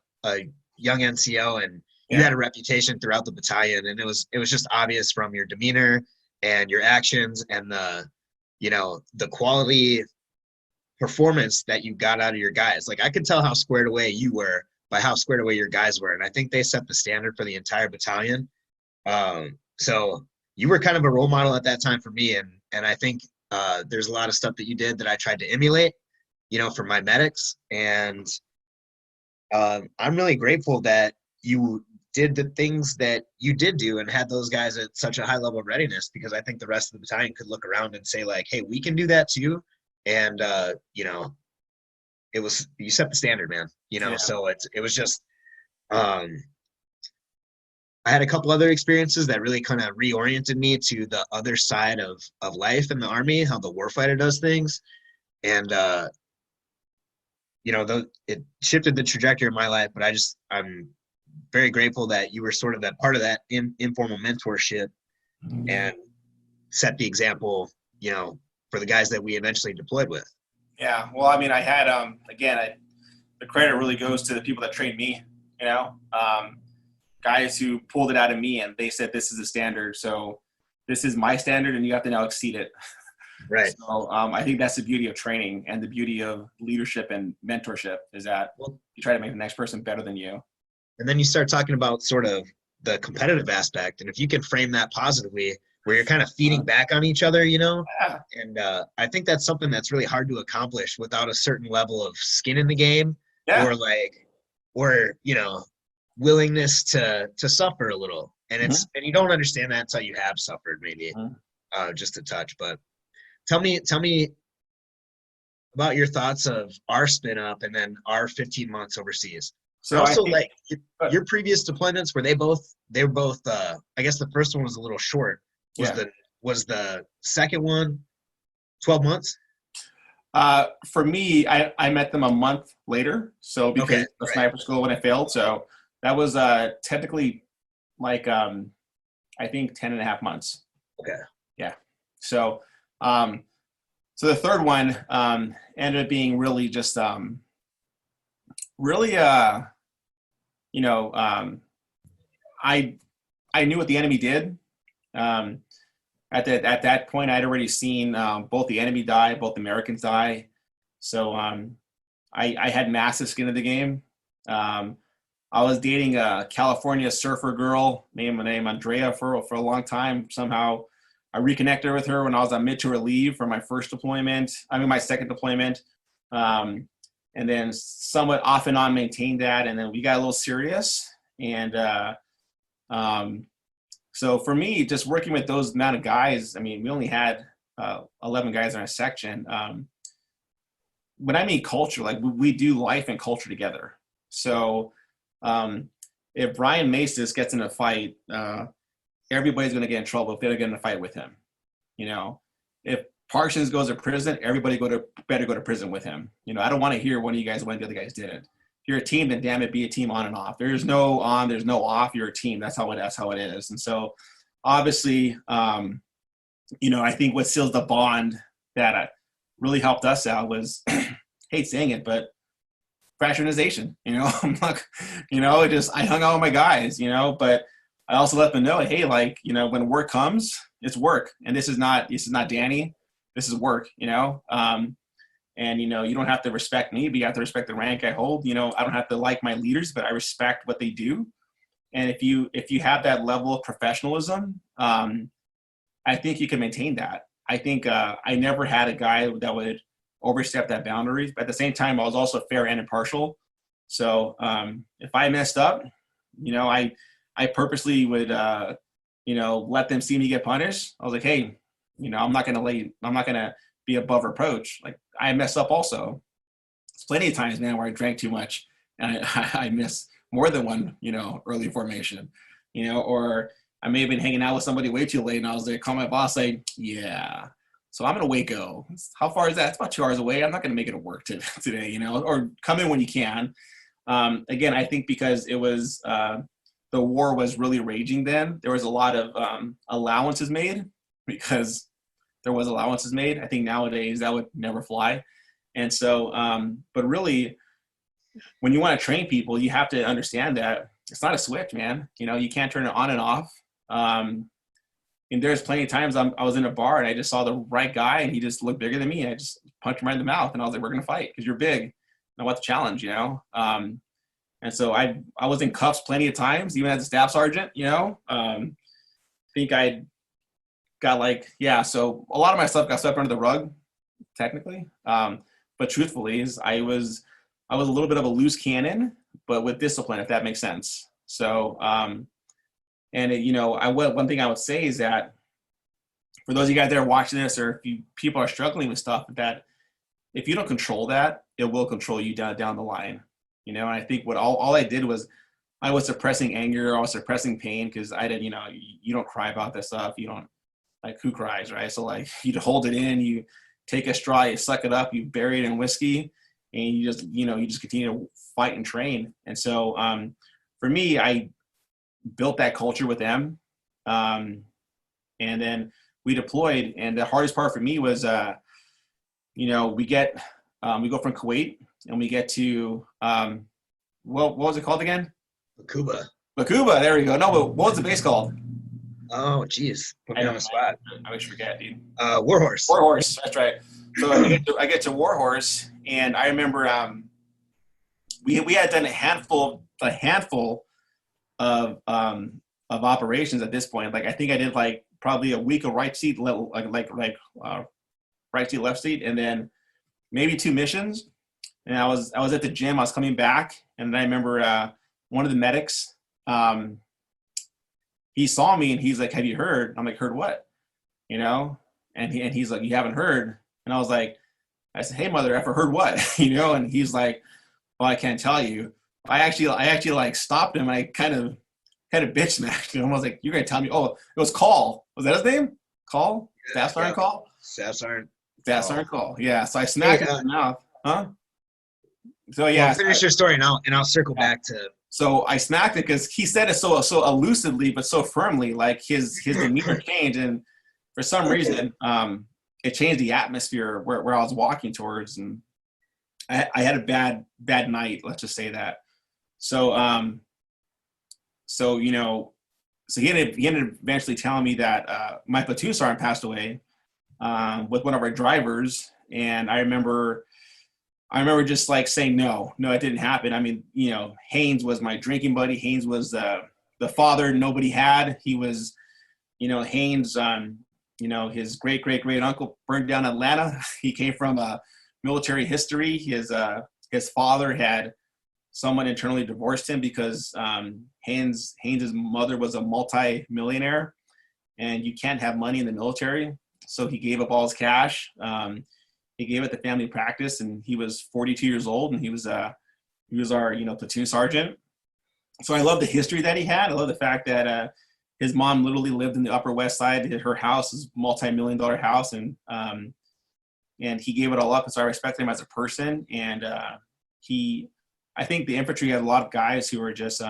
young NCO, and you had a reputation throughout the battalion, and it was just obvious from your demeanor and your actions and the quality performance that you got out of your guys. Like, I could tell how squared away you were by how squared away your guys were. And I think they set the standard for the entire battalion. So you were kind of a role model at that time for me. And I think there's a lot of stuff that you did that I tried to emulate, you know, for my medics. And I'm really grateful that you did the things that you did do and had those guys at such a high level of readiness, because I think the rest of the battalion could look around and say, like, hey, we can do that too. And, you know, you set the standard, man, you know. So it was just I had a couple other experiences that really kind of reoriented me to the other side of life in the Army, how the warfighter does things. And you know, it shifted the trajectory of my life. But I'm very grateful that you were sort of that part of that informal mentorship and set the example, you know, for the guys that we eventually deployed with. Yeah. Well, I mean, I had, the credit really goes to the people that trained me, you know, guys who pulled it out of me and they said, this is the standard. So this is my standard and you have to now exceed it. Right. So I think that's the beauty of training and the beauty of leadership and mentorship is that you try to make the next person better than you. And then you start talking about sort of the competitive aspect. And if you can frame that positively, where you're kind of feeding back on each other, Yeah. and I think that's something that's really hard to accomplish without a certain level of skin in the game Yeah. or willingness to suffer a little. And and you don't understand that until you have suffered, maybe just a touch. But tell me about your thoughts of our spin up and then our 15 months overseas. So and also, your previous deployments, were they were both I guess the first one was a little short. Was the second one 12 months? For me, I met them a month later. So because of sniper school when I failed. So that was technically like I think 10 and a half months. Okay. Yeah. So so the third one ended up being really just I knew what the enemy did. At that point, I'd already seen both the enemy die, both Americans die. So I had massive skin in the game. I was dating a California surfer girl named Andrea for a long time. Somehow I reconnected with her when I was on mid-tour leave for my my second deployment. And then somewhat off and on maintained that. And then we got a little serious. And so for me, just working with those amount of guys, I mean, we only had 11 guys in our section. When I mean culture, like we do life and culture together. So if Brian Macis gets in a fight, everybody's going to get in trouble if they don't get in a fight with him. If Parsons goes to prison, everybody better go to prison with him. I don't want to hear one of you guys when the other guys didn't. If you're a team, then damn it, be a team on and off. There's no on, there's no off. You're a team. That's how it is. And so, obviously, I think what seals the bond that really helped us out was, hate saying it, but fraternization. I'm not, I hung out with my guys. But I also let them know, hey, when work comes, it's work, and this is not Danny. This is work, and you don't have to respect me, but you have to respect the rank I hold. I don't have to like my leaders, but I respect what they do. And if you have that level of professionalism, I think you can maintain that. I think I never had a guy that would overstep that boundary. But at the same time, I was also fair and impartial. So if I messed up, I purposely would let them see me get punished. I was like, hey, I'm not gonna be above reproach. Like I mess up also. There's plenty of times, man, where I drank too much and I miss more than one, early formation, or I may have been hanging out with somebody way too late and I was like, call my boss, like, yeah, so I'm going to Waco. How far is that? It's about 2 hours away. I'm not going to make it to work today, or come in when you can. Again, I think because it was, the war was really raging then, there was a lot of allowances made because there was allowances made. I think nowadays that would never fly. And so, but really, when you want to train people, you have to understand that it's not a switch, man. You can't turn it on and off. And there's plenty of times I was in a bar and I just saw the right guy and he just looked bigger than me. And I just punched him right in the mouth and I was like, we're going to fight because you're big. And I want the challenge, And so I was in cuffs plenty of times, even as a staff sergeant, I think I got so a lot of my stuff got swept under the rug, technically. But truthfully, I was a little bit of a loose cannon, but with discipline, if that makes sense. So, one thing I would say is that for those of you guys that are watching this, or if people are struggling with stuff, that if you don't control that, it will control you down the line. And I think what all I did was I was suppressing anger, I was suppressing pain because I didn't, you don't cry about this stuff. You don't, who cries, right? So you hold it in, you take a straw, you suck it up, you bury it in whiskey, and you just continue to fight and train. And so for me, I built that culture with them. And then we deployed. And the hardest part for me was, we get we go from Kuwait and we get to, what was it called again? Cuba. Bakuba, there we go. No, but what was the base called? Oh, geez. Put me on the spot. I always forget, dude. Warhorse. Warhorse, that's right. So I get to Warhorse, and I remember we had done a handful of operations at this point. Like I think I did like probably a week of right seat, right seat, left seat, and then maybe 2 missions. And I was at the gym. I was coming back, and I remember one of the medics. He saw me and he's like, "Have you heard?" I'm like, "Heard what?" You know? And he's like, "You haven't heard?" And I was like, I said, "Hey, mother effer, heard what?" You know? And he's like, "Well, I can't tell you." I actually like stopped him. I kind of bitch smacked him. I was like, "You're gonna tell me?" Oh, it was Call. Was that his name? Call? Staff Sergeant Call? Staff Sergeant Call. Yeah. So I smacked him in the mouth. Huh? So yeah. Well, finish your story now, and I'll circle back to. So I smacked it because he said it so elusively, but so firmly. Like his demeanor changed, and for some reason, it changed the atmosphere where I was walking towards, and I had a bad night. Let's just say that. So he ended up eventually telling me that my platoon sergeant passed away with one of our drivers, and I remember just like saying, no, it didn't happen. I mean, Haynes was my drinking buddy. Haynes was the father nobody had. He was, Haynes, his great uncle burned down Atlanta. He came from a military history. His father had someone internally divorced him because Haynes's mother was a multi-millionaire, and you can't have money in the military. So he gave up all his cash. He gave it to family practice, and he was 42 years old, and he was our platoon sergeant. So I love the history that he had. I love the fact that his mom literally lived in the Upper West Side. Her house is a multi-million-dollar house, and he gave it all up. And so I respect him as a person. And I think the infantry had a lot of guys who are just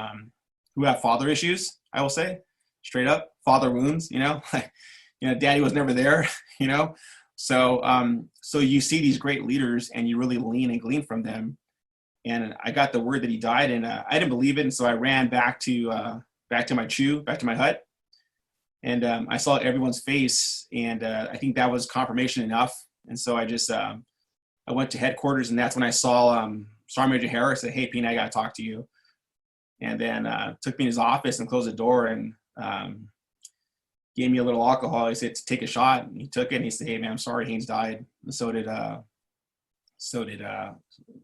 who have father issues. I will say, straight up, father wounds. Daddy was never there. So you see these great leaders and you really lean and glean from them. And I got the word that he died, and I didn't believe it. And so I ran back to my hut, and I saw everyone's face, and I think that was confirmation enough. And so I just I went to headquarters, and that's when I saw Sergeant Major Harris. Said, "Hey, Pina, I got to talk to you." And then took me in his office and closed the door, and gave me a little alcohol. He said to take a shot, and he took it, and he said, "Hey man, I'm sorry, Haynes died." And so did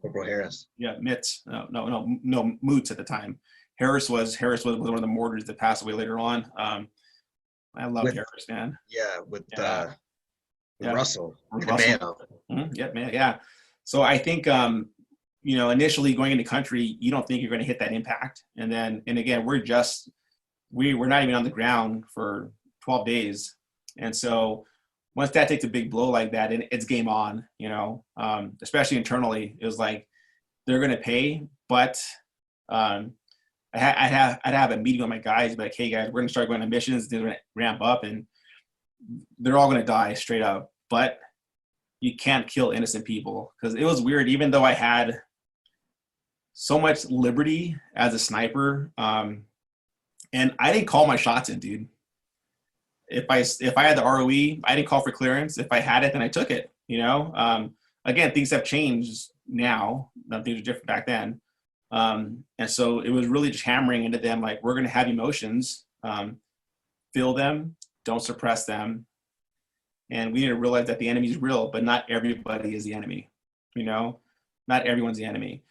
Corporal Harris. Yeah, Mitz. No, Moots at the time. Harris was one of the mortars that passed away later on. I love Harris, man. Yeah, with Russell. With Russell. Yeah. So I think initially going into country, you don't think you're going to hit that impact, and again, we're not even on the ground for 12 days. And so once that takes a big blow like that, and it's game on, especially internally, it was like, they're going to pay, but I'd have a meeting with my guys, be like, "Hey guys, we're going to start going on missions. They're going to ramp up, and they're all going to die straight up, but you can't kill innocent people." Because it was weird, even though I had so much liberty as a sniper, and I didn't call my shots in, dude. If I had the ROE, I didn't call for clearance. If I had it, then I took it. Again, things have changed now. Things were different back then, and so it was really just hammering into them like, we're going to have emotions, feel them, don't suppress them, and we need to realize that the enemy is real, but not everybody is the enemy. Not everyone's the enemy.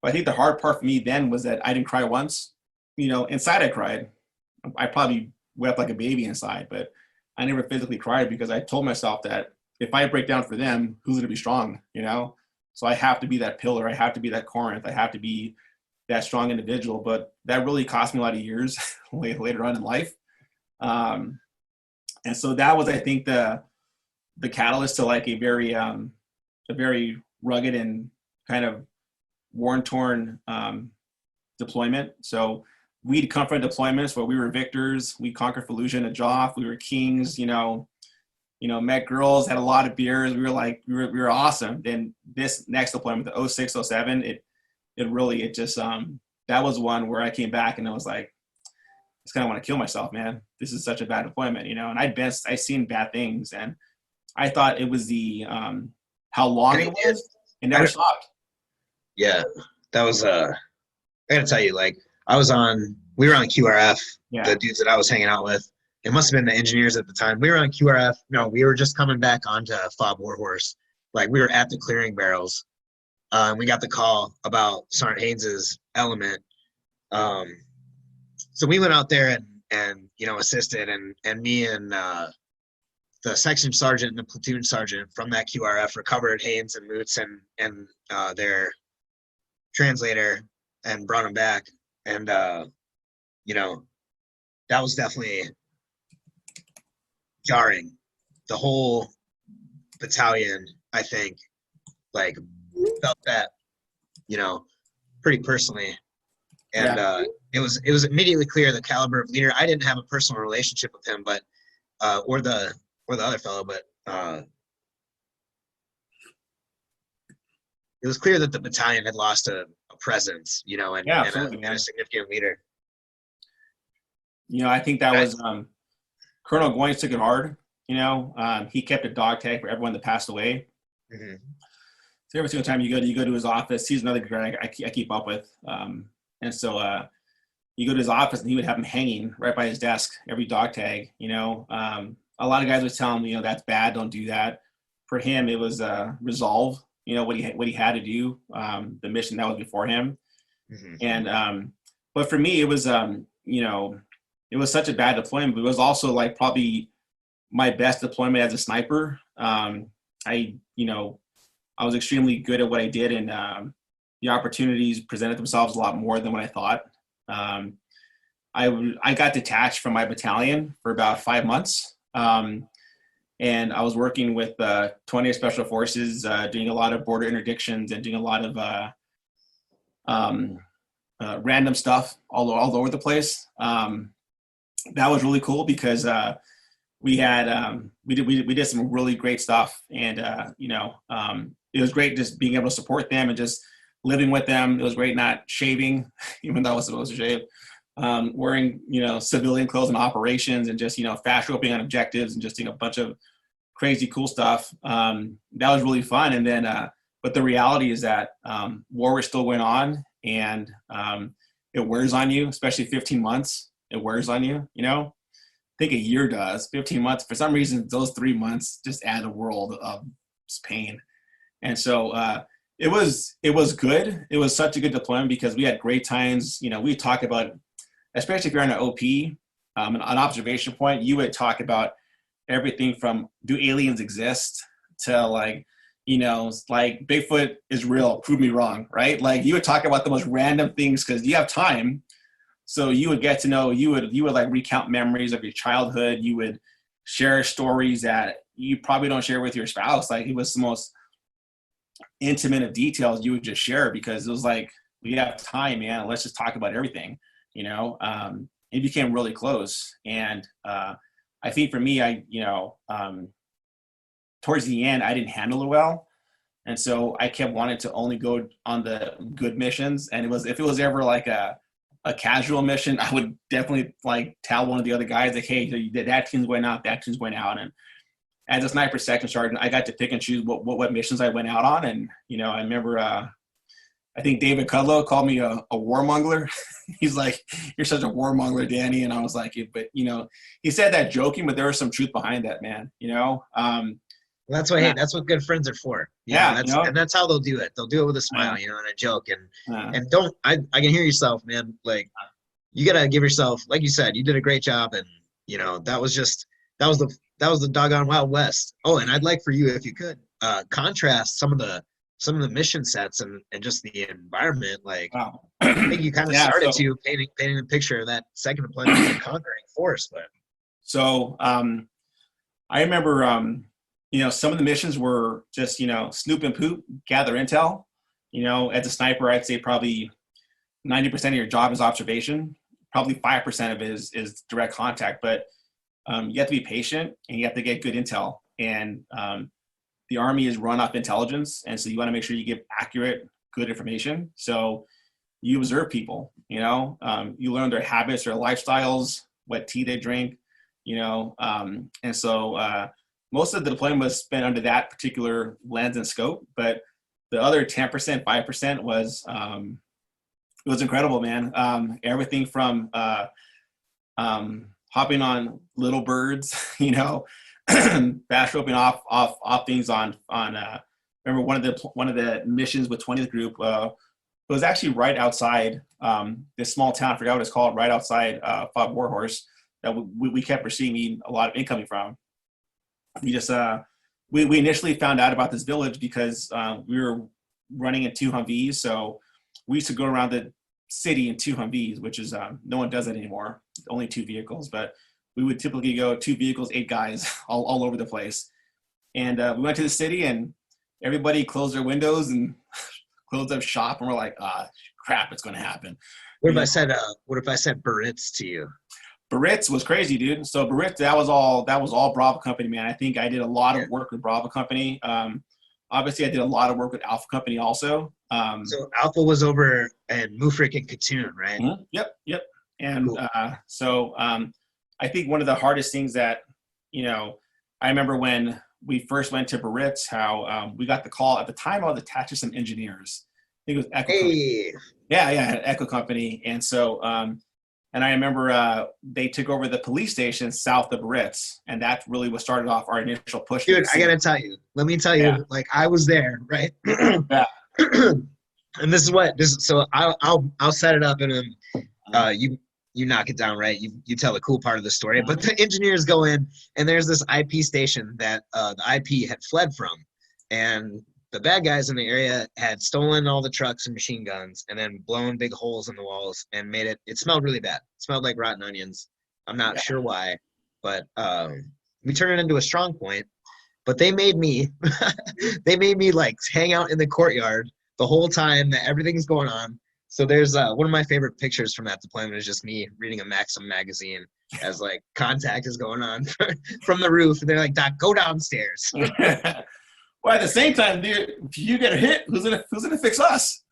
But I think the hard part for me then was that I didn't cry once. Inside I cried. I probably wept like a baby inside, but I never physically cried because I told myself that if I break down for them, who's going to be strong, So I have to be that pillar. I have to be that Corinth. I have to be that strong individual. But that really cost me a lot of years later on in life. And so that was, I think, the catalyst to like a very rugged and kind of war-torn deployment. So we'd come from deployments where we were victors. We conquered Fallujah and Najaf. We were kings, met girls, had a lot of beers. We were awesome. Then this next deployment, the 06, 07, that was one where I came back and I was like, I just kind of want to kill myself, man. This is such a bad deployment, and I'd seen bad things, and I thought it was the how long it was. It never stopped. Yeah, that was I gotta tell you, like we were on QRF, the dudes that I was hanging out with. It must have been the engineers at the time. We were on QRF. No, we were just coming back onto FOB Warhorse. Like we were at the clearing barrels. We got the call about Sergeant Haynes's element. So we went out there and assisted, and me and the section sergeant and the platoon sergeant from that QRF recovered Haynes and Moots and their translator and brought them back. And that was definitely jarring. The whole battalion, I think, like felt that, pretty personally. And it was immediately clear the caliber of leader. I didn't have a personal relationship with him, but or the other fellow, but it was clear that the battalion had lost a presence, and a significant leader. I think that was Colonel Goins took it hard. He kept a dog tag for everyone that passed away. Mm-hmm. So every single time you go to his office, he's another guy I keep up with. And so you go to his office and he would have him hanging right by his desk, every dog tag, a lot of guys would tell him, that's bad. Don't do that. For him, it was resolve, what he had to do, the mission that was before him. Mm-hmm. And, but for me, it was, it was such a bad deployment, but it was also like probably my best deployment as a sniper. I was extremely good at what I did, and the opportunities presented themselves a lot more than what I thought. I got detached from my battalion for about 5 months. And I was working with 20th Special Forces, doing a lot of border interdictions and doing a lot of random stuff all over the place. That was really cool because we did some really great stuff, and it was great just being able to support them and just living with them. It was great not shaving, even though I was supposed to shave. Wearing, civilian clothes in operations, and just, fast roping on objectives, and just doing a bunch of crazy cool stuff. That was really fun. And then, but the reality is that war was still going on, and it wears on you, especially 15 months. It wears on you, I think a year does. 15 months, for some reason, those 3 months just add a world of pain. And so it was good. It was such a good deployment because we had great times. We talk about, especially if you're on an OP, an observation point, you would talk about everything from do aliens exist to like Bigfoot is real, prove me wrong, right? Like you would talk about the most random things because you have time. So you would get to know, you would like recount memories of your childhood. You would share stories that you probably don't share with your spouse. Like it was the most intimate of details you would just share because it was like, we have time, man. Let's just talk about everything. It became really close. And I think for me, towards the end, I didn't handle it well. And so I kept wanting to only go on the good missions. And if it was ever like a casual mission, I would definitely like tell one of the other guys, like, hey, that team's going out, that team's going out. And as a sniper section sergeant, I got to pick and choose what missions I went out on. And, I remember, I think David Cudlow called me a warmonger. He's like, you're such a warmonger, Danny. And I was like, but, he said that joking, but there was some truth behind that, man, Well, that's what that's what good friends are for. And that's how they'll do it. They'll do it with a smile, and a joke. And don't I can hear yourself, man. Like you gotta give yourself, like you said, you did a great job, and that was the doggone Wild West. Oh, and I'd like for you, if you could, contrast some of the mission sets and just the environment. Like wow. I think you kind of started to painting a picture of that second deployment as a conquering force. But so I remember some of the missions were just, snoop and poop, gather intel. As a sniper, I'd say probably 90% of your job is observation. Probably 5% of it is direct contact. But you have to be patient and you have to get good intel. and the Army is run off intelligence, and so you want to make sure you give accurate, good information. So you observe people, you know, you learn their habits, their lifestyles, what tea they drink, you know, and so most of the deployment was spent under that particular lens and scope, but the other 10%, 5% was it was incredible, man. Everything from hopping on little birds, you know, bash roping off things on remember one of the missions with 20th group was actually right outside this small town, I forgot what it's called, right outside Fort Warhorse, that we kept receiving a lot of incoming from. We just we initially found out about this village because we were running in 2 Humvees, so we used to go around the city in 2 Humvees, which is no one does that anymore, only 2 vehicles, but we would typically go 2 vehicles, 8 guys all over the place. And we went to the city and everybody closed their windows and closed up shop, and we're like, crap, it's going to happen. What if I said Barritz to you? Barritz was crazy, dude. So Barritz, that was all Bravo Company, man. I think I did a lot of work with Bravo Company. Obviously, I did a lot of work with Alpha Company also. So Alpha was over in Mufrik and Katoon, right? Mm-hmm. Yep. And cool. So I think one of the hardest things that, you know, I remember when we first went to Barritz, how we got the call. At the time, I was attached to some engineers. I think it was Echo Company. Yeah, Echo Company. And so, and I remember they took over the police station south of Barritz, and that really what started off our initial push. Dude, I gotta tell you. Let me tell you. Like, I was there, right? Yeah. And this is what this. So I'll set it up, and then you knock it down, right? You tell the cool part of the story. But the engineers go in, and there's this IP station that the IP had fled from, and the bad guys in the area had stolen all the trucks and machine guns, and then blown big holes in the walls and made it. It smelled really bad. It smelled like rotten onions. I'm not sure why, but we turned it into a strong point. But they made me, like hang out in the courtyard the whole time that everything's going on. So there's one of my favorite pictures from that deployment is just me reading a Maxim magazine as like contact is going on from the roof, and they're like, "Doc, go downstairs." Well, at the same time, dude, if you get a hit, who's gonna fix us?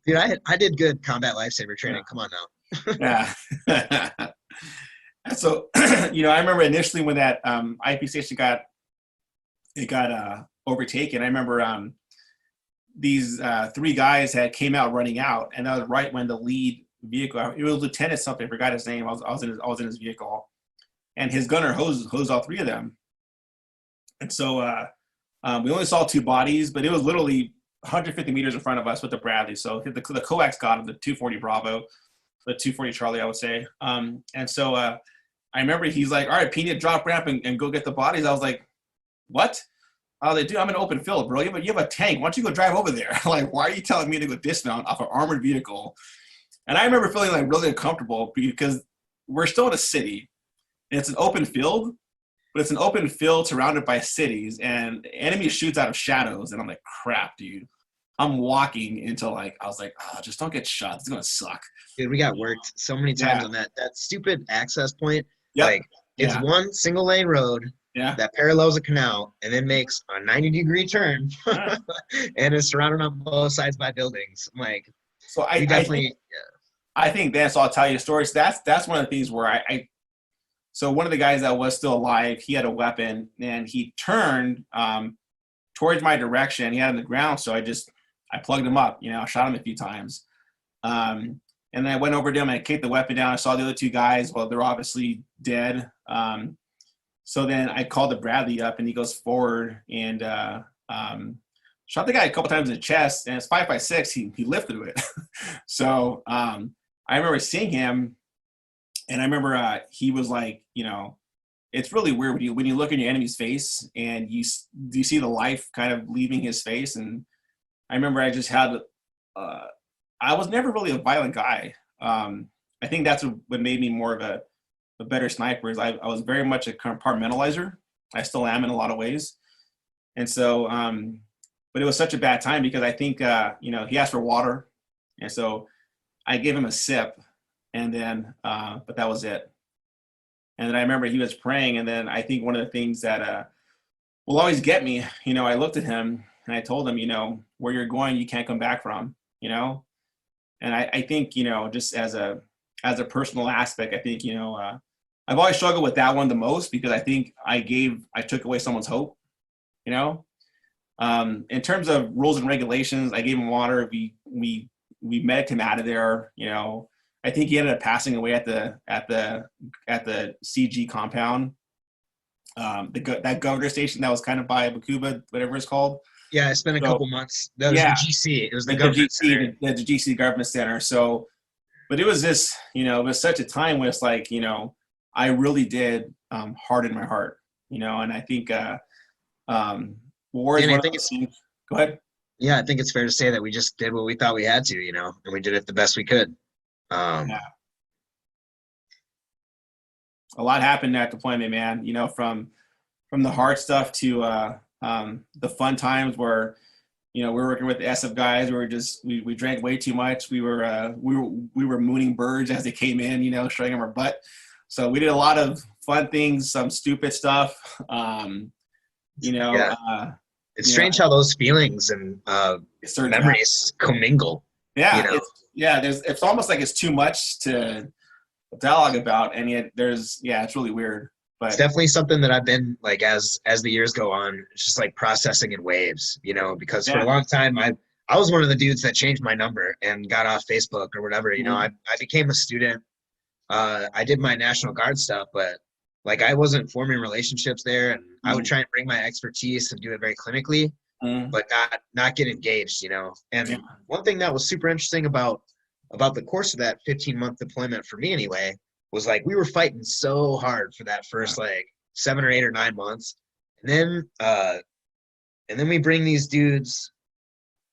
Dude, I did good combat lifesaver training. Come on now. Yeah. So, you know, I remember initially when that IP station got overtaken. I remember these 3 guys came out running out, and that was right when the lead vehicle. It was Lieutenant something. I forgot his name. I was in his vehicle, and his gunner hosed all 3 of them. And so we only saw 2 bodies, but it was literally 150 meters in front of us with the Bradley. So the coax got him, the 240 Bravo, the 240 Charlie, I would say. And so I remember he's like, "All right, Pina, drop ramp and go get the bodies." I was like, "What?" I was like, "Dude, I'm in open field, bro. You have a tank. Why don't you go drive over there?" Like, why are you telling me to go dismount off an armored vehicle? And I remember feeling like really uncomfortable because we're still in a city. And it's an open field, but it's an open field surrounded by cities, and the enemy shoots out of shadows. And I'm like, crap, dude. I'm walking into I was like, just don't get shot. It's going to suck. Dude, we got worked so many times on that stupid access point. Yep. Like, it's one single lane road that parallels a canal and then makes a 90-degree turn and is surrounded on both sides by buildings. I'm like, so I think that's, I'll tell you a story. So that's one of the things where so one of the guys that was still alive, he had a weapon and he turned towards my direction. He had it on the ground. So I plugged him up, you know, I shot him a few times. And then I went over to him and I kicked the weapon down. I saw the other 2 guys. Well, they're obviously dead. So then I called the Bradley up and he goes forward and shot the guy a couple times in the chest, and it's 5.56. He lifted it. So I remember seeing him, and I remember he was like, you know, it's really weird when you look in your enemy's face and you see the life kind of leaving his face. And I remember I just had I was never really a violent guy. I think that's what made me more of a better sniper is I was very much a compartmentalizer. I still am in a lot of ways. And so, but it was such a bad time because I think, you know, he asked for water. And so I gave him a sip and then, but that was it. And then I remember he was praying. And then I think one of the things that will always get me. I looked at him and I told him, where you're going, you can't come back from, and I think, just as a personal aspect, I think, I've always struggled with that one the most, because I think I took away someone's hope, in terms of rules and regulations. I gave him water. We met him out of there. I think he ended up passing away at the CG compound, that governor station that was kind of by Bakuba, whatever it's called. Yeah, it's been a couple months. That was the GC. It was the government center. The GC government center. So, but it was this, it was such a time where it's like, I really did harden my heart, and I think war is one of those things. Go ahead. Yeah, I think it's fair to say that we just did what we thought we had to, and we did it the best we could. Yeah. A lot happened at deployment, man. From the hard stuff to the fun times where, we're working with the SF guys. We drank way too much. We were mooning birds as they came in, showing them our butt. So we did a lot of fun things, some stupid stuff. It's strange how those feelings and memories commingle. Yeah, it's almost like it's too much to dialogue about, and yet it's really weird. But it's definitely something that I've been like, as the years go on, it's just like processing in waves, because for a long time I was one of the dudes that changed my number and got off Facebook or whatever. I became a student. I did my National Guard stuff, but like I wasn't forming relationships there, and I would try and bring my expertise and do it very clinically, but not get engaged, And one thing that was super interesting about the course of that 15-month deployment for me anyway, was like we were fighting so hard for that first like 7 or 8 or 9 months, and then we bring these dudes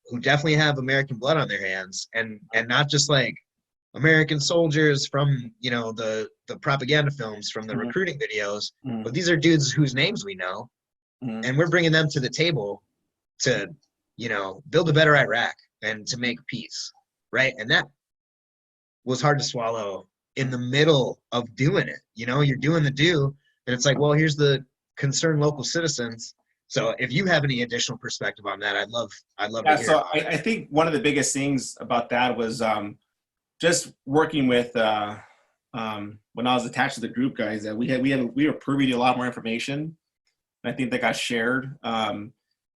who definitely have American blood on their hands, and not just like American soldiers from the propaganda films, from the recruiting videos, but these are dudes whose names we know, and we're bringing them to the table to build a better Iraq and to make peace, right? And that was hard to swallow in the middle of doing it. You're doing the do, and it's like, well, here's the concerned local citizens. So if you have any additional perspective on that, I'd love to hear. So I think one of the biggest things about that was just working with when I was attached to the group guys, that we were privy to a lot more information. And I think that got shared.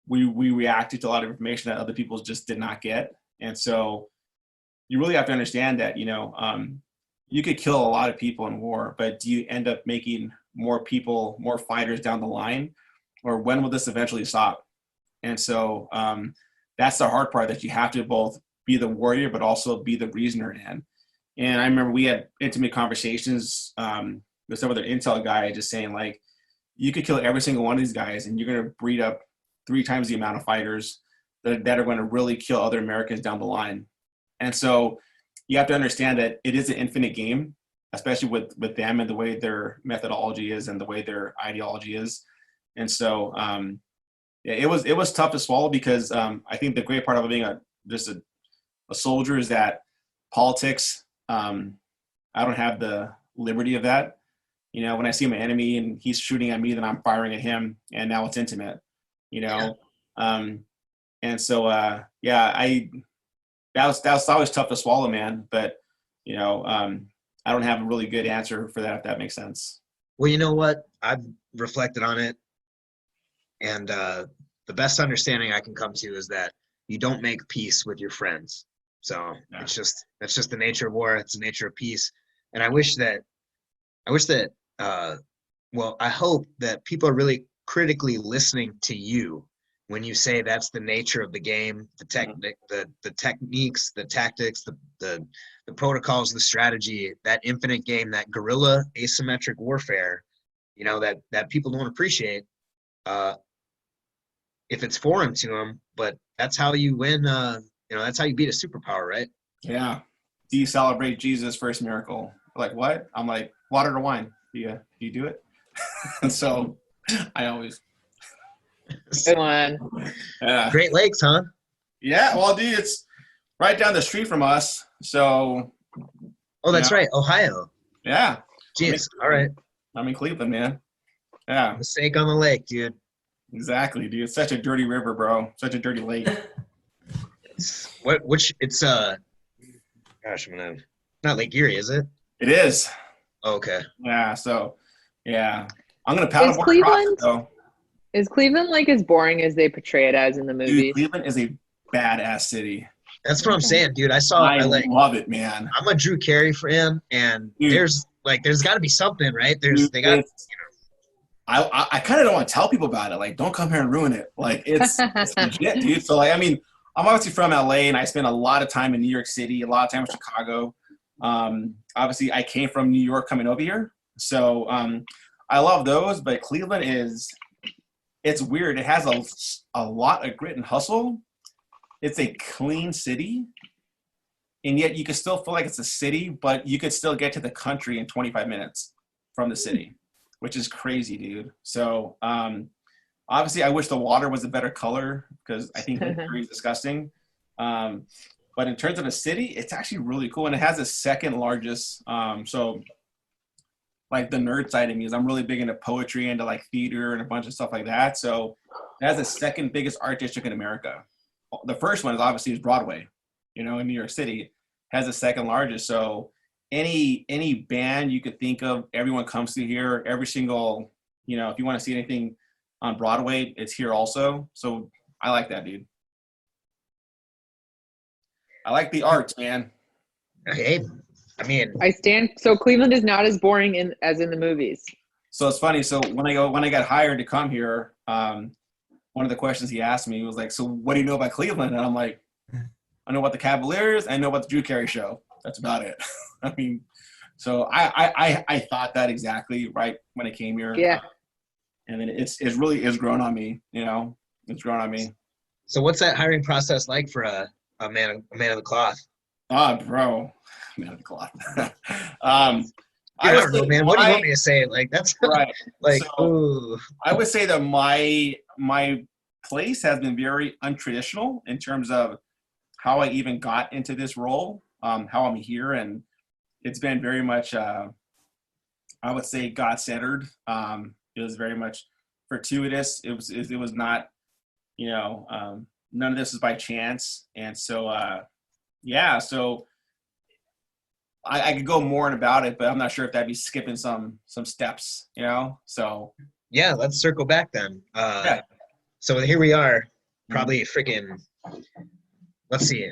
We reacted to a lot of information that other people just did not get. And so you really have to understand that, you could kill a lot of people in war, but do you end up making more people, more fighters down the line? Or when will this eventually stop? And so that's the hard part, that you have to both be the warrior, but also be the reasoner. And I remember we had intimate conversations with some other intel guy just saying, like, you could kill every single one of these guys and you're going to breed up 3 times the amount of fighters that are going to really kill other Americans down the line. And so you have to understand that it is an infinite game, especially with them and the way their methodology is and the way their ideology is. And so it was tough to swallow, because I think the great part of being a soldier is that politics, I don't have the liberty of that. When I see my enemy and he's shooting at me, then I'm firing at him, and now it's intimate, and so that was always tough to swallow, man. But I don't have a really good answer for that, if that makes sense. Well, you know what? I've reflected on it, and the best understanding I can come to is that you don't make peace with your friends. So that's just the nature of war. It's the nature of peace. And I hope that people are really critically listening to you when you say that's the nature of the game, the techniques, the tactics, the protocols, the strategy, that infinite game, that guerrilla asymmetric warfare, that people don't appreciate if it's foreign to them. But that's how you win. That's how you beat a superpower, right? Yeah. Do you celebrate Jesus' first miracle? Like, what? I'm like, water to wine. Do you do it? And so I always. Good one. Yeah. Great Lakes, huh? Yeah. Well, dude, it's right down the street from us. So. Oh, that's right. Ohio. Yeah. Jeez. All right. I'm in Cleveland, man. Yeah. Mistake on the lake, dude. Exactly, dude. It's such a dirty river, bro. Such a dirty lake. Gosh, not Lake Erie, is it? It is. Oh, okay. Yeah. So, yeah. I'm gonna Is paddleboard across it Cleveland though. is Cleveland like as boring as they portray it as in the Dude, movies? Cleveland is a badass city. That's what I'm saying, dude. I love it, man. I'm a Drew Carey fan, and Dude, there's got to be something, right? dude, They got. I kind of don't want to tell people about it. Like, don't come here and ruin it. Like, it's legit, dude. So, like, I mean, I'm obviously from LA, and I spent a lot of time in New York City, a lot of time in Chicago. Obviously, I came from New York coming over here. So, I love those, but Cleveland it's weird. It has a lot of grit and hustle. It's a clean city, and yet you can still feel like it's a city, but you could still get to the country in 25 minutes from the city, which is crazy, dude. So, obviously, I wish the water was a better color because I think it's very disgusting. But in terms of a city, it's actually really cool, and it has the second largest. So, like the nerd side of me is I'm really big into poetry and to like theater and a bunch of stuff like that. So, it has the second biggest art district in America. The first one is Broadway, in New York City. Has the second largest. So, any band you could think of, everyone comes to here. Every single, if you want to see anything on Broadway, it's here also. So I like that, dude. I like the arts, man. Hey, I mean, so Cleveland is not as boring as in the movies. So it's funny. So when I got hired to come here, one of the questions he asked me was like, "So what do you know about Cleveland?" And I'm like, "I know about the Cavaliers. I know about the Drew Carey show. That's about it." I mean, so I thought that exactly right when I came here. Yeah. And then it's grown on me. It's grown on me. So what's that hiring process like for a man of the cloth? Bro, man of the cloth. I don't know, man. What do you want me to say? Like that's right. Like, so, ooh. I would say that my place has been very untraditional in terms of how I even got into this role, how I'm here, and it's been very much, I would say, God-centered. It was very much fortuitous. It was not, none of this is by chance. And so, so I could go more in about it, but I'm not sure if that'd be skipping some steps, so. Yeah, let's circle back then. Yeah. So here we are, probably freaking, let's see.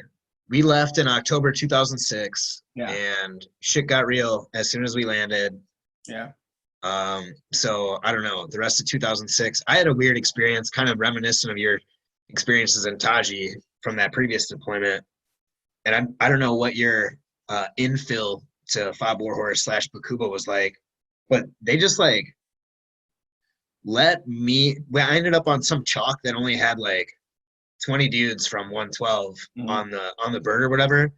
We left in October 2006, and shit got real as soon as we landed. Yeah. So I don't know, the rest of 2006, I had a weird experience, kind of reminiscent of your experiences in Taji from that previous deployment. And I don't know what your infill to Fob Warhorse / Bakuba was like, but they just like I ended up on some chalk that only had like 20 dudes from 112 on the bird or whatever.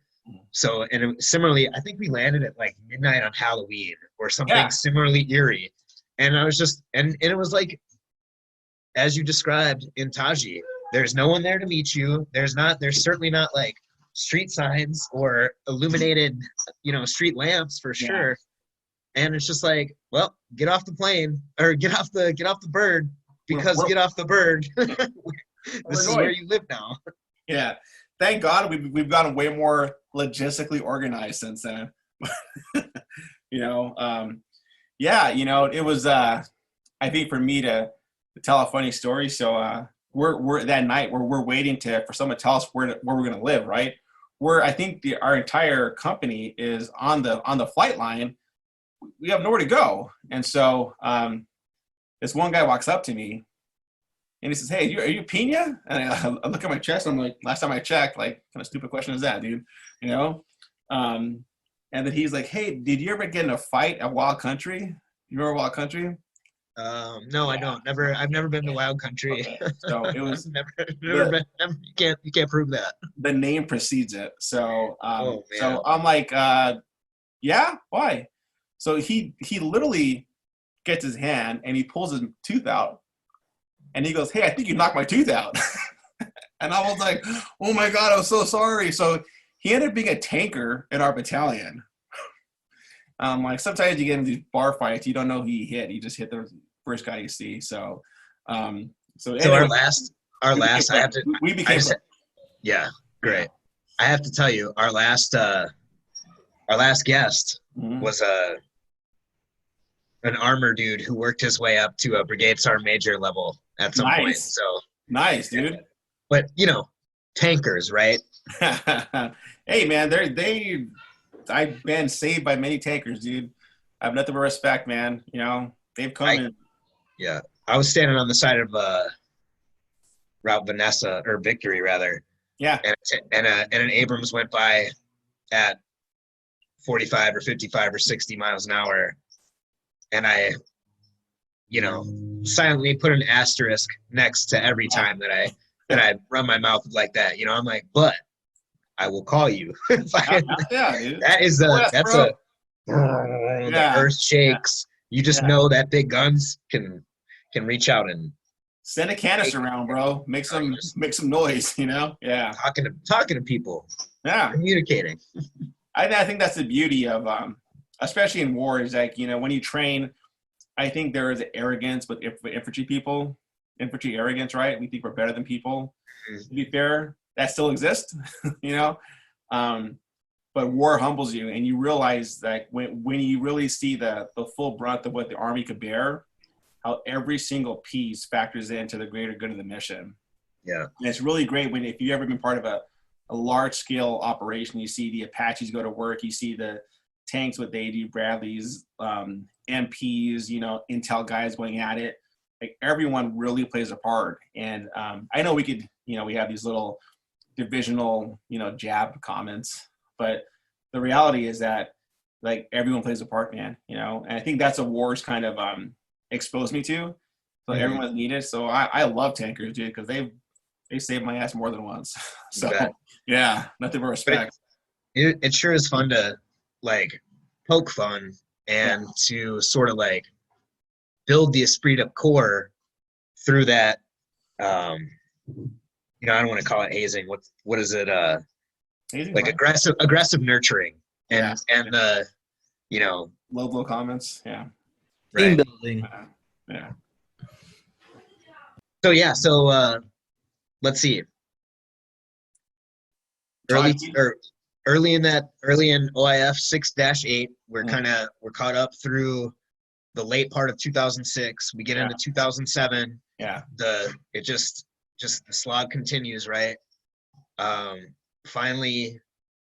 So, and similarly, I think we landed at like midnight on Halloween or something similarly eerie. And I was just, and it was like, as you described in Taji, there's no one there to meet you. There's certainly not like street signs or illuminated, street lamps for sure. And it's just like, well, get off the plane or get off the bird because get off the bird. This is where you live now. Yeah. Thank God we've gotten way more logistically organized since then. It was I think for me to tell a funny story. So we're that night where we're waiting for someone to tell us where we're gonna live, right? Where I think our entire company is on the flight line. We have nowhere to go. And so this one guy walks up to me and he says, "Hey, are you Pina?" And I look at my chest and I'm like, last time I checked, like, kind of stupid question is that, dude? And then he's like, "Hey, did you ever get in a fight at Wild Country? You remember Wild Country?" No, I don't. I've never been to Wild Country. Okay. So it was never been. You can't prove that. The name precedes it. So man. So I'm like, yeah, why? So he literally gets his hand and he pulls his tooth out and he goes, "Hey, I think you knocked my tooth out." And I was like, "Oh my God, I'm so sorry." So he ended up being a tanker in our battalion. Like sometimes you get in these bar fights, you don't know who you hit. You just hit the first guy you see. So So So anyway, our last, I have to, we became yeah, great. I have to tell you, our last guest was an armor dude who worked his way up to a brigade sergeant major level at some point. So nice, dude. But tankers, right? Hey, man, I've been saved by many tankers, dude. I have nothing but respect, man. They've come in. Yeah, I was standing on the side of Route Victory, rather. Yeah. And an Abrams went by at 45 or 55 or 60 miles an hour, and I, silently put an asterisk next to every time that I run my mouth like that. I'm like, but I will call you. Dude. That is the earth shakes. You just know that big guns can reach out and send a canister around, bro. Make some noise, Yeah. Talking to people. Yeah. Communicating. I think that's the beauty of especially in war, is like, when you train, I think there is arrogance with infantry arrogance, right? We think we're better than people. Mm-hmm. To be fair, that still exists, but war humbles you, and you realize that when you really see the full brunt of what the Army could bear, how every single piece factors into the greater good of the mission. Yeah. And it's really great if you've ever been part of a large scale operation, you see the Apaches go to work, you see the tanks, what they do, Bradleys, MPs, intel guys going at it. Like, everyone really plays a part. And I know we could, we have these little divisional, jab comments, but the reality is that, like, everyone plays a part, man, and I think that's a war's kind of exposed me to. So everyone's needed. So I love tankers, dude, because they saved my ass more than once. So yeah, nothing but respect. It sure is fun to, like, poke fun and to sort of, like, build the esprit de corps through that. I don't want to call it hazing. What is it? Hazing, like, aggressive nurturing and the low comments. Yeah. Team building. Yeah. So let's see. Early in OIF 6-8, we're caught up through the late part of 2006. We get into 2007. Yeah. Just the slog continues, right? Finally,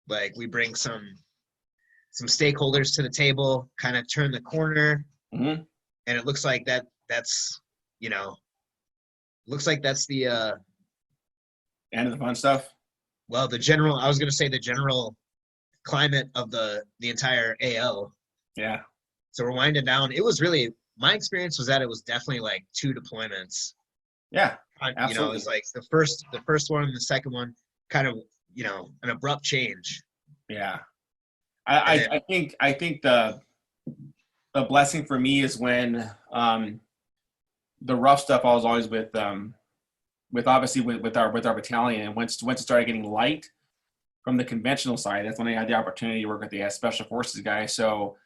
like, we bring some stakeholders to the table, kind of turn the corner, and it looks like that's the end of the fun stuff. Well, I was going to say the general climate of the entire AO. Yeah. So we're winding down. It was really, my experience was that it was definitely like 2 deployments. Yeah, absolutely. It was like the first one and the second one, kind of, an abrupt change. Yeah. I think the blessing for me is when the rough stuff I was always with our battalion, and once it started getting light from the conventional side, that's when I had the opportunity to work with the special forces guys. So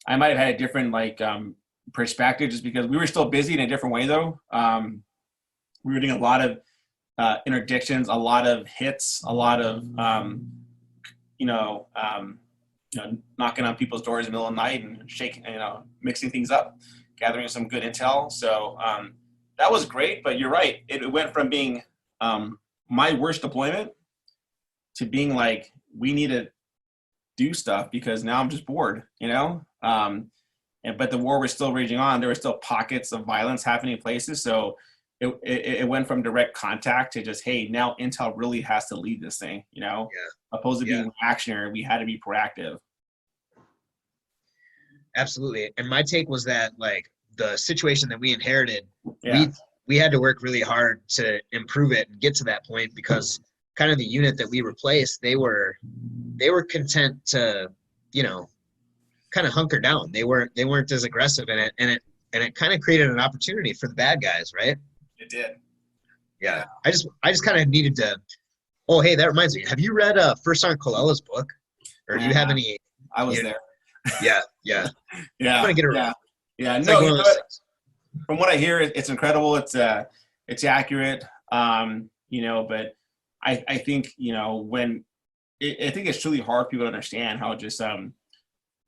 I might have had a different perspective, just because we were still busy in a different way though. We were doing a lot of interdictions, a lot of hits, a lot of knocking on people's doors in the middle of the night and shaking, mixing things up, gathering some good intel. So that was great, but you're right. It went from being my worst deployment to being like, we need to do stuff because now I'm just bored, but the war was still raging on. There were still pockets of violence happening in places. So it went from direct contact to just, hey, now intel really has to lead this thing, opposed to being reactionary. We had to be proactive. Absolutely. And my take was that, like, the situation that we inherited, we had to work really hard to improve it and get to that point, because kind of the unit that we replaced, they were content to, kind of hunker down. They weren't as aggressive in it, and it kind of created an opportunity for the bad guys, right? It did. Yeah. I just kind of needed to. Oh, hey, that reminds me. Have you read First Sergeant Colela's book, or do you have any? I was there. Yeah. Yeah. I'm gonna get it. Yeah. It's No, like one of those things. From what I hear, it's incredible. It's it's accurate. But I think, when I think it's truly hard for people to understand how just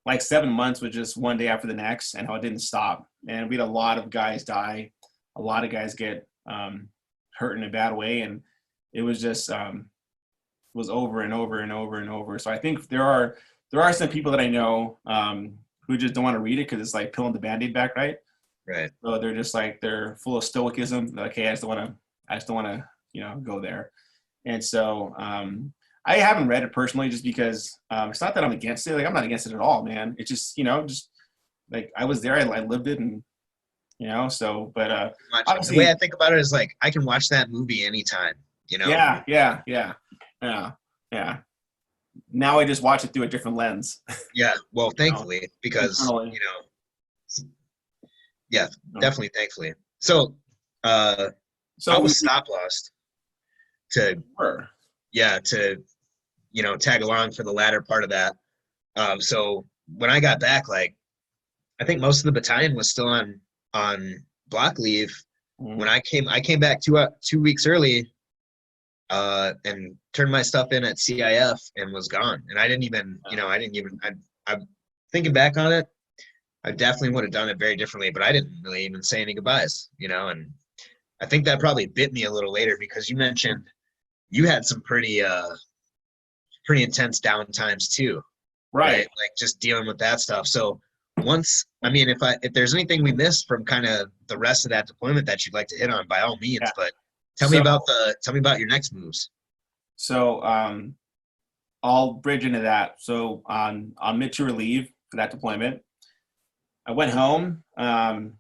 like 7 months was just one day after the next, and how it didn't stop. And we had a lot of guys die, a lot of guys get hurt in a bad way, and it was just was over and over and over and over. So I think there are some people that I know who just don't want to read it because it's like peeling the Band-Aid back, right? Right. So they're just like, they're full of stoicism. They're like, hey, I just don't want to, go there. And so I haven't read it personally, just because it's not that I'm against it. Like, I'm not against it at all, man. It's just, just like, I was there, I lived it, and so, but the way I think about it is like, I can watch that movie anytime, Yeah. Now I just watch it through a different lens. Yeah, well, thankfully, because internally. yeah, definitely thankfully. So I was stop lost to tag along for the latter part of that. So when I got back, like, I think most of the battalion was still on block leave. Mm-hmm. When I came back 2 weeks early, and turned my stuff in at CIF and was gone. And I didn't even, I'm thinking back on it, I definitely would have done it very differently, but I didn't really even say any goodbyes, and I think that probably bit me a little later, because you mentioned you had some pretty intense down times too. Right. Like just dealing with that stuff. So if there's anything we missed from kind of the rest of that deployment that you'd like to hit on, by all means, but tell me about your next moves. So I'll bridge into that. So on mid-tour leave for that deployment, I went home and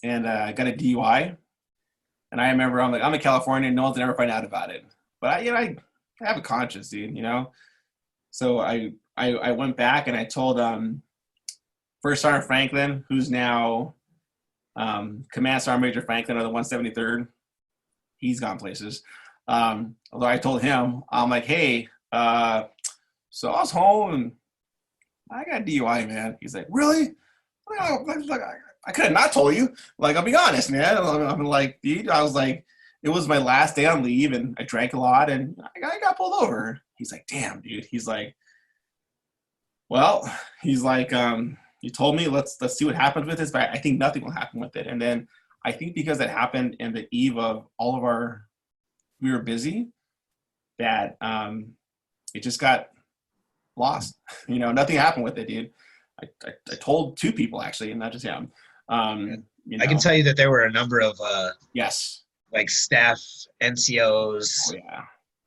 I got a DUI. And I remember I'm in California, no one's ever find out about it. But I have a conscience, dude, So I went back and I told First Sergeant Franklin, who's now Command Sergeant Major Franklin of the 173rd. He's gone places. Although I told him, I'm like, hey, so I was home and I got DUI, man. He's like, really? I could have not told you. Like, I'll be honest, man. I'm like, dude, I was like, it was my last day on leave and I drank a lot and I got pulled over. He's like, damn, dude. He's like, well, you told me, let's see what happens with this, but I think nothing will happen with it. And then I think because it happened in the eve of all of we were busy, that it just got lost. Nothing happened with it, dude. I told 2 people, actually, and not just him. I can tell you that there were a number of yes, like staff NCOs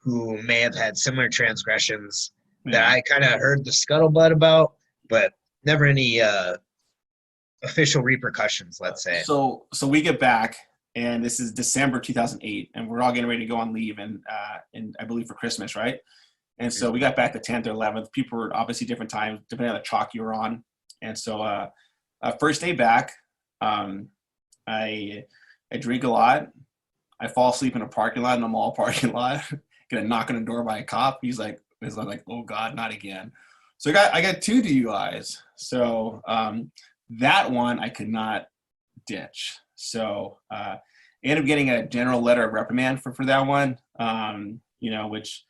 who may have had similar transgressions that I kind of heard the scuttlebutt about, but never any official repercussions, let's say. So we get back, and this is December 2008, and we're all getting ready to go on leave, and I believe for Christmas, right? And so we got back the 10th or 11th. People were obviously different times, depending on the chalk you were on. And so first day back, I drink a lot. I fall asleep in a parking lot, in a mall parking lot. Get a knock on the door by a cop. He's like, oh God, not again. So I got 2 DUIs. So that one I could not ditch. So I ended up getting a general letter of reprimand for that one, which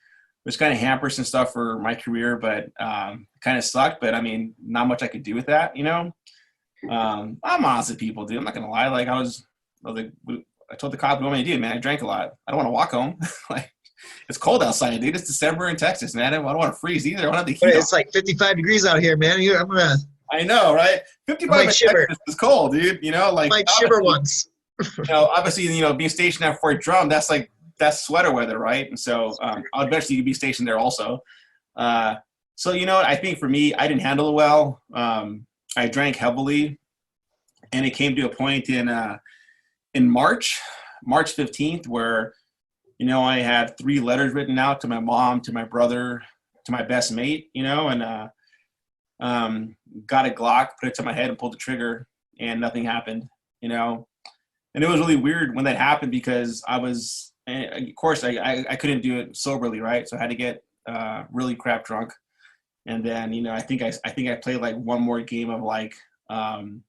kind of hampers some stuff for my career, but kind of sucked. But I mean, not much I could do with that, I'm honest with people, dude. I'm not gonna lie. Like I told the cop, what do you want me to do, man? I drank a lot. I don't want to walk home. Like, it's cold outside, dude. It's December in Texas, man. I don't want to freeze either. I don't have the heat. It's like 55 degrees out here, man. I know, right? 55 in Texas is cold, dude. Might shiver once. Obviously, being stationed at Fort Drum, that's sweater weather, right? And so I'll eventually be stationed there also. So I think for me, I didn't handle it well. I drank heavily, and it came to a point in March 15th, where I had 3 letters written out to my mom, to my brother, to my best mate, and got a Glock, put it to my head, and pulled the trigger, and nothing happened, and it was really weird when that happened, because of course I couldn't do it soberly, right? So I had to get really crap drunk, and then I think I played like one more game of what do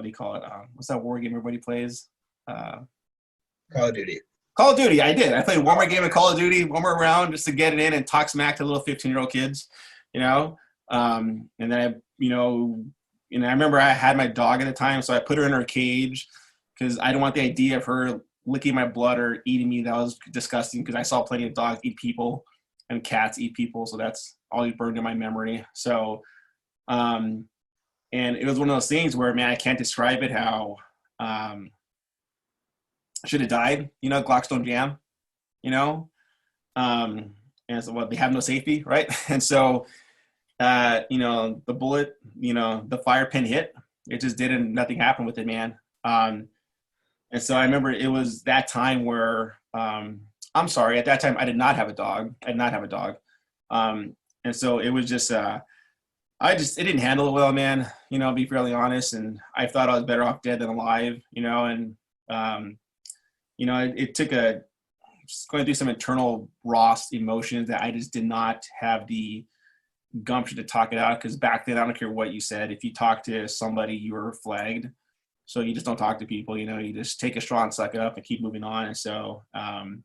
you call it? What's that war game everybody plays? Call of Duty. Call of Duty, I did. I played one more game of Call of Duty, one more round just to get it in and talk smack to little 15-year-old kids, you know. And then I remember I had my dog at the time, so I put her in her cage because I didn't want the idea of her licking my blood or eating me. That was disgusting because I saw plenty of dogs eat people and cats eat people, so that's always burned in my memory. So, and it was one of those things where, man, I can't describe it how should have died, you know, Glock don't jam, you know, and so they have no safety, right? And so, you know, the bullet, you know, the fire pin hit, it just didn't, nothing happened with it, man. And so I remember it was that time where, I'm sorry, at that time I did not have a dog. And so it was just, it didn't handle it well, man, you know, be fairly honest. And I thought I was better off dead than alive, you know, and, you know, it took just going through some internal raw emotions that I just did not have the gumption to talk it out. Because back then, I don't care what you said. If you talk to somebody, you were flagged. So you just don't talk to people, you know, you just take a straw and suck it up and keep moving on. And so,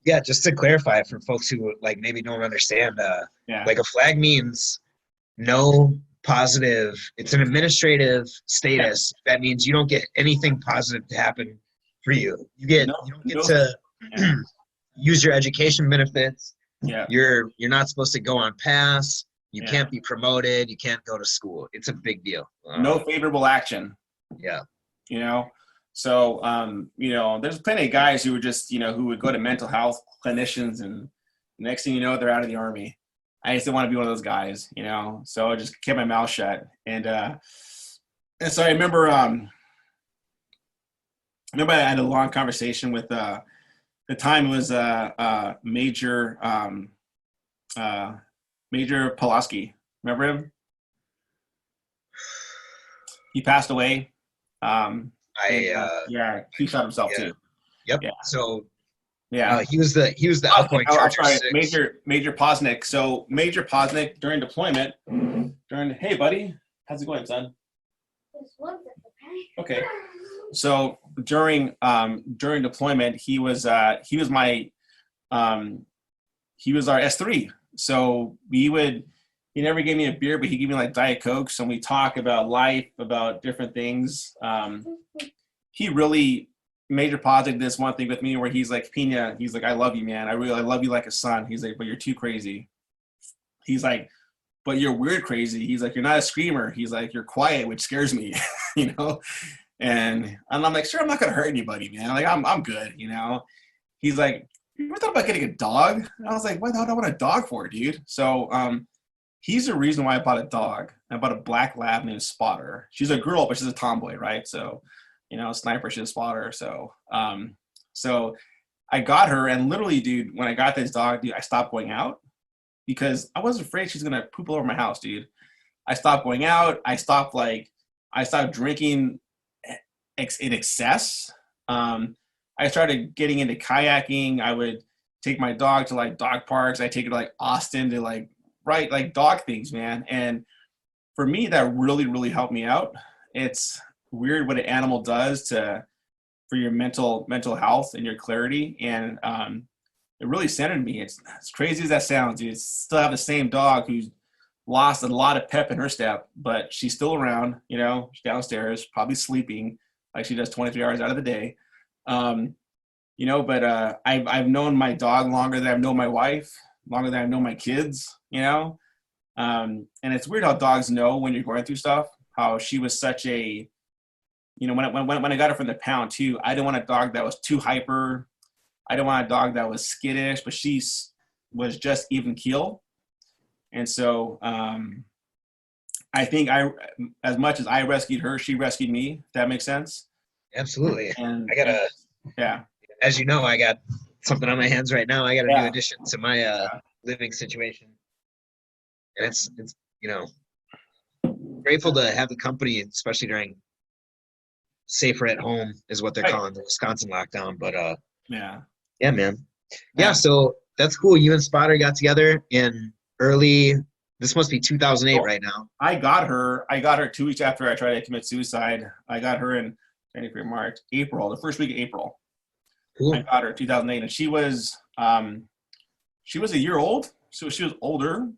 yeah, just to clarify for folks who like maybe don't understand, like a flag means no positive, it's an administrative status. That means you don't get anything positive to happen for you. You don't get to use your education benefits. Yeah. You're not supposed to go on pass. You can't be promoted. You can't go to school. It's a big deal. No favorable action. Yeah. You know, so, you know, there's plenty of guys who were just, you know, who would go to mental health clinicians and next thing you know, they're out of the Army. I just didn't want to be one of those guys, you know, so I just kept my mouth shut. And so I remember I had a long conversation with, the time was Major Pulaski. Remember him? He passed away. He shot himself too. Yep. Yeah. So yeah, he was the outgoing Charger 6. Major Posnick. So Major Posnick during deployment, hey buddy, how's it going, son? Okay. So during deployment, he was our S3. So he never gave me a beer, but he gave me like Diet Coke. So we talk about life, about different things. He really, Major Positive, this one thing with me where he's like, Pina, he's like, I love you, man. I love you like a son. He's like, but you're too crazy. He's like, but you're weird crazy. He's like, you're not a screamer. He's like, you're quiet, which scares me, you know? And I'm like, sure, I'm not going to hurt anybody, man. Like, I'm good, you know? He's like, you ever thought about getting a dog? And I was like, what the hell do I want a dog for, dude? So, he's the reason why I bought a dog. I bought a black lab named Spotter. She's a girl, but she's a tomboy, right? So, you know, sniper, she's a spotter. So, so I got her, and literally, dude, when I got this dog, dude, I stopped going out because I was afraid she's gonna poop all over my house, dude. I stopped going out. I stopped drinking in excess. I started getting into kayaking. I would take my dog to like dog parks. I take her to like Austin to like dog things, man. And for me, that really, really helped me out. It's weird what an animal does for your mental health and your clarity. And it really centered me. It's as crazy as that sounds, dude. Still have the same dog who's lost a lot of pep in her step, but she's still around, you know, she's downstairs, probably sleeping like she does 23 hours out of the day. You know, but I've known my dog longer than I've known my wife, longer than I've known my kids, you know. And it's weird how dogs know when you're going through stuff, how she was such a, you know, when I got her from the pound too, I didn't want a dog that was too hyper. I didn't want a dog that was skittish, but she was just even keel. And so I think as much as I rescued her, she rescued me, if that makes sense. Absolutely. And yeah. As you know, I got something on my hands right now. I got a new addition to my living situation. And it's you know, grateful to have the company, especially during safer at home is what they're calling the Wisconsin lockdown. But yeah, man. Yeah, so that's cool. You and Spotter got together in this must be 2008 right now. I got her 2 weeks after I tried to commit suicide. I got her in January, March, April, the first week of April. Cool. I got her 2008, and she was a year old, so she was older,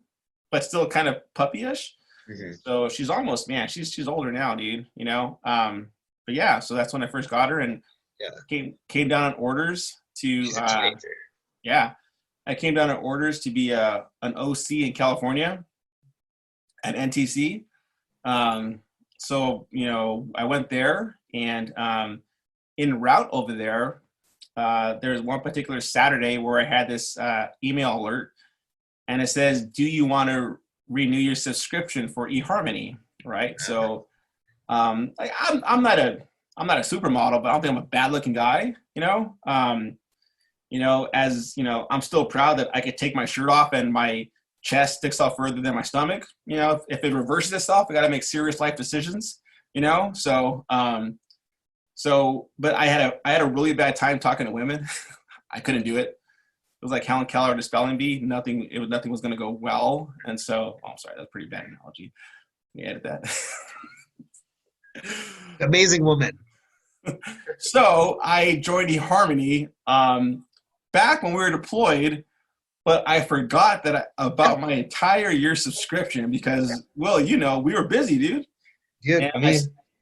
but still kind of puppyish. Mm-hmm. So she's almost, man, she's older now, dude. But yeah, so that's when I first got her, and came down on orders to She's a teenager. yeah, I came down on orders to be an OC in California at NTC. So I went there, and en route over there, there's one particular Saturday where I had this email alert, and it says, "Do you want to renew your subscription for eHarmony?" Right. So I'm not a supermodel, but I don't think I'm a bad looking guy. I'm still proud that I could take my shirt off and my chest sticks out further than my stomach. If it reverses itself, I got to make serious life decisions. But I had a really bad time talking to women. I couldn't do it. It was like Helen Keller to spelling bee. Nothing was going to go well. And so, I'm sorry, that's a pretty bad analogy. Let me edit that. Amazing woman. So I joined eHarmony back when we were deployed, but I forgot about my entire year subscription because, well, we were busy, dude. Dude,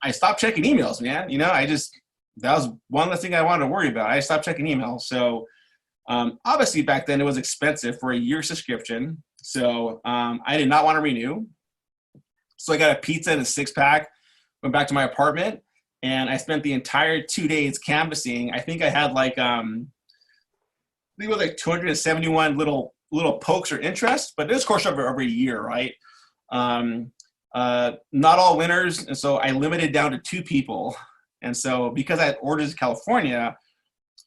I stopped checking emails, man. That was one less thing I wanted to worry about. I stopped checking emails. So obviously back then it was expensive for a year subscription. So I did not want to renew. So I got a pizza and a 6-pack, went back to my apartment, and I spent the entire 2 days canvassing. I think I had it was like 271 little pokes or interests, but this course over a year, right? Not all winners, and so I limited down to 2 people. And so because I had orders in California,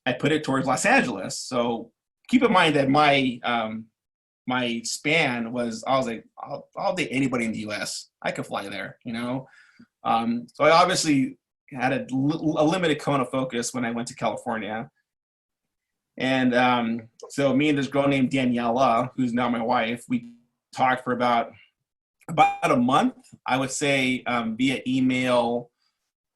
I put it towards Los Angeles. So keep in mind that my span was, I was like, I'll date anybody in the U.S. I could fly there, So I obviously had a limited cone of focus when I went to California. And so me and this girl named Daniela, who's now my wife, we talked for about a month, I would say, via email.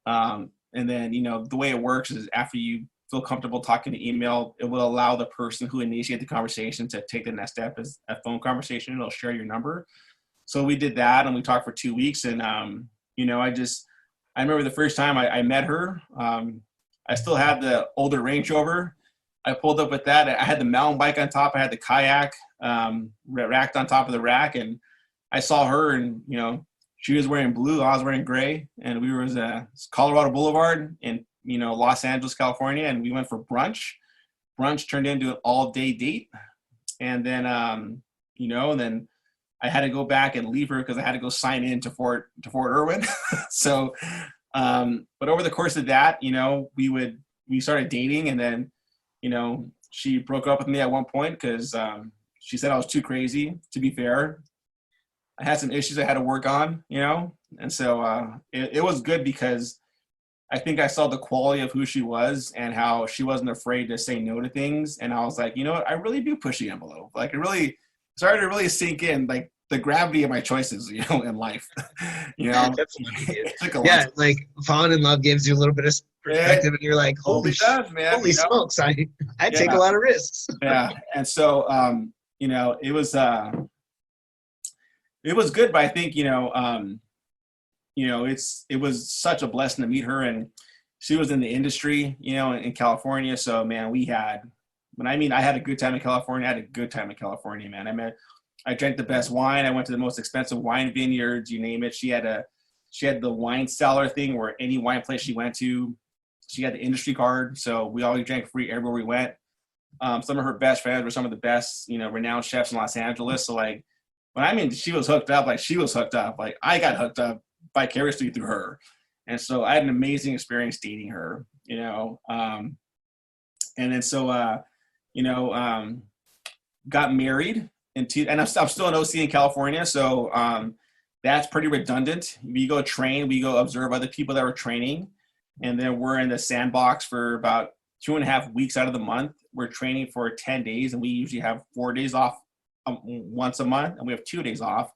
And then, the way it works is after you feel comfortable talking to email, it will allow the person who initiated the conversation to take the next step as a phone conversation. It'll share your number. So we did that, and we talked for 2 weeks. And, I remember the first time I met her, I still had the older Range Rover. I pulled up with that. I had the mountain bike on top. I had the kayak racked on top of the rack. And I saw her, and, she was wearing blue, I was wearing gray. And we were at Colorado Boulevard in, Los Angeles, California. And we went for brunch. Brunch turned into an all-day date. And then, and then I had to go back and leave her because I had to go sign in to Fort Irwin. So, but over the course of that, we started dating, and then, she broke up with me at one point because she said I was too crazy, to be fair. I had some issues I had to work on, and so it was good because I think I saw the quality of who she was and how she wasn't afraid to say no to things. And I was like, what? I really do push the envelope. Like, it really started to really sink in, like, the gravity of my choices, in life. That's funny, yeah, like falling in love gives you a little bit of perspective, and you're like, holy smokes, I take a lot of risks. Yeah, and so it was good, but I think it was such a blessing to meet her, and she was in the industry, in California. So, man, I had a good time in California. I had a good time in California, man. I drank the best wine. I went to the most expensive wine vineyards, you name it. She had the wine cellar thing where any wine place she went to, she had the industry card. So we always drank free everywhere we went. Some of her best friends were some of the best, renowned chefs in Los Angeles. So, like, she was hooked up, like, she was hooked up. Like, I got hooked up vicariously through her. And so I had an amazing experience dating her, and then so, got married. And I'm still an OC in California, so that's pretty redundant. We go train, we go observe other people that were training, and then we're in the sandbox for about 2.5 weeks out of the month. We're training for 10 days, and we usually have 4 days off once a month, and we have 2 days off,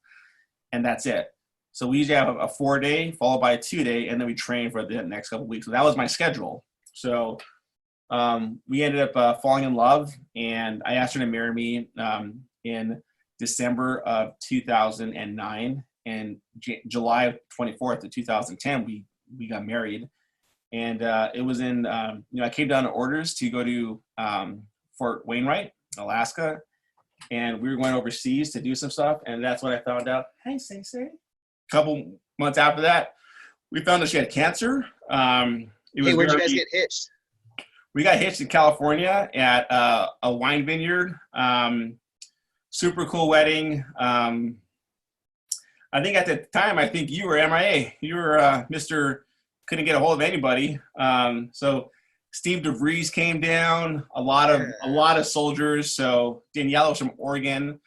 and that's it. So we usually have a 4-day followed by a 2-day, and then we train for the next couple of weeks. So that was my schedule. So we ended up falling in love, and I asked her to marry me in December of 2009, and July 24th of 2010, we got married. And it was in, I came down to orders to go to Fort Wainwright, Alaska, and we were going overseas to do some stuff, and that's when I found out, hey, say. A couple months after that, we found out she had cancer. Where'd you guys get hitched? We got hitched in California at a wine vineyard. Super cool wedding. I think at the time, I think you were MIA. You were Mr. Couldn't get a hold of anybody. So Steve DeVries came down. A lot of soldiers. So Danielle was from Oregon,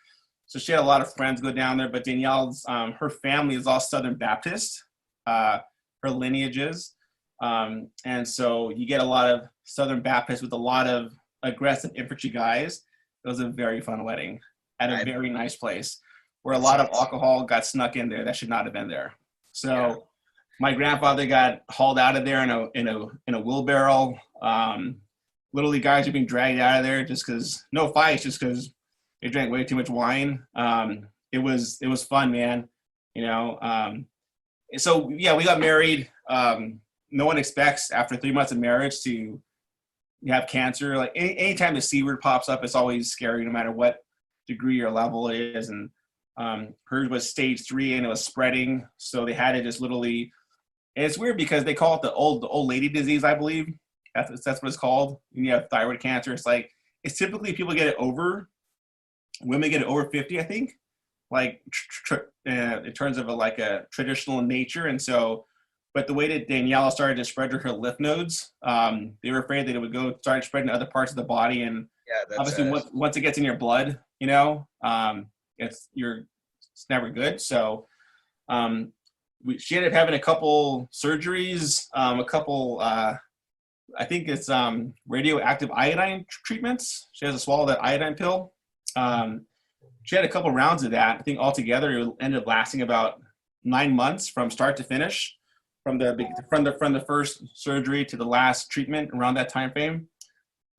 so she had a lot of friends go down there. But Danielle's her family is all Southern Baptist. Her lineages, and so you get a lot of Southern Baptists with a lot of aggressive infantry guys. It was a very fun wedding at a very nice place where a lot of alcohol got snuck in there that should not have been there. So my grandfather got hauled out of there in a wheelbarrow. Literally, guys are being dragged out of there just because no fights, just because they drank way too much wine. It was fun, man. So yeah, we got married. No one expects after 3 months of marriage to have cancer. Like anytime the C word pops up, it's always scary, no matter what degree or level it is. And hers was stage 3, and it was spreading, so they had to just literally. And it's weird because they call it the old lady disease, I believe. That's what it's called. When you have thyroid cancer, it's typically people get it over. Women get it over 50, I think. Like in terms of a traditional nature, and so. But the way that Daniela started to spread her lymph nodes, they were afraid that it would start spreading to other parts of the body, and obviously once it gets in your blood, it's never good. So she ended up having a couple surgeries, I think it's radioactive iodine treatments. She has to swallow that iodine pill. She had a couple rounds of that. I think altogether it ended up lasting about 9 months from start to finish. From the first surgery to the last treatment, around that time frame.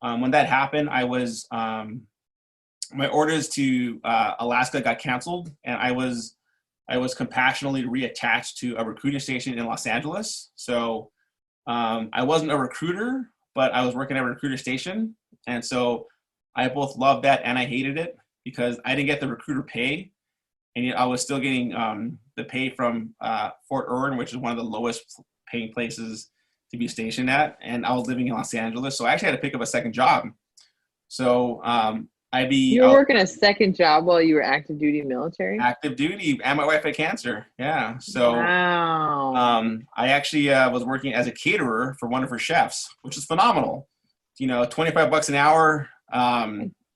When that happened, I was my orders to Alaska got canceled, and I was compassionately reattached to a recruiting station in Los Angeles. So I wasn't a recruiter, but I was working at a recruiter station, and so I both loved that and I hated it because I didn't get the recruiter pay. And yet I was still getting the pay from Fort Irwin, which is one of the lowest paying places to be stationed at. And I was living in Los Angeles. So I actually had to pick up a second job. So You were working a second job while you were active duty military? Active duty, and my wife had cancer. Yeah. So wow. I actually was working as a caterer for one of her chefs, which is phenomenal. $25 an hour,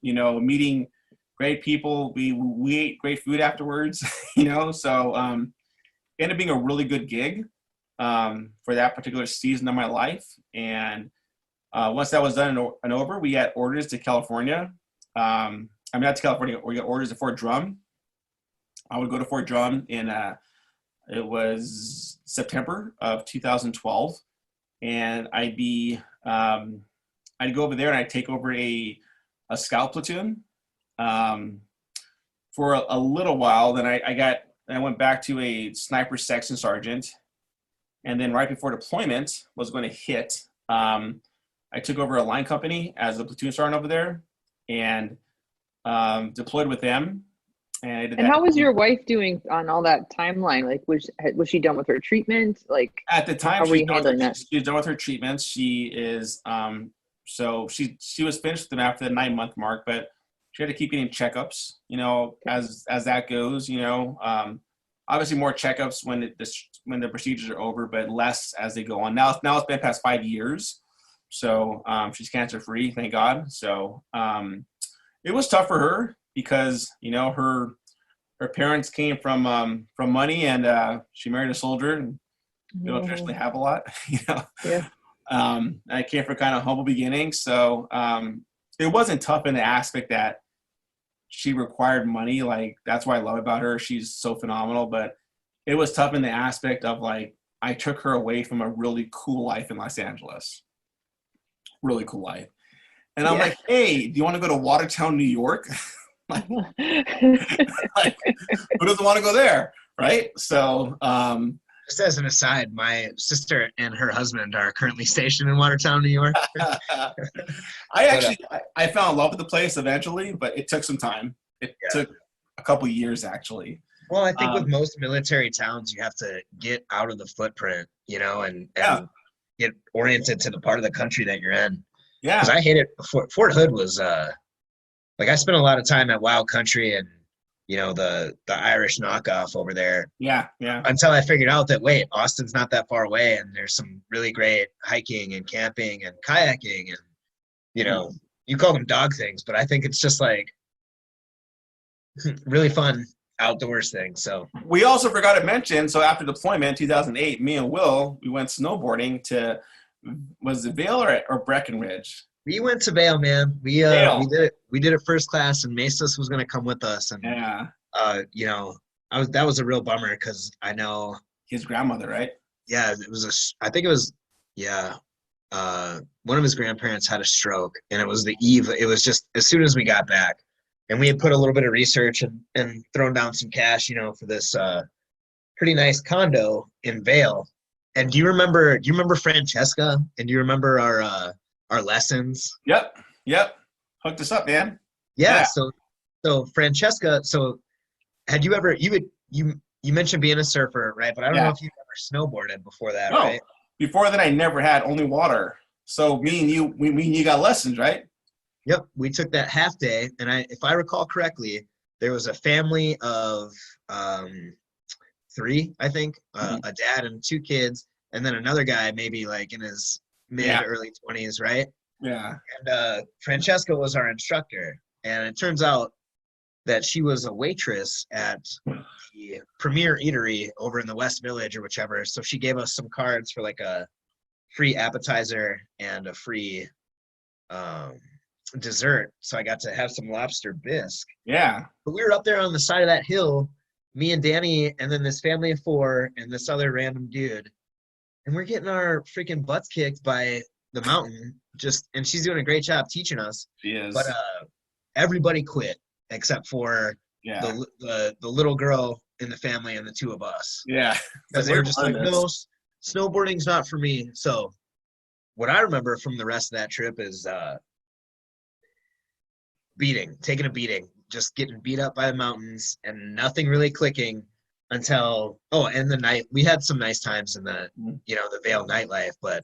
meeting great people. We ate great food afterwards, so ended up being a really good gig for that particular season of my life. And once that was done and over, we had orders to California. Not to California, we got orders to Fort Drum. I would go to Fort Drum in it was September of 2012, and I'd go over there and I'd take over a scout platoon for a little while. Then I went back to a sniper section sergeant, and then right before deployment was going to hit, I took over a line company as a platoon sergeant over there, and deployed with them. And how was your wife doing on all that timeline? Like, was she done with her treatment? Like, at the time, how were you handling that? She was done with her treatments. She is so she was finished with them after the 9-month mark, but she had to keep getting checkups, as that goes, obviously more checkups when the procedures are over, but less as they go on. Now it's been past 5 years. So she's cancer free, thank God. So it was tough for her because, her parents came from money, and she married a soldier, and they don't traditionally have a lot, Yeah. I came from kind of humble beginnings. So it wasn't tough in the aspect that she required money. Like, that's what I love about her. She's so phenomenal. But it was tough in the aspect of, like, I took her away from a really cool life in Los Angeles. really cool life. And I'm Yeah. like, hey, do you want to go to Watertown, New York? Like, who doesn't want to go there, right? So, Just as an aside, my sister and her husband are currently stationed in Watertown, New York. I fell in love with the place eventually, but it took some time. It took a couple years, actually. Well, I think with most military towns, you have to get out of the footprint, and get oriented to the part of the country that you're in. Yeah. Because I hate it. Fort Hood was like I spent a lot of time at Wild Country and the Irish knockoff over there. Yeah. Until I figured out that Austin's not that far away, and there's some really great hiking and camping and kayaking, and you call them dog things, but I think it's just like really fun outdoors thing. So we also forgot to mention. So after deployment, 2008, me and Will, we went snowboarding to, was it Vail or Breckenridge? We went to Vail, man. We did it first class, and Mesas was gonna come with us, and that was a real bummer because I know his grandmother, right? Yeah, one of his grandparents had a stroke, and it was the eve. It was just as soon as we got back, and we had put a little bit of research and thrown down some cash, for this pretty nice condo in Vail. And do you remember Francesca? And do you remember our lessons? Yep. Hooked us up, man. Yeah. So Francesca. So had you ever? You mentioned being a surfer, right? But I don't know if you've ever snowboarded before that, right? Before that, I never had, only water. So me and you got lessons, right? Yep. We took that half day, and if I recall correctly, there was a family of 3, I think, a dad and 2 kids, and then another guy maybe like in his early 20s, right? Yeah. And Francesca was our instructor, and it turns out that she was a waitress at the Premier Eatery over in the West Village or whichever. So she gave us some cards for like a free appetizer and a free dessert. So I got to have some lobster bisque. Yeah. But we were up there on the side of that hill, me and Danny, and then this family of 4 and this other random dude. And we're getting our freaking butts kicked by the mountain. And she's doing a great job teaching us. She is. But everybody quit except for the little girl in the family and the 2 of us. Yeah. Because they were just like, no, snowboarding's not for me. So what I remember from the rest of that trip is taking a beating, just getting beat up by the mountains and nothing really clicking until and the night. We had some nice times in the the Vail nightlife, but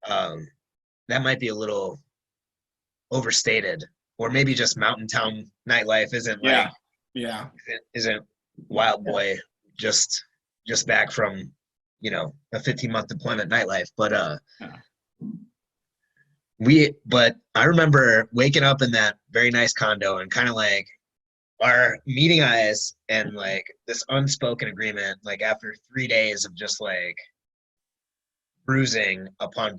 that might be a little overstated, or maybe just mountain town nightlife isn't isn't wild boy just back from a 15-month deployment nightlife. But but I remember waking up in that very nice condo and kind of like our meeting eyes and like this unspoken agreement, like after 3 days of just like bruising upon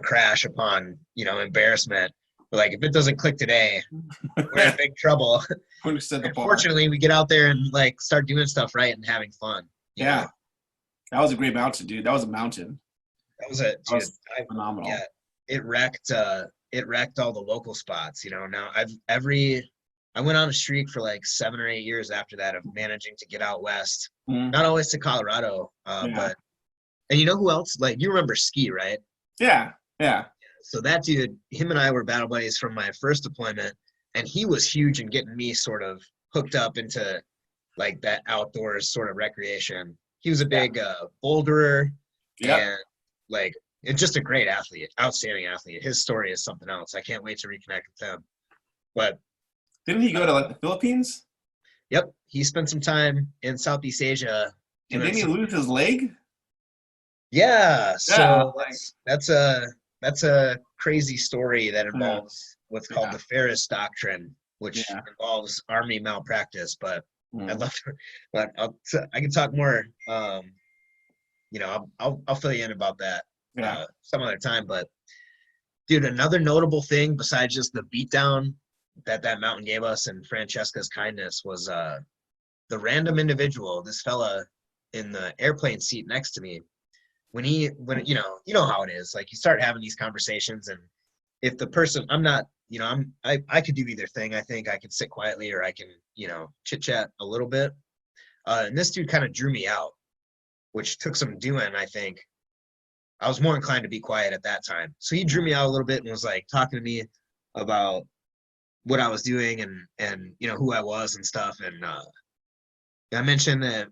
crash upon embarrassment. We're like, if it doesn't click today, we're in big trouble. Fortunately, we get out there and like start doing stuff right and having fun. Yeah. That was a great mountain, dude. That was a mountain. That was phenomenal. Yeah. It wrecked all the local spots. Now I went on a streak for like 7 or 8 years after that of managing to get out west. Not always to Colorado, but and you know who else? Like, you remember Ski, right? Yeah. So that dude, him and I were battle buddies from my first deployment, and he was huge in getting me sort of hooked up into like that outdoors sort of recreation. He was a big boulderer and like it's just a great athlete, outstanding athlete. His story is something else. I can't wait to reconnect with him. But didn't he go to like the Philippines? Yep, he spent some time in Southeast Asia. And didn't he lose his leg? Yeah, so that's a crazy story that involves what's called the Ferris Doctrine, which involves Army malpractice. But I'd love to, but I can talk more. I'll fill you in about that some other time. But dude, another notable thing besides just the beatdown that mountain gave us and Francesca's kindness was the random individual, this fella in the airplane seat next to me. when you know how it is, like you start having these conversations, and if the person, I'm not, I could do either thing. I think I can sit quietly or I can, chit chat a little bit. And this dude kind of drew me out, which took some doing. I think I was more inclined to be quiet at that time. So he drew me out a little bit and was like talking to me about what I was doing and who I was and stuff. And I mentioned that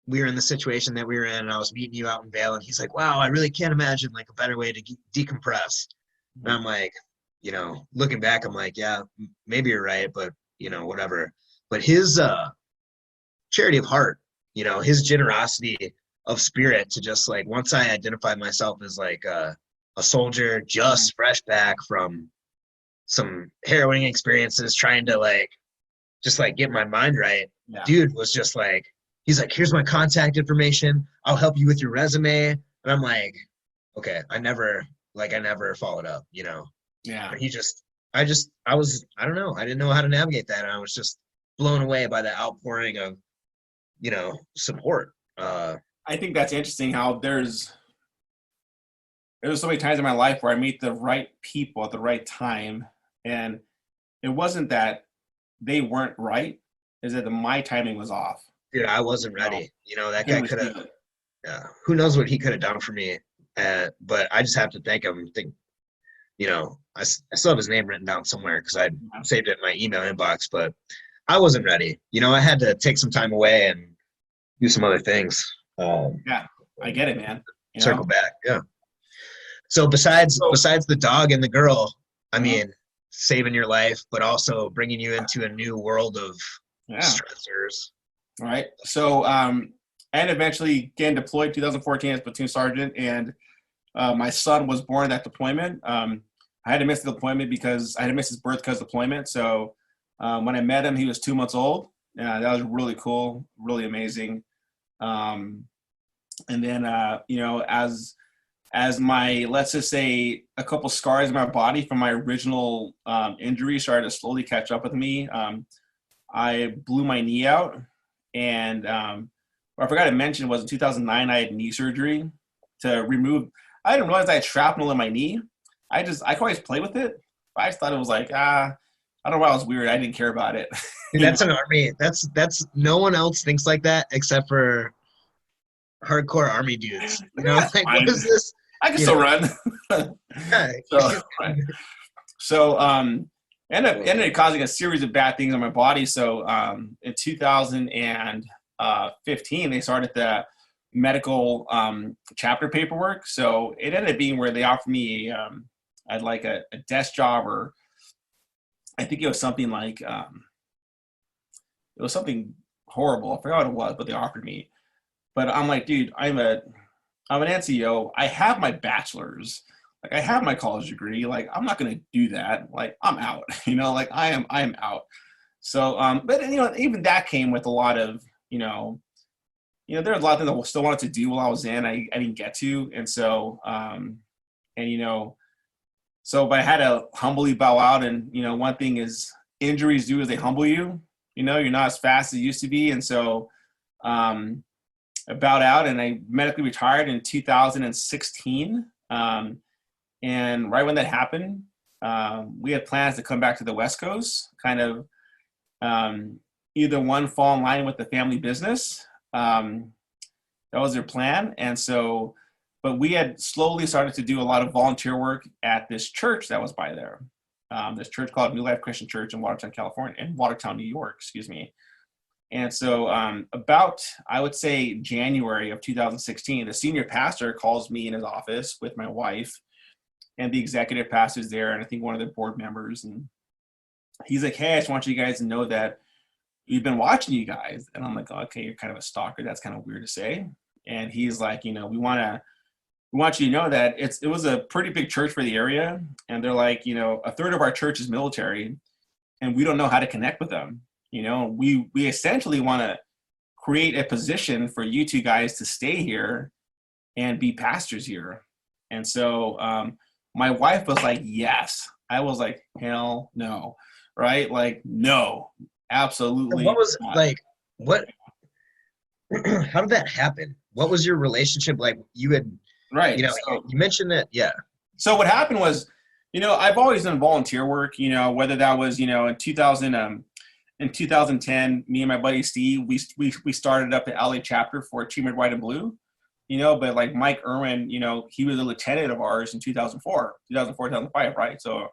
we were in the situation that we were in, and I was meeting you out in Vail, and he's like, wow, I really can't imagine like a better way to decompress. And I'm like, looking back, I'm like, yeah, maybe you're right, but whatever. But his charity of heart, his generosity of spirit to just like, once I identified myself as like a soldier just fresh back from some harrowing experiences, trying to like just like get my mind right. Yeah. Dude was just like, he's like, here's my contact information, I'll help you with your resume. And I'm like, okay, I never followed up, Yeah. And I don't know, I didn't know how to navigate that, and I was just blown away by the outpouring of support. I think that's interesting how there's so many times in my life where I meet the right people at the right time, and it wasn't that they weren't right, is that my timing was off. Dude, I wasn't ready. That guy could have, who knows what he could have done for me. But I just have to thank him. I still have his name written down somewhere because I saved it in my email inbox, but I wasn't ready. I had to take some time away and do some other things. Yeah, I get it, man. Circle back. Yeah. So besides the dog and the girl, I mean, saving your life, but also bringing you into a new world of stressors. All right. So, and eventually getting deployed 2014 as platoon sergeant, and my son was born at that deployment. I had to miss the deployment because I had to miss his birth because of deployment. So when I met him, he was 2 months old. That was really cool, really amazing. And then, as my, let's just say, a couple scars in my body from my original injury started to slowly catch up with me, I blew my knee out. And what I forgot to mention was in 2009, I had knee surgery to remove, I didn't realize I had shrapnel in my knee. I could always play with it. I just thought it was like, I don't know why it was weird. I didn't care about it. Dude, that's an army. That's no one else thinks like that except for hardcore army dudes. Like, what is this? I can still run. So ended up causing a series of bad things on my body. So in 2015, they started the medical chapter paperwork. So it ended up being where they offered me I'd like a desk job, or I think it was something like it was something horrible. I forgot what it was, but they offered me. But I'm like, dude, I'm an NCO. I have my bachelor's. Like, I have my college degree. Like, I'm not going to do that. Like, I'm out. Like I am out. So, but even that came with a lot of, there were a lot of things I still wanted to do while I was in. I didn't get to, and so, but I had to humbly bow out. And one thing is injuries do is they humble you. You're not as fast as you used to be, and so. I bowed out and I medically retired in 2016. And right when that happened, we had plans to come back to the West Coast, kind of either one, fall in line with the family business. That was their plan. And so, but we had slowly started to do a lot of volunteer work at this church that was by there. This church called New Life Christian Church in Watertown, New York, excuse me. And so about, I would say, January of 2016, the senior pastor calls me in his office with my wife, and the executive pastor's there, and I think one of the board members. And he's like, hey, I just want you guys to know that we've been watching you guys. And I'm like, oh, okay, you're kind of a stalker. That's kind of weird to say. And he's like, we want you to know that it was a pretty big church for the area. And they're like, a third of our church is military, and we don't know how to connect with them. We essentially want to create a position for you two guys to stay here and be pastors here. And so my wife was like, yes. I was like, hell no. Right? Like, no, absolutely. What was not. Like, what, how did that happen? What was your relationship like? You had Right. You mentioned that. Yeah. So what happened was, I've always done volunteer work, whether that was, in 2010, me and my buddy Steve, we started up the LA chapter for Achievement White and Blue, but like Mike Irwin, he was a lieutenant of ours in 2005, right? So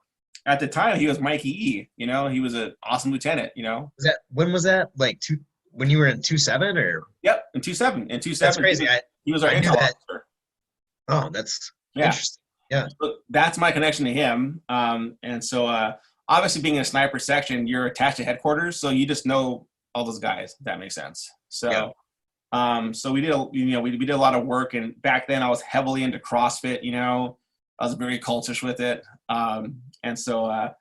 at the time he was Mikey E, he was an awesome lieutenant, When was that? Like when you were in 2-7 or? Yep, in 2-7. That's crazy. He was our intel officer. Oh, that's yeah. Interesting. Yeah. So that's my connection to him. And so obviously being in a sniper section, you're attached to headquarters, so you just know all those guys, if that makes sense. So so we did we did a lot of work, and back then I was heavily into CrossFit, I was very cultish with it. And so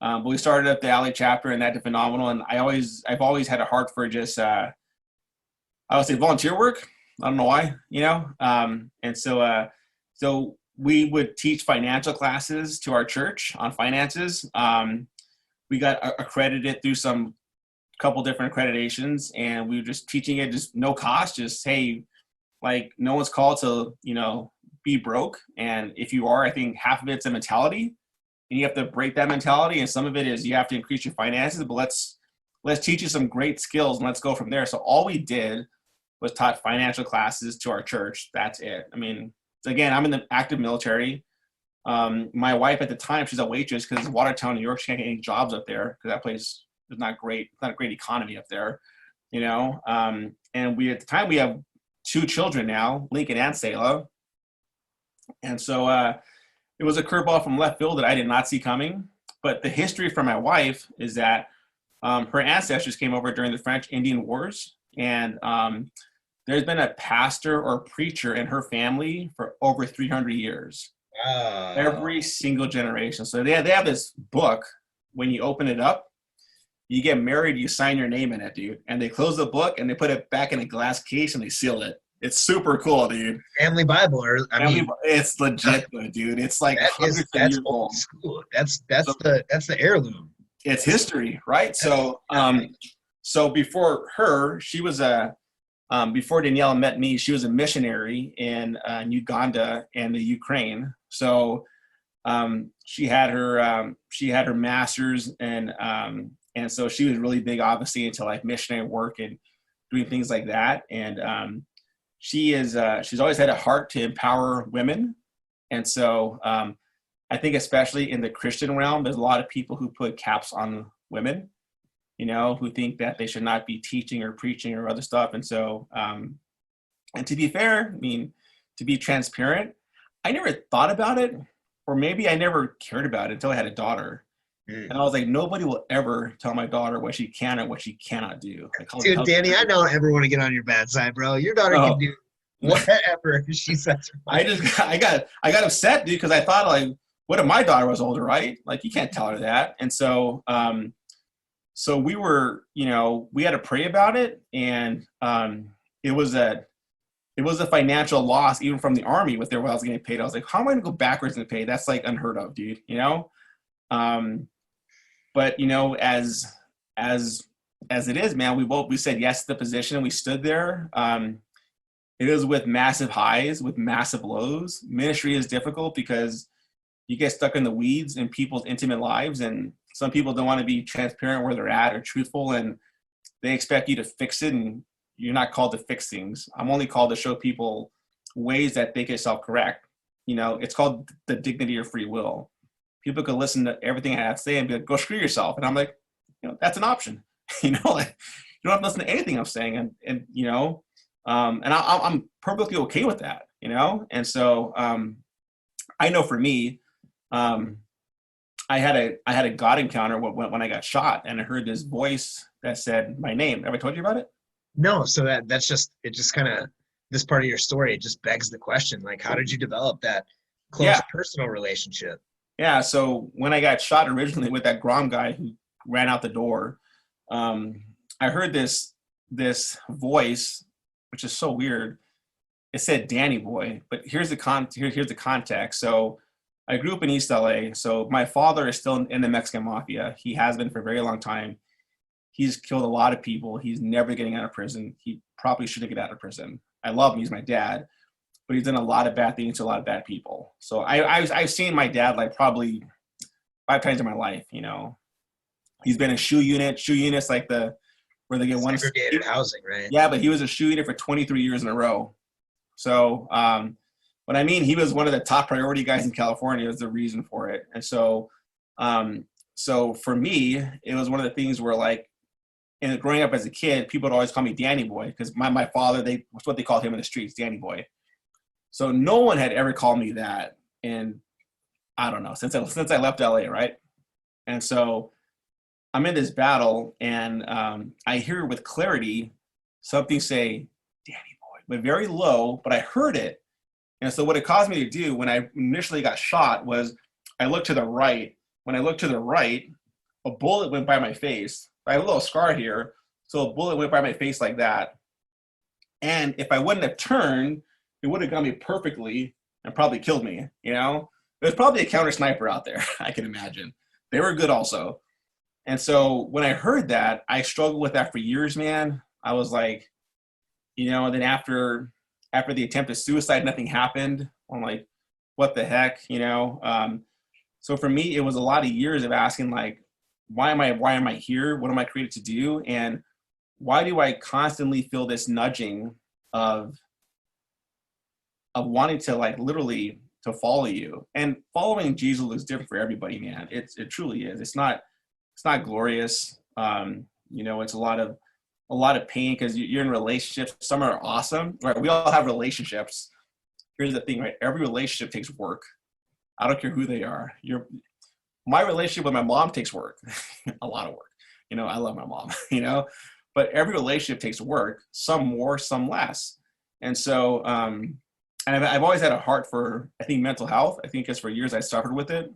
but we started up the LA chapter, and that did phenomenal. And I've always had a heart for just I would say volunteer work. I don't know why, and so we would teach financial classes to our church on finances. We got accredited through some couple different accreditations, and we were just teaching it, just no cost, just, hey, like no one's called to, be broke. And if you are, I think half of it's a mentality, and you have to break that mentality. And some of it is you have to increase your finances, but let's teach you some great skills and let's go from there. So all we did was taught financial classes to our church. That's it. I mean, again, I'm in the active military. My wife at the time, she's a waitress because Watertown, New York, she can't get any jobs up there because that place is not great. It's not a great economy up there, and we, at the time, we have 2 children now, Lincoln and Selah. And so it was a curveball from left field that I did not see coming. But the history for my wife is that her ancestors came over during the French-Indian Wars, and there's been a pastor or preacher in her family for over 300 years. Wow. Every single generation. So they have this book. When you open it up, you get married, you sign your name in it, dude. And they close the book and they put it back in a glass case and they seal it. It's super cool, dude. Family Bible, it's legit, dude. It's like hundreds of years old. School. That's the heirloom. It's history, right? So so before her, she was before Danielle met me, she was a missionary in Uganda and the Ukraine. So she had her master's, and so she was really big, obviously, into like missionary work and doing things like that. And she's always had a heart to empower women. And so I think especially in the Christian realm, there's a lot of people who put caps on women, who think that they should not be teaching or preaching or other stuff. And so, and to be fair, I mean, to be transparent, I never thought about it, or maybe I never cared about it until I had a daughter. And I was like, nobody will ever tell my daughter what she can and what she cannot do. Dude, Danny, I don't ever want to get on your bad side, bro. Your daughter can do whatever she says. I got upset, dude, because I thought, like, what if my daughter was older, right? Like, you can't tell her that. And so, so we were, we had to pray about it, and it was a financial loss, even from the Army, with what I was getting paid. I was like, how am I going to go backwards in the pay? That's like unheard of, dude. But as it is, man, we said yes to the position. We stood there. It is with massive highs, with massive lows. Ministry is difficult because you get stuck in the weeds in people's intimate lives, and some people don't want to be transparent where they're at or truthful, and they expect you to fix it, and you're not called to fix things. I'm only called to show people ways that they can self-correct. It's called the dignity of free will. People could listen to everything I have to say and be like, go screw yourself. And I'm like, that's an option. Like, you don't have to listen to anything I'm saying. And I'm perfectly okay with that, And so I know for me, I had a God encounter when I got shot, and I heard this voice that said my name. Have I told you about it? No. So that's just kind of, this part of your story, it just begs the question, like, how did you develop that close personal relationship? Yeah. So when I got shot originally with that Grom guy who ran out the door, I heard this voice, which is so weird. It said Danny boy, but here's the context. So I grew up in East LA. So my father is still in the Mexican mafia. He has been for a very long time. He's killed a lot of people. He's never getting out of prison. He probably shouldn't get out of prison. I love him. He's my dad. but he's done a lot of bad things to a lot of bad people. So I've seen my dad like probably 5 times in my life. You know, he's been in shoe units like where they get one segregated housing, right? Yeah, but he was a shoe unit for 23 years in a row. So what I mean, he was one of the top priority guys in California. Was the reason for it. And so so for me, it was one of the things where like, and growing up as a kid, people would always call me Danny Boy because my father, that's what they called him in the streets, Danny Boy. So no one had ever called me that, and I don't know, since I left LA, right? And so I'm in this battle, and I hear with clarity something say, Danny Boy, but very low, but I heard it. And so what it caused me to do when I initially got shot was I looked to the right. When I looked to the right, a bullet went by my face. I have a little scar here, so a bullet went by my face like that. And if I wouldn't have turned, it would have got me perfectly and probably killed me, you know? There's probably a counter sniper out there, I can imagine. They were good also. And so when I heard that, I struggled with that for years, man. I was like, you know, and then after the attempted suicide, nothing happened. I'm like, what the heck, you know? So for me, it was a lot of years of asking like, why am I here? What am I created to do? And why do I constantly feel this nudging of wanting to like literally to follow you? And following Jesus is different for everybody, man. It truly is. It's not glorious. You know, it's a lot of pain because you're in relationships. Some are awesome, right? We all have relationships. Here's the thing, right? Every relationship takes work. I don't care who they are. My relationship with my mom takes work, a lot of work. You know, I love my mom, you know, but every relationship takes work, some more, some less. And so, and I've always had a heart for, I think, mental health. I think because for years I suffered with it.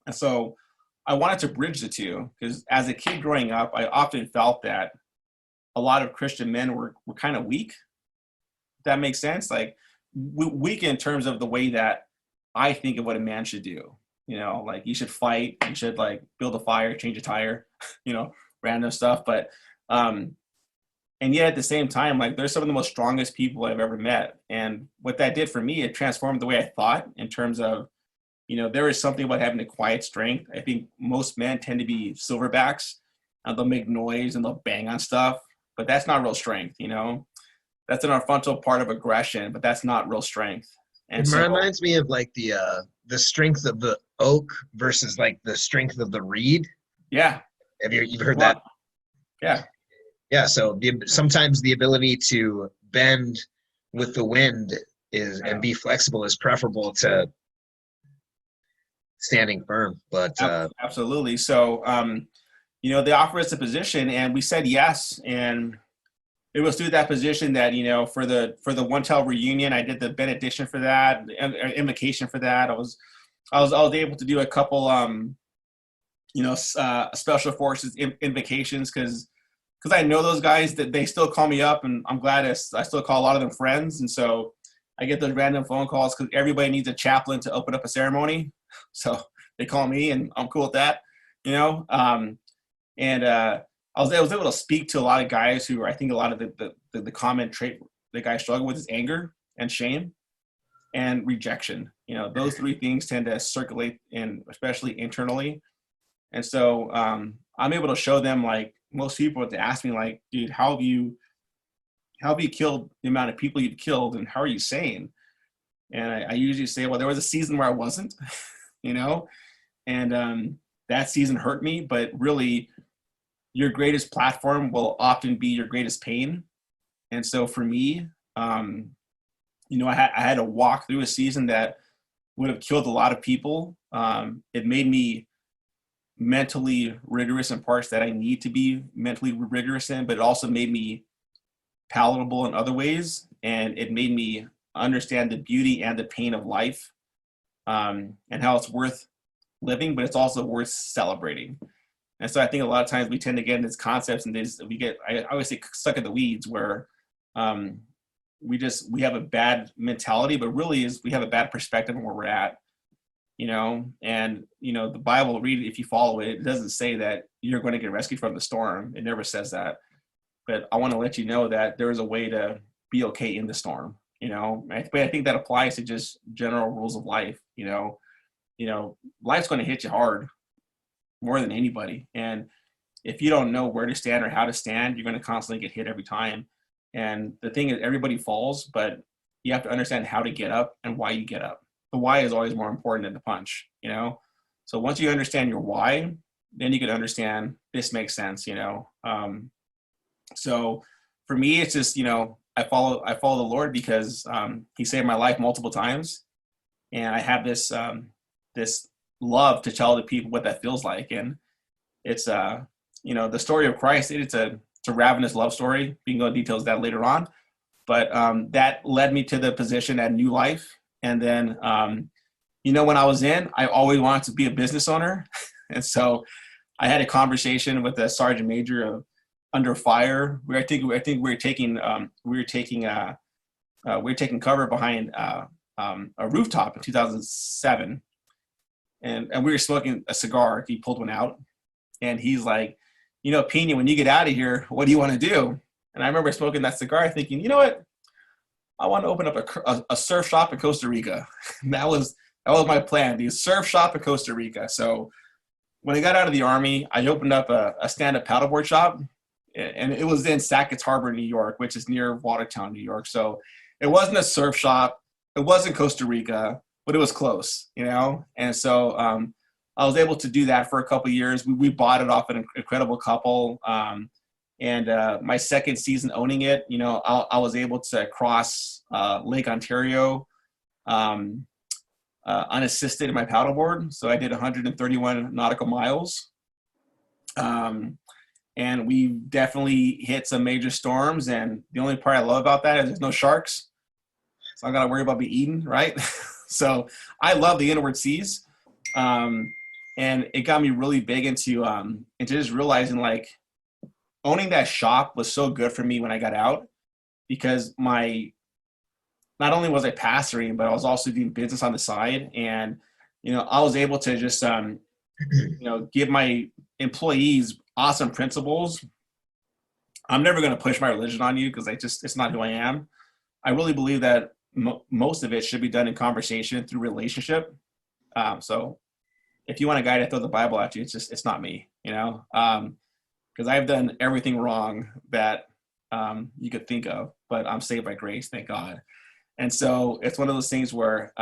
And so I wanted to bridge the two because as a kid growing up, I often felt that a lot of Christian men were kind of weak. If that makes sense. Like weak in terms of the way that I think of what a man should do. You know, like you should fight, you should like build a fire, change a tire, you know, random stuff. But, and yet at the same time, like there's some of the most strongest people I've ever met. And what that did for me, it transformed the way I thought in terms of, you know, there is something about having a quiet strength. I think most men tend to be silverbacks and they'll make noise and they'll bang on stuff, but that's not real strength, you know, that's an frontal part of aggression, but that's not real strength. And it reminds me of like the strength of the oak versus like the strength of the reed. Yeah. You've heard that? Yeah. Yeah. So sometimes the ability to bend with the wind and be flexible is preferable to standing firm. But absolutely. So, you know, they offered us a position and we said yes. And it was through that position that, you know, for the One Tel reunion, I did the benediction for that, invocation for that. I was able to do a couple, you know, special forces invocations because I know those guys that they still call me up, and I'm glad I still call a lot of them friends. And so I get those random phone calls because everybody needs a chaplain to open up a ceremony. So they call me, and I'm cool with that, you know. I was able to speak to a lot of guys who I think a lot of the common trait the guys struggle with is anger and shame and rejection. You know, those 3 things tend to circulate in, especially internally. And so I'm able to show them, like most people to ask me like, dude, how have you killed the amount of people you've killed and how are you sane? And I usually say, well, there was a season where I wasn't, you know, and that season hurt me, but really your greatest platform will often be your greatest pain. And so for me, you know, I had to walk through a season that would have killed a lot of people. It made me mentally rigorous in parts that I need to be mentally rigorous in, but it also made me palatable in other ways. And it made me understand the beauty and the pain of life, and how it's worth living, but it's also worth celebrating. And so I think a lot of times we tend to get into these concepts and I always say stuck in the weeds where we have a bad mentality, but really we have a bad perspective on where we're at, you know. And, you know, the Bible, read it if you follow it, it doesn't say that you're going to get rescued from the storm. It never says that. But I want to let you know that there is a way to be okay in the storm. But I think that applies to just general rules of life. Life's going to hit you hard more than anybody. And if you don't know where to stand or how to stand, you're going to constantly get hit every time. And the thing is, everybody falls, but you have to understand how to get up and why you get up. The why is always more important than the punch, So once you understand your why, then you can understand this makes sense, So for me, it's just, I follow the Lord because he saved my life multiple times. And I have this love to tell the people what that feels like. And it's, the story of Christ, it's a ravenous love story. We can go into details of that later on. But that led me to the position at New Life. And then, when I was I always wanted to be a business owner. And so I had a conversation with a sergeant major of Under Fire, where I think we were taking cover behind a rooftop in 2007, and we were smoking a cigar. He pulled one out, and he's like, Pina, when you get out of here, what do you want to do? And I remember smoking that cigar, thinking, you know what? I want to open up a surf shop in Costa Rica. That was my plan, the surf shop in Costa Rica. So when I got out of the Army, I opened up a stand-up paddleboard shop, and it was in Sackett's Harbor, New York, which is near Watertown, New York. So it wasn't a surf shop. It wasn't Costa Rica, but it was close, And so I was able to do that for a couple of years. We bought it off an incredible couple. And my second season owning it, I was able to cross Lake Ontario unassisted in my paddleboard. So I did 131 nautical miles. And we definitely hit some major storms. And the only part I love about that is there's no sharks. So I got to worry about being eaten, right? So I love the inward seas. And it got me really big into just realizing owning that shop was so good for me when I got out, because not only was I pastoring, but I was also doing business on the side. And, I was able to just, give my employees awesome principles. I'm never going to push my religion on you because it's not who I am. I really believe that most of it should be done in conversation through relationship. So if you want a guy to throw the Bible at you, it's not me, because I've done everything wrong that you could think of, but I'm saved by grace, thank God. And so it's one of those things where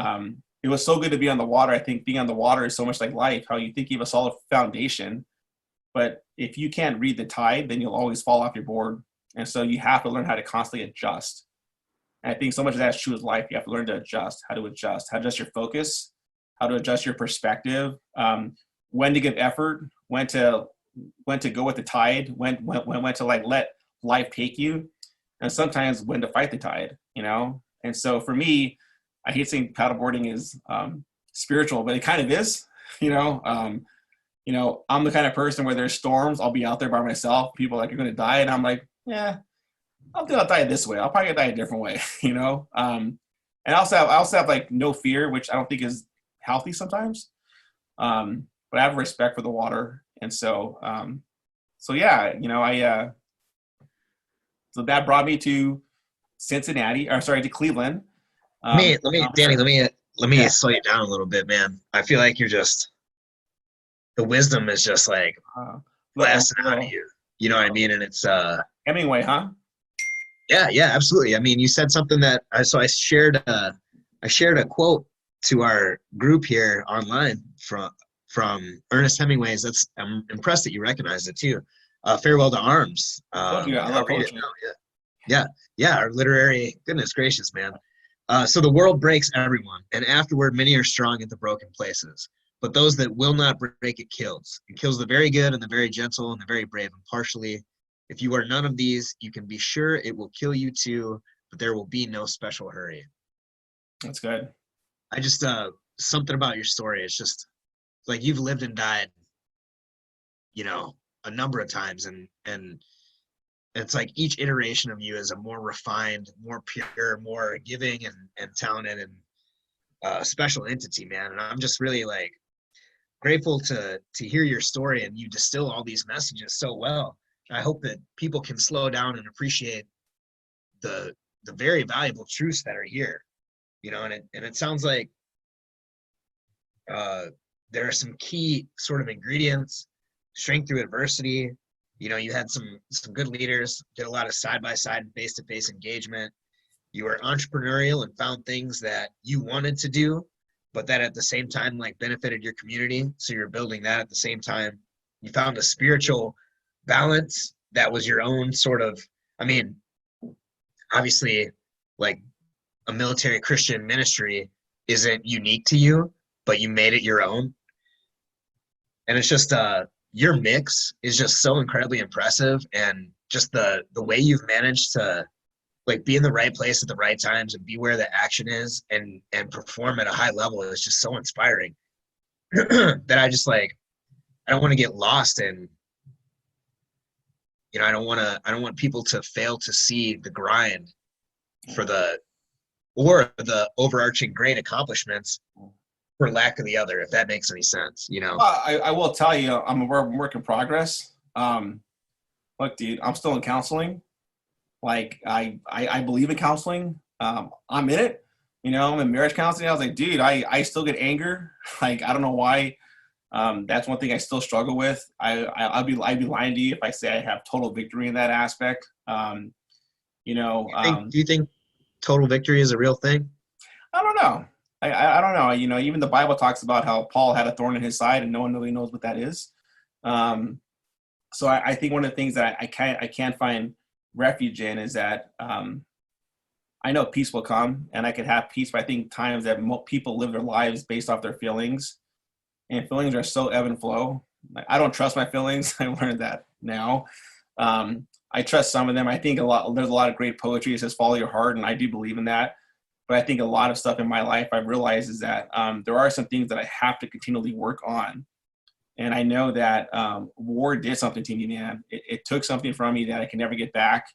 it was so good to be on the water. I think being on the water is so much like life, how you think you have a solid foundation, but if you can't read the tide, then you'll always fall off your board. And so you have to learn how to constantly adjust. And I think so much of that is true with life. You have to learn to adjust, how to adjust your focus, how to adjust your perspective, when to give effort, when to go with the tide, when to let life take you, and sometimes when to fight the tide, And so for me, I hate saying paddleboarding is spiritual, but it kind of is, I'm the kind of person where there's storms, I'll be out there by myself. People are like, you're going to die. And I'm like, yeah, I don't think I'll die this way. I'll probably die a different way, And I also have no fear, which I don't think is healthy sometimes. But I have respect for the water. And so, yeah, so that brought me to to Cleveland. Danny, let me slow you down a little bit, man. I feel like the wisdom is just blasting out of you. You know what I mean? And it's Hemingway, huh? Yeah, absolutely. I mean, you said something that I shared a quote to our group here online from Ernest Hemingway's. I'm impressed that you recognized it too. Farewell to Arms. I love poetry. Yeah, our literary, goodness gracious, man. So the world breaks everyone, and afterward many are strong at the broken places. But those that will not break it kills. It kills the very good and the very gentle and the very brave impartially. If you are none of these, you can be sure it will kill you too, but there will be no special hurry. That's good. I just, something about your story, it's just like you've lived and died, a number of times. And it's like each iteration of you is a more refined, more pure, more giving and talented and special entity, man. And I'm just really grateful to hear your story, and you distill all these messages so well. I hope that people can slow down and appreciate the the very valuable truths that are here, you know, and it sounds like there are some key sort of ingredients: strength through adversity. You know, you had some good leaders, did a lot of side-by-side and face-to-face engagement. You were entrepreneurial and found things that you wanted to do, but that at the same time like benefited your community. So you're building that at the same time. You found a spiritual balance that was your own sort of, I mean, obviously like a military Christian ministry isn't unique to you, but you made it your own. And it's just your mix is just so incredibly impressive, and just the way you've managed to like be in the right place at the right times and be where the action is and perform at a high level is just so inspiring that I just like, I don't want to get lost in, you know, I don't want people to fail to see the grind for the overarching great accomplishments for lack of the other, if that makes any sense, you know? I will tell you, I'm a work in progress. Look, dude, I'm still in counseling. Like I believe in counseling. I'm in it, you know, I'm in marriage counseling. I was like, dude, I still get anger. Like, I don't know why. That's one thing I still struggle with. I'd be lying to you if I say I have total victory in that aspect. You know, do you think total victory is a real thing? I don't know. I don't know. You know, even the Bible talks about how Paul had a thorn in his side and no one really knows what that is. So I think one of the things that I can't find refuge in is that I know peace will come and I could have peace, but I think times that people live their lives based off their feelings, and feelings are so ebb and flow. Like, I don't trust my feelings. I learned that now. I trust some of them. I think there's a lot of great poetry that says follow your heart, and I do believe in that. But I think a lot of stuff in my life I've realized is that there are some things that I have to continually work on. And I know that war did something to me, man. It took something from me that I can never get back.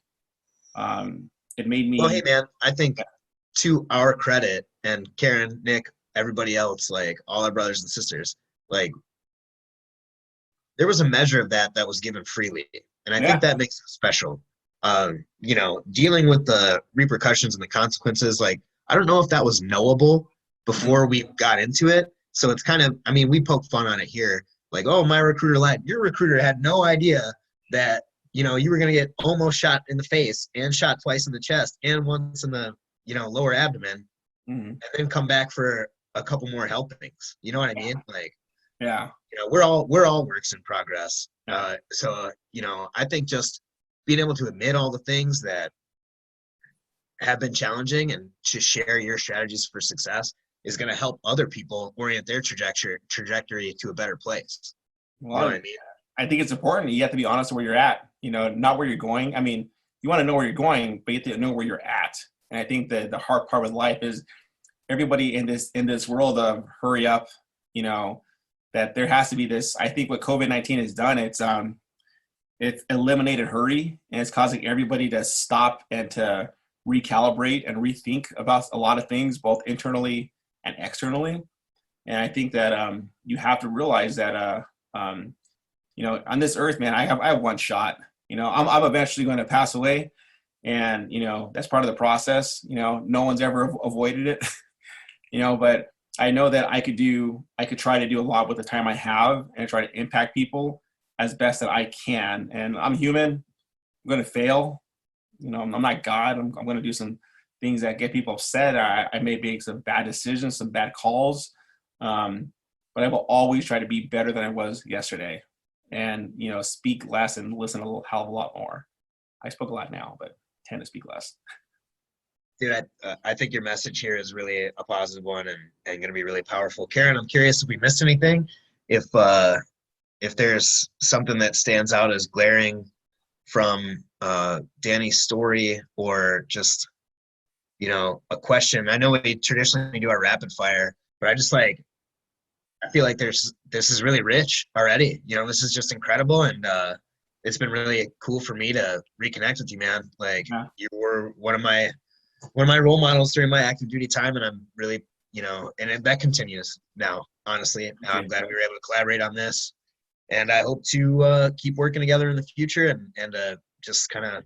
It made me. Well, hey, man, I think to our credit, and Karen, Nick, everybody else, like all our brothers and sisters, like there was a measure of that was given freely. And I think that makes it special. You know, dealing with the repercussions and the consequences, like, I don't know if that was knowable before we got into it. So it's kind of, I mean, we poke fun on it here. Like, oh, my recruiter lied. Your recruiter had no idea that, you know, you were going to get almost shot in the face and shot twice in the chest and once in the, you know, lower abdomen, and then come back for a couple more helpings. You know what I mean? Like, yeah, you know, we're all works in progress. So, you know, I think just being able to admit all the things that have been challenging and to share your strategies for success is going to help other people orient their trajectory to a better place. Well, you know what I mean? I think it's important. You have to be honest where you're at, you know, not where you're going. I mean, you want to know where you're going, but you have to know where you're at. And I think that the hard part with life is everybody in this world of hurry up, you know, that there has to be this. I think what COVID-19 has done, it's eliminated hurry, and it's causing everybody to stop and to recalibrate and rethink about a lot of things, both internally and externally. And I think that you have to realize that you know, on this earth, man, I have one shot. You know, I'm eventually going to pass away, and you know that's part of the process. You know, no one's ever avoided it. You know, but I know that I could try to do a lot with the time I have and try to impact people as best that I can. And I'm human. I'm going to fail. You know, I'm not God. I'm going to do some things that get people upset. I may make some bad decisions, some bad calls. But I will always try to be better than I was yesterday, and, you know, speak less and listen a hell of a lot more. I spoke a lot now, but tend to speak less. Dude, I think your message here is really a positive one and going to be really powerful. Karen, I'm curious if we missed anything, if there's something that stands out as glaring from Danny's story, or just, you know, a question. I know we traditionally do our rapid fire, but I feel like this is really rich already. You know, this is just incredible, and it's been really cool for me to reconnect with you, man. Like, you were one of my role models during my active duty time, and I'm really, you know, and that continues now, honestly. I'm glad we were able to collaborate on this, and I hope to keep working together in the future and just kind of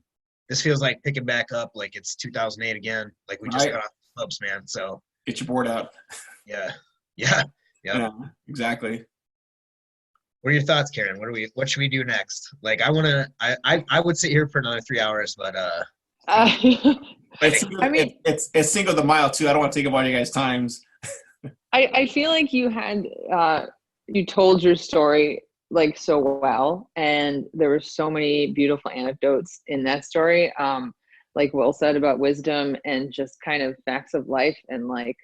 this feels like picking back up like it's 2008 again. Like we just got off the slopes, man. So get your board up. Yeah. Yeah, exactly. What are your thoughts, Karen? What should we do next? Like, I would sit here for another 3 hours, but it's Cinco de Mayo too. I don't want to take up all you guys' times. I feel like you told your story like so well, and there were so many beautiful anecdotes in that story. Like Will said about wisdom and just kind of facts of life and like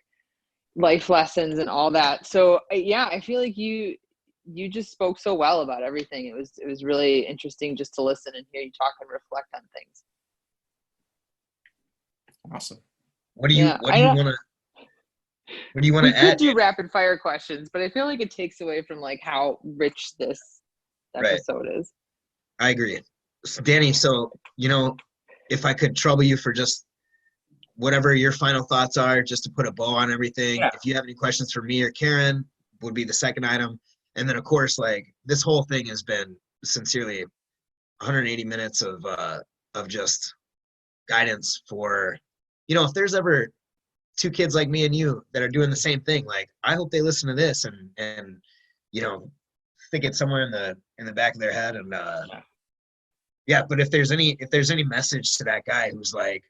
life lessons and all that. So yeah, I feel like you just spoke so well about everything. It was really interesting just to listen and hear you talk and reflect on things. Awesome. What do you want to add? We could do rapid fire questions, but I feel like it takes away from like how rich this episode is. I agree. So, Danny, so, if I could trouble you for just whatever your final thoughts are, just to put a bow on everything. Yeah. If you have any questions for me or Karen, would be the second item. And then, of course, like this whole thing has been sincerely 180 minutes of just guidance for, if there's ever two kids like me and you that are doing the same thing, like I hope they listen to this and think it's somewhere in the back of their head. And but if there's any message to that guy who's like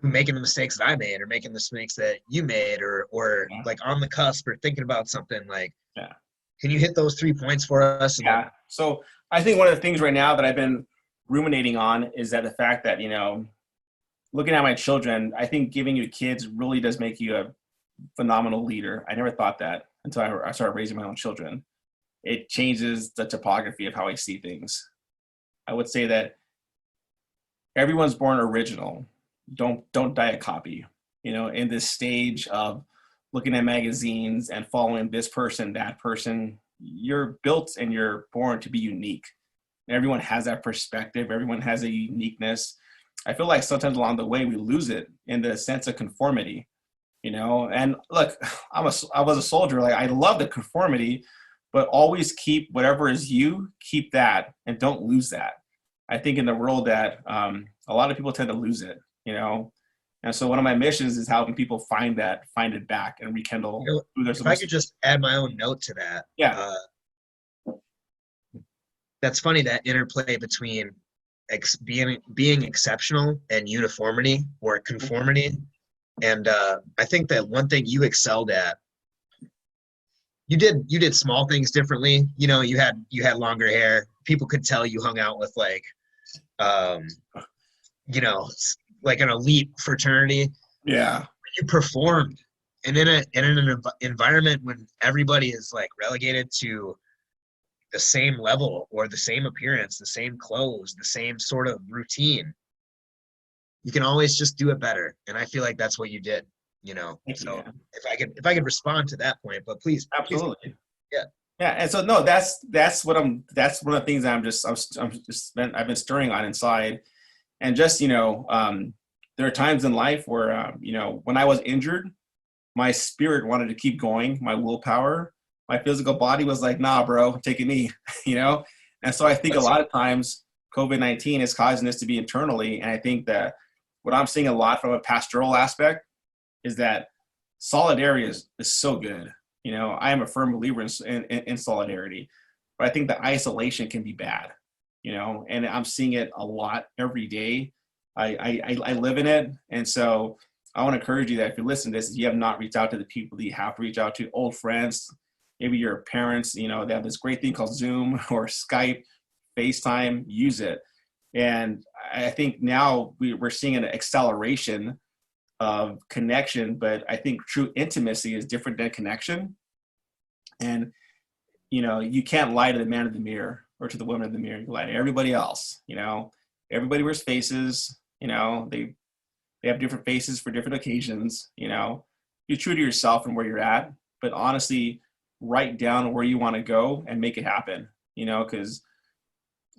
making the mistakes that I made or making the mistakes that you made or like on the cusp or thinking about something, like can you hit those 3 points for us? So I think one of the things right now that I've been ruminating on is that the fact that, looking at my children, I think giving you kids really does make you a phenomenal leader. I never thought that until I started raising my own children. It changes the topography of how I see things. I would say that everyone's born original. Don't die a copy. In this stage of looking at magazines and following this person, that person, you're built and you're born to be unique. Everyone has that perspective. Everyone has a uniqueness. I feel like sometimes along the way we lose it in the sense of conformity, and look, I was a soldier. Like I love the conformity, but always keep whatever is you, keep that and don't lose that. I think in the world that a lot of people tend to lose it, and so one of my missions is helping people find it back and rekindle who they're supposed to be. If I could just add my own note to that. Yeah. That's funny, that interplay between being exceptional and uniformity or conformity. And I think that one thing you excelled at, you did small things differently. You had longer hair. People could tell you hung out with like an elite fraternity. Yeah. You performed, and in an environment when everybody is like relegated to the same level or the same appearance, the same clothes, the same sort of routine, you can always just do it better. And I feel like that's what you did, So if I could respond to that point, but please. Absolutely. Please. Yeah. And so, no, that's that's one of the things that I've been stirring on inside. And just, there are times in life where, when I was injured, my spirit wanted to keep going, my willpower, my physical body was like, nah, bro, take a knee, And so I think a lot of times COVID-19 is causing this to be internally. And I think that what I'm seeing a lot from a pastoral aspect is that solidarity is so good. I am a firm believer in solidarity, but I think that isolation can be bad, and I'm seeing it a lot every day. I live in it. And so I want to encourage you that if you listen to this, if you have not reached out to the people that you have to reach out to, old friends, maybe your parents, they have this great thing called Zoom or Skype, FaceTime, use it. And I think now we're seeing an acceleration of connection, but I think true intimacy is different than connection. And, you can't lie to the man in the mirror or to the woman in the mirror. You lie to everybody else, everybody wears faces, they have different faces for different occasions, you're true to yourself and where you're at, but honestly, write down where you want to go and make it happen, because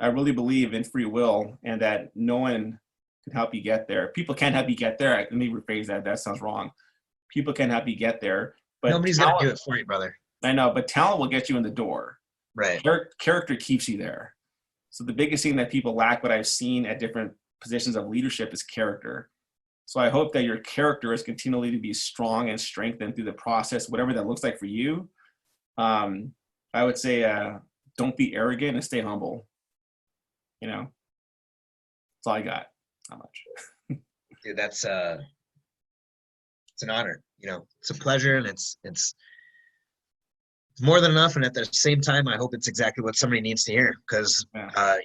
I really believe in free will and that no one can help you get there. People can't help you get there. Let me rephrase that. That sounds wrong. People can help you get there, but nobody's going to do it for you, brother. I know, but talent will get you in the door. Right. Character keeps you there. So the biggest thing that people lack, what I've seen at different positions of leadership is character. So I hope that your character is continually to be strong and strengthened through the process, whatever that looks like for you. I would say don't be arrogant and stay humble. You know, that's all I got. Not much. Dude, that's it's an honor. You know, it's a pleasure, and it's more than enough. And at the same time, I hope it's exactly what somebody needs to hear, because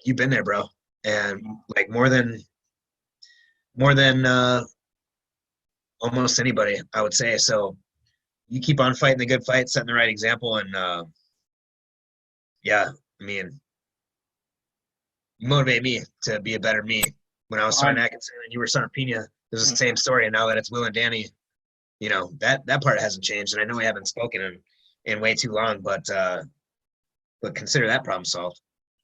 you've been there, bro, and like more than almost anybody, I would say. So you keep on fighting the good fight, setting the right example, and yeah, I mean, you motivate me to be a better me. When I was Sergeant Atkinson and you were Sergeant Pina, it was the same story. And now that it's Will and Danny, you know, that part hasn't changed. And I know we haven't spoken in way too long, but consider that problem solved.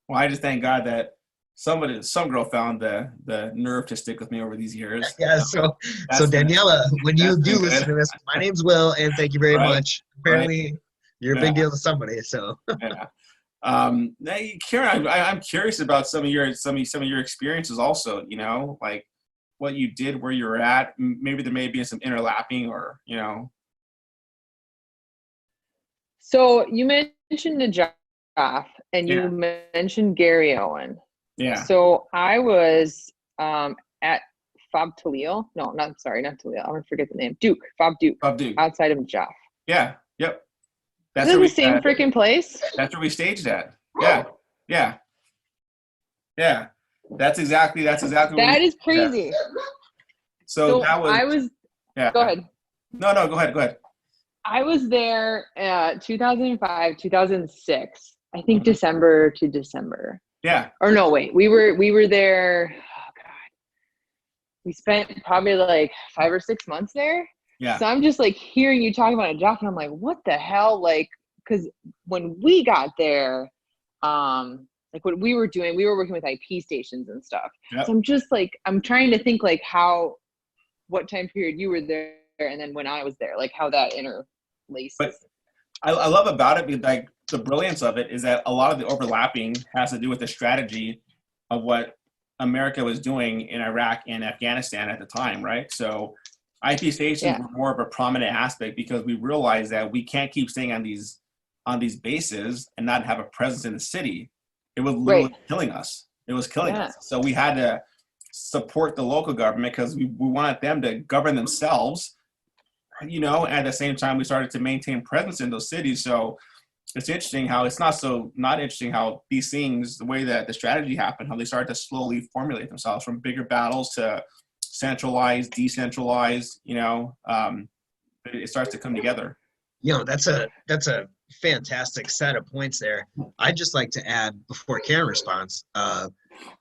Well, I just thank God that some girl found the nerve to stick with me over these years. Yeah. So Daniela, when you do listen to this, my name's Will, and thank you very much. Apparently, you're a big deal to somebody. So. Yeah. Karen, I'm curious about some of your experiences also, you know, like what you did, where you're at. Maybe there may be some interlapping, or, you know. So you mentioned Najaf, and you mentioned Gary Owen. Yeah. So I was at Fob Talil. No, not Talil. I'm gonna forget the name. Fob Duke. Outside of Najaf. Yeah. Yep. That's the same freaking place. That's where we staged at. Yeah. That's exactly. That is crazy. Yeah. So that was. I was. Yeah. Go ahead. No. Go ahead. I was there 2005, 2006. I think December to December. Yeah. Or no, wait. We were there. Oh God. We spent probably like 5 or 6 months there. Yeah. So I'm just like hearing you talking about a job, and I'm like, what the hell? Like, because when we got there, like what we were doing, we were working with IP stations and stuff. Yep. So I'm just like, I'm trying to think like what time period you were there, and then when I was there, like how that interlaces. But I love about it, because like the brilliance of it is that a lot of the overlapping has to do with the strategy of what America was doing in Iraq and Afghanistan at the time, right? So IP stations were more of a prominent aspect, because we realized that we can't keep staying on these bases and not have a presence in the city. It was literally killing us. It was killing us. So we had to support the local government, because we wanted them to govern themselves, you know, and at the same time we started to maintain presence in those cities. So it's interesting how it's not interesting how these things, the way that the strategy happened, how they started to slowly formulate themselves from bigger battles to centralized, decentralized, you know, it starts to come together. You know, that's a fantastic set of points there. I'd just like to add, before Karen responds,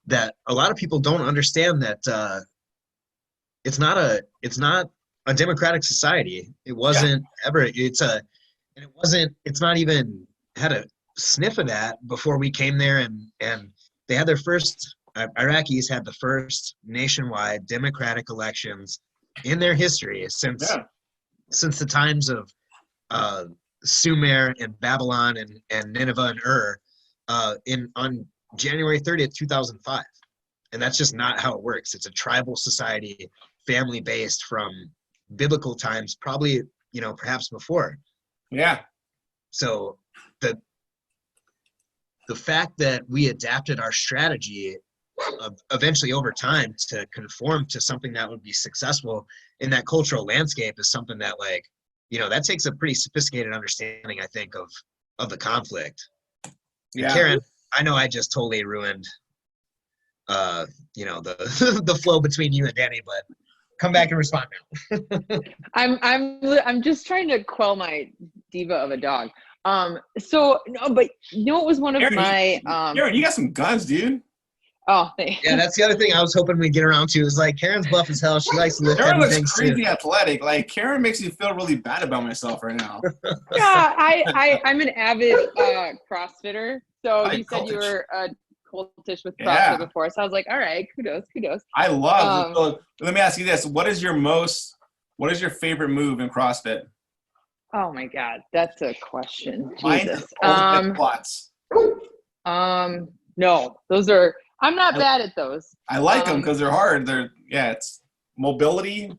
that a lot of people don't understand that it's not a democratic society. It wasn't ever. It's not even had a sniff of that before we came there, and they had their first. Iraqis had the first nationwide democratic elections in their history since the times of Sumer and Babylon and Nineveh and on January 30th, 2005. And that's just not how it works. It's a tribal society, family-based from biblical times, probably, you know, perhaps before. Yeah. So the fact that we adapted our strategy eventually over time to conform to something that would be successful in that cultural landscape is something that, like, you know, that takes a pretty sophisticated understanding, I think, of the conflict. Yeah. Karen, I know I just totally ruined, you know, the flow between you and Danny, but come back and respond now. I'm just trying to quell my diva of a dog. So no, but you know, it was one of my Karen, you got some guns, dude. Oh, thanks. Yeah, that's the other thing I was hoping we'd get around to, is like, Karen's buff as hell. She likes to lift Karen heavy looks things crazy athletic. Like, Karen makes me feel really bad about myself right now. Yeah, I'm an avid CrossFitter. So you said you were cultish with CrossFit before, so I was like, all right, kudos. I love. So let me ask you this: what is your favorite move in CrossFit? Oh my God, that's a question. Mine's Jesus. squats. No, those are. I'm not bad at those. I like them because they're hard. It's mobility.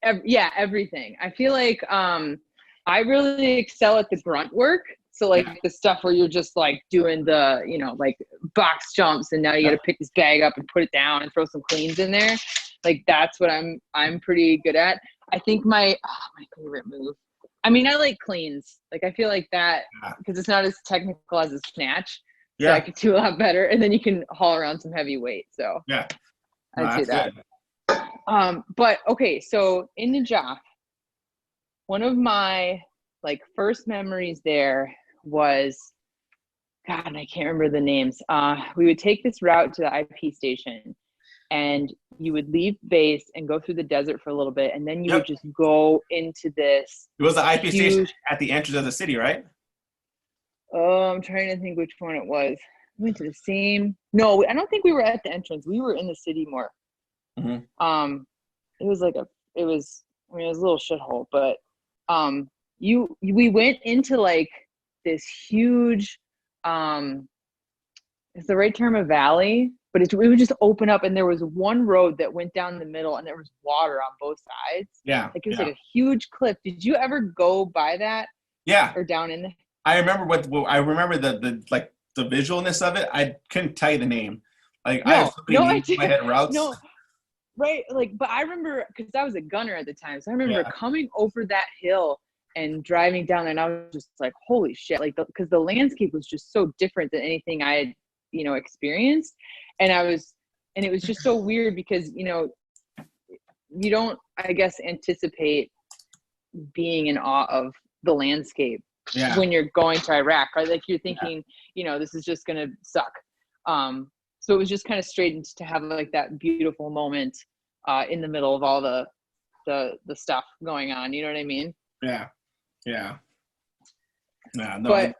Everything. I feel like I really excel at the grunt work. So like the stuff where you're just like doing the, like box jumps, and now you got to pick this bag up and put it down and throw some cleans in there. Like that's what I'm pretty good at. I think my favorite move. I mean, I like cleans. Like I feel like that because it's not as technical as a snatch. So I could do a lot better, and then you can haul around some heavy weight. So I'd say that. Good. But okay, so in the Jaff, one of my like first memories there was, God, I can't remember the names. We would take this route to the IP station, and you would leave base and go through the desert for a little bit, and then you would just go into this. It was the IP station at the entrance of the city, right? Oh, I'm trying to think which one it was. We went to the same. No, I don't think we were at the entrance. We were in the city more. Mm-hmm. It was a little shithole, but we went into like this huge is the right term a valley, but it would just open up, and there was one road that went down the middle, and there was water on both sides. Like it was like a huge cliff. Did you ever go by that? Or down in there? I remember the like the visualness of it. I couldn't tell you the name. Like I have so many names in my head routes. No. Right, like, but I remember because I was a gunner at the time, so I remember coming over that hill and driving down there, and I was just like, "Holy shit!" Like, because the landscape was just so different than anything I had, experienced, and it was just so weird because you don't, I guess, anticipate being in awe of the landscape when you're going to Iraq, right? Like you're thinking, this is just gonna suck. So it was just kind of strange to have like that beautiful moment in the middle of all the stuff going on. You know what I mean? Yeah. No, but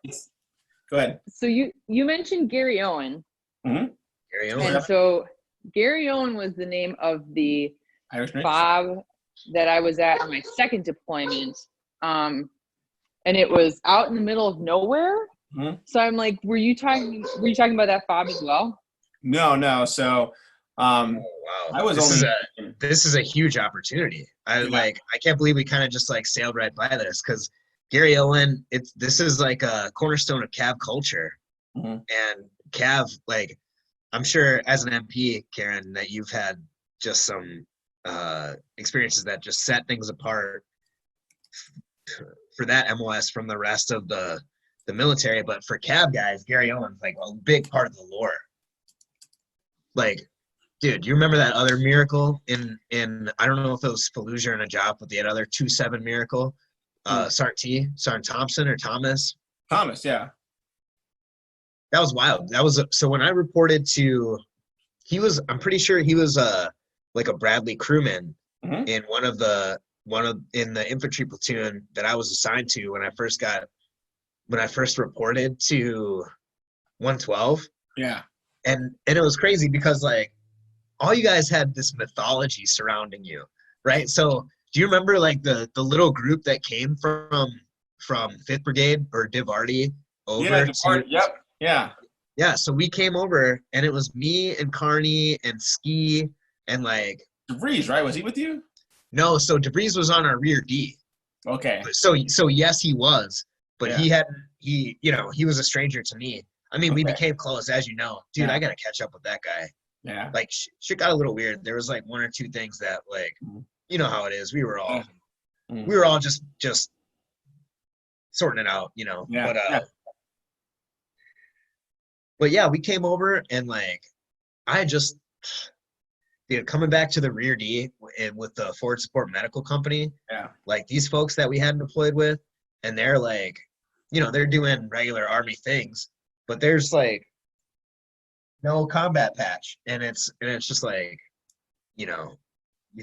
go ahead. So you mentioned Gary Owen. Mm-hmm. Gary Owen. And so Gary Owen was the name of the Irish FOB that I was at on my second deployment. And it was out in the middle of nowhere. Mm-hmm. So I'm like, were you talking about that FOB as well? No. So, wow. This is a huge opportunity. I can't believe we kind of just like sailed right by this because Gary Owen, this is like a cornerstone of Cav culture. Mm-hmm. And Cav, like, I'm sure as an MP, Karen, that you've had just some experiences that just set things apart for that MOS from the rest of the military. But for Cav guys, Gary Owen's like a big part of the lore. Like, dude, you remember that other miracle in I don't know if it was Fallujah or Najaf, but the other 2-7 miracle, Sergeant Thompson or Thomas. Thomas, yeah. That was wild. That was so when I reported to, I'm pretty sure he was like a Bradley crewman in in the infantry platoon that I was assigned to when I first reported to 112. Yeah. And it was crazy because like all you guys had this mythology surrounding you, right? So do you remember like the little group that came from 5th Brigade or Divardi over to? Yep. Yeah. Yeah. So we came over and it was me and Carney and Ski and like DeVries, right? Was he with you? No. So DeVries was on our rear D. Okay. So yes, he was, but he was a stranger to me. I mean, we became close, as you know. Dude, I got to catch up with that guy. Yeah. Like, shit got a little weird. There was, like, 1 or 2 things that, like, you know how it is. We were all just sorting it out, Yeah. But yeah, we came over and, like, coming back to the rear D with the Forward Support Medical Company. Yeah. Like, these folks that we had deployed with, and they're, like, they're doing regular Army things. But there's like no combat patch, and it's just like, you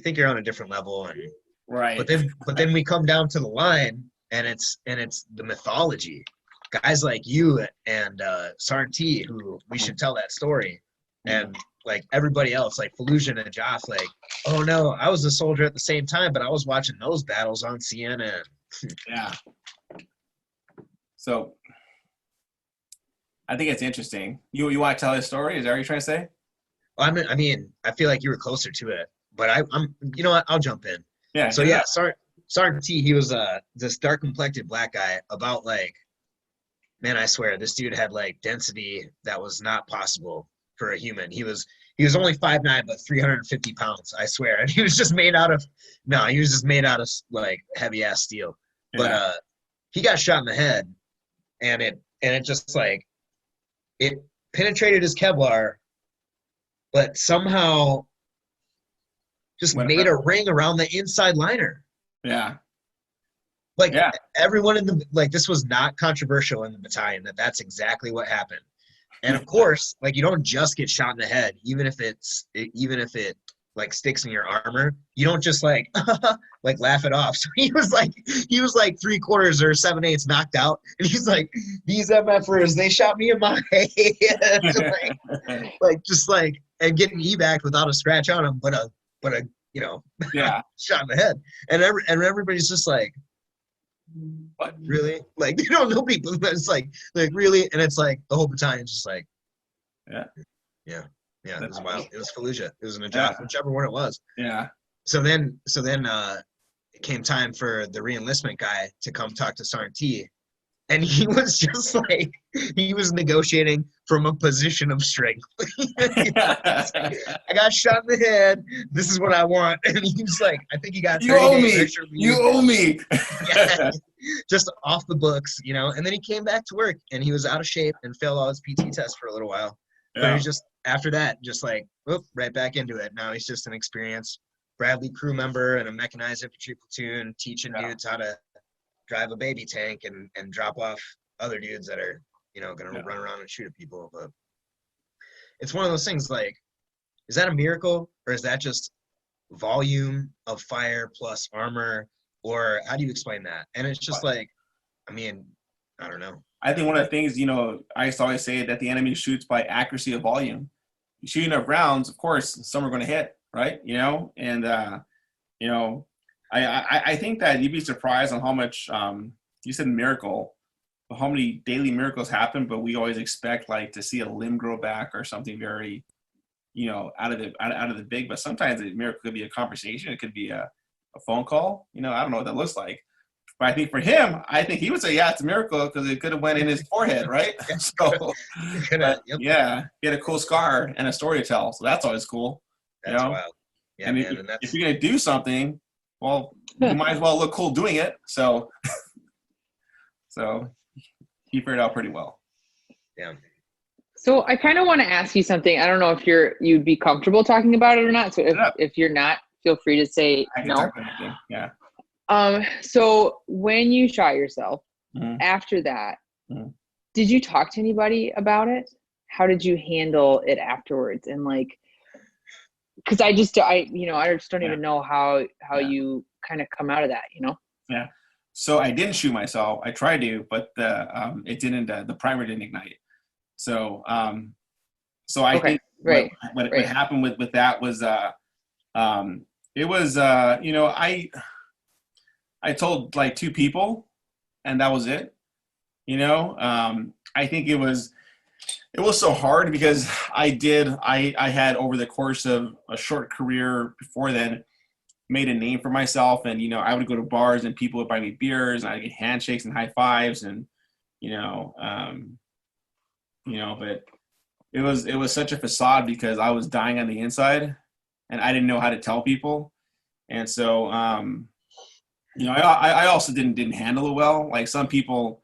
think you're on a different level, and right. But then we come down to the line, and it's the mythology, guys like you and Sergeant T, who we should tell that story, and like everybody else, like Fallujah and Joff, like, oh no, I was a soldier at the same time, but I was watching those battles on CNN. Yeah. So. I think it's interesting. You want to tell his story? Is that what you're trying to say? Well, I mean, I feel like you were closer to it, but I'm, you know what? I'll jump in. Yeah. So yeah, Sergeant T, he was this dark complected black guy about like, man, I swear this dude had like density that was not possible for a human. He was only 5'9", but 350 pounds, I swear. And he was just made out of he was just made out of like heavy ass steel. But Yeah. he got shot in the head, and it just like it penetrated his Kevlar, but somehow just made a ring around the inside liner. Yeah. Like everyone in the like, this was not controversial in the battalion that's exactly what happened. And of course, like, you don't just get shot in the head, even if it like sticks in your armor. You don't just like like laugh it off. So he was like 3/4 or 7/8 knocked out, and he's like, these MFers, they shot me in my head, like just like, and getting evac without a scratch on him, but a shot in the head, and everybody's just like, what, really? Like, nobody, it's like really, and it's like the whole battalion's just like, yeah, it was wild. It was Fallujah. It was Najaf, whichever one it was. Yeah. So then it came time for the re-enlistment guy to come talk to Sergeant T, and he was just like, he was negotiating from a position of strength. I got shot in the head. This is what I want. And he was like, I think he got 30 days extra leave. You owe me. Just off the books, And then he came back to work, and he was out of shape and failed all his PT tests for a little while. But he was just, after that, just like, whoop, right back into it. Now he's just an experienced Bradley crew member and a mechanized infantry platoon, teaching dudes how to drive a baby tank and drop off other dudes that are, going to run around and shoot at people. But it's one of those things, like, is that a miracle, or is that just volume of fire plus armor, or how do you explain that? And it's just like, I mean, I don't know. I think one of the things, I used to always say that the enemy shoots by accuracy of volume. You shoot enough rounds, of course, some are going to hit, right? And I think that you'd be surprised on how much, you said miracle, how many daily miracles happen, but we always expect like to see a limb grow back or something very, out of the big. But sometimes a miracle could be a conversation. It could be a phone call. I don't know what that looks like. But I think for him, he would say, yeah, it's a miracle because it could have went in his forehead, right? So, he had a cool scar and a story to tell. So that's always cool. That's wild. Yeah, and man. If you're going to do something, well, you might as well look cool doing it. So he figured it out pretty well. Yeah. So I kind of want to ask you something. I don't know if you'd be comfortable talking about it or not. So if you're not, feel free to say no. Yeah. So when you shot yourself, after that, did you talk to anybody about it? How did you handle it afterwards? And like, because I just don't even know how you kind of come out of that, Yeah. So I didn't shoot myself. I tried to, but it didn't. The primer didn't ignite. So I think what happened with that was it was I told like 2 people, and that was it. I think it was so hard because I had over the course of a short career before then made a name for myself, and I would go to bars and people would buy me beers and I'd get handshakes and high fives, and but it was such a facade because I was dying on the inside and I didn't know how to tell people. And so I also didn't handle it well. Like some people,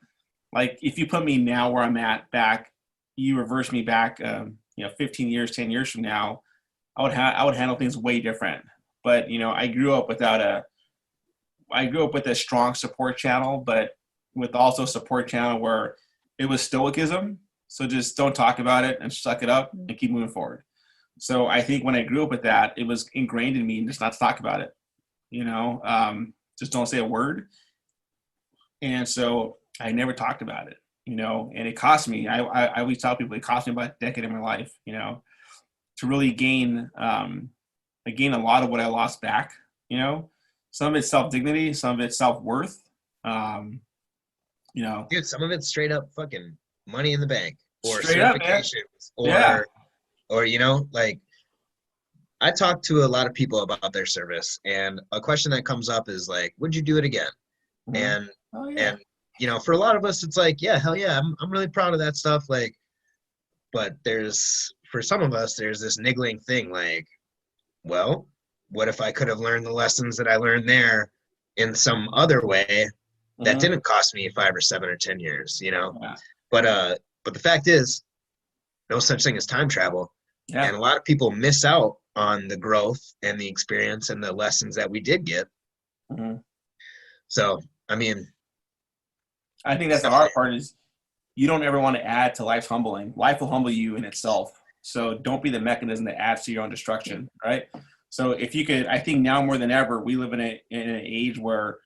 like if you put me now where I'm at back, you reverse me back 15 years, 10 years from now, I would handle things way different. But I grew up with a strong support channel, but with also a support channel where it was stoicism. So just don't talk about it and suck it up and keep moving forward. So I think when I grew up with that, it was ingrained in me just not to talk about it. Just don't say a word. And so I never talked about it, and it cost me. I always tell people it cost me about a decade of my life, to really gain. I gained a lot of what I lost back. Some of it's self-dignity, some of it's self-worth. Dude, some of it's straight up fucking money in the bank. or Straight up, man. certifications Yeah. or you know, like I talk to a lot of people about their service, and a question that comes up is like, would you do it again? Mhm. And Oh yeah. and you know, for a lot of us it's like, yeah, hell yeah, I'm really proud of that stuff, like, but for some of us there's this niggling thing like, well, what if I could have learned the lessons that I learned there in some other way that Mhm. didn't cost me 5 or 7 or 10 years, you know? Yeah. But the fact is, no such thing as time travel. Yeah. And a lot of people miss out on the growth and the experience and the lessons that we did get. Mhm. So, I mean, I think it's that's the hard definitely, part is you don't ever want to add to life's humbling. Life will humble you in itself. So don't be the mechanism that adds to your own destruction, right? So if you could, I think now more than ever, we live in an age where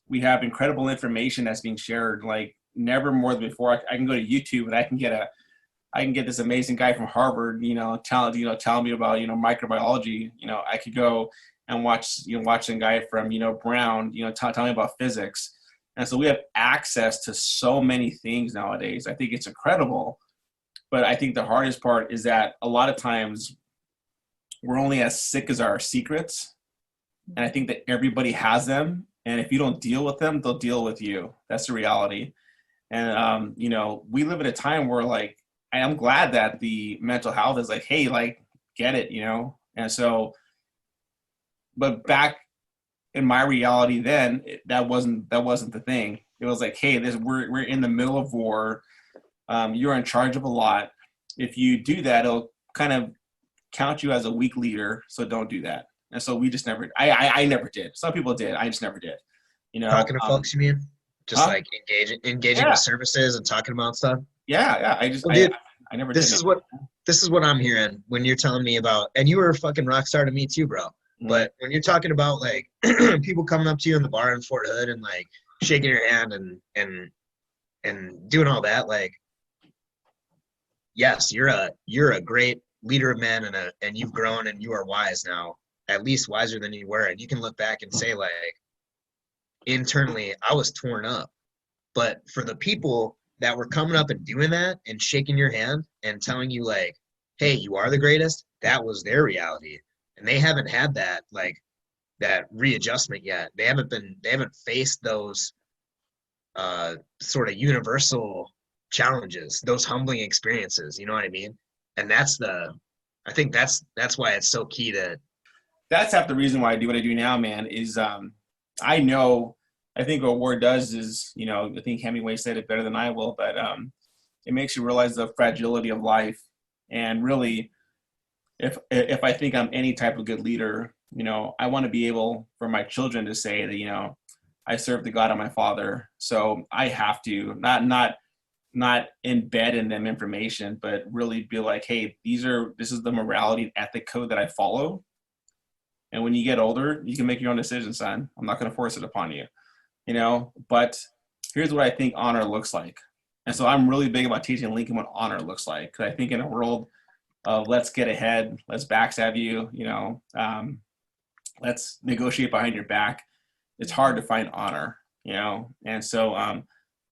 we have incredible information that's being shared, like never more than before. I can go to YouTube and I can get this amazing guy from Harvard, telling me about, microbiology. I could go and watch a guy from, Brown, tell me about physics. And so we have access to so many things nowadays. I think it's incredible. But I think the hardest part is that a lot of times we're only as sick as our secrets. And I think that everybody has them. And if you don't deal with them, they'll deal with you. That's the reality. And, we live in a time where, like, I'm glad that the mental health is like, hey, like, get it, And so, but back in my reality then, that wasn't the thing. It was like, hey, we're in the middle of war. You're in charge of a lot. If you do that, it'll kind of count you as a weak leader. So don't do that. And so we just never, I never did. Some people did. I just never did. talking to folks, you mean? Just Huh? like engaging Yeah. with services and talking about stuff. Yeah. Well, dude, I never this did. is what I'm hearing when you're telling me about, and you were a fucking rock star to me too, bro. But when you're talking about like people coming up to you in the bar in Fort Hood and like shaking your hand and doing all that, like, yes, you're a great leader of men and you've grown and you are wise now, at least wiser than you were, and you can look back and say like, internally I was torn up. But for the people that were coming up and doing that and shaking your hand and telling you like, hey, you are the greatest, that was their reality. And they haven't had that like that readjustment yet. They haven't faced those sort of universal challenges, those humbling experiences, you know what I mean? And I think that's why it's so key to. That's half the reason why I do what I do now, man, is I think what war does is, I think Hemingway said it better than I will, but it makes you realize the fragility of life. And really, if I think I'm any type of good leader, I want to be able for my children to say that, I serve the God of my father. So I have to not embed in them information, but really be like, hey, this is the morality and ethic code that I follow. And when you get older, you can make your own decisions, son. I'm not going to force it upon you, but here's what I think honor looks like. And so I'm really big about teaching Lincoln what honor looks like. Because I think in a world of let's get ahead, let's backstab you, let's negotiate behind your back, it's hard to find honor, And so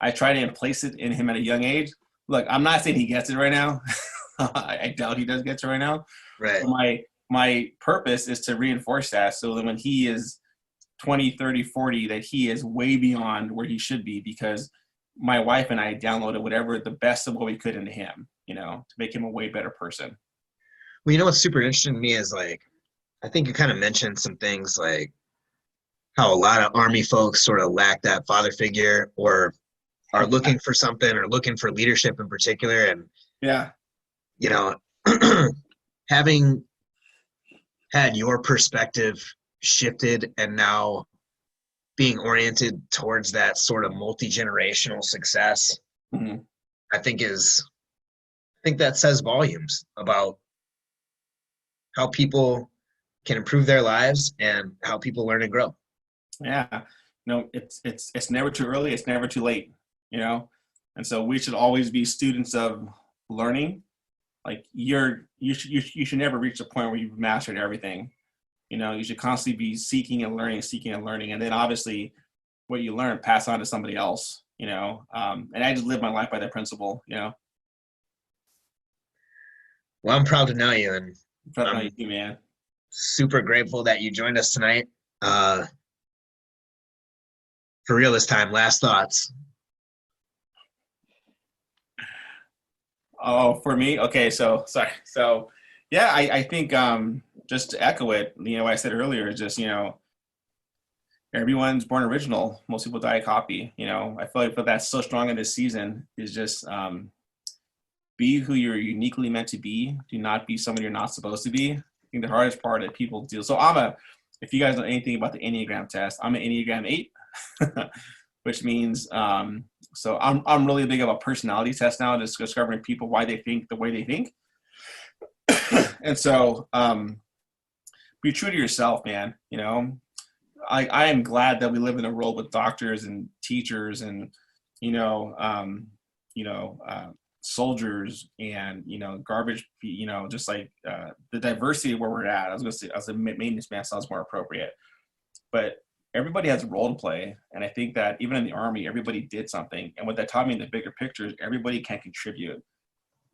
I try to place it in him at a young age. Look, I'm not saying he gets it right now. I doubt he does get it right now. Right. But my purpose is to reinforce that so that when he is 20, 30, 40, that he is way beyond where he should be, because my wife and I downloaded whatever the best of what we could into him, to make him a way better person. Well, you know what's super interesting to me is like, I think you kind of mentioned some things like how a lot of Army folks sort of lack that father figure or are looking for something or looking for leadership in particular. And, Yeah. Having had your perspective shifted and now being oriented towards that sort of multi-generational success, mm-hmm. I think that says volumes about how people can improve their lives and how people learn and grow. Yeah. It's never too early. It's never too late, And so we should always be students of learning. Like you should never reach a point where you've mastered everything. You should constantly be seeking and learning. And then obviously what you learn, pass on to somebody else, and I just live my life by that principle, Well, I'm proud to know you, and Proud to know I'm you too, man. super grateful that you joined us tonight. For real this time, last thoughts. Oh, for me? Okay, so sorry. So yeah, I think just to echo it, what I said earlier is just, everyone's born original. Most people die a copy. I feel like that's so strong in this season is just be who you're uniquely meant to be. Do not be someone you're not supposed to be. I think the hardest part that people do. So if you guys know anything about the Enneagram test, I'm an Enneagram 8, which means so I'm really big of a personality test now, just discovering people why they think the way they think. And so be true to yourself, man. I am glad that we live in a world with doctors and teachers and soldiers and garbage. Just like the diversity of where we're at. I was gonna say as a maintenance man sounds more appropriate, but everybody has a role to play, and I think that even in the Army, everybody did something. And what that taught me in the bigger picture is everybody can contribute.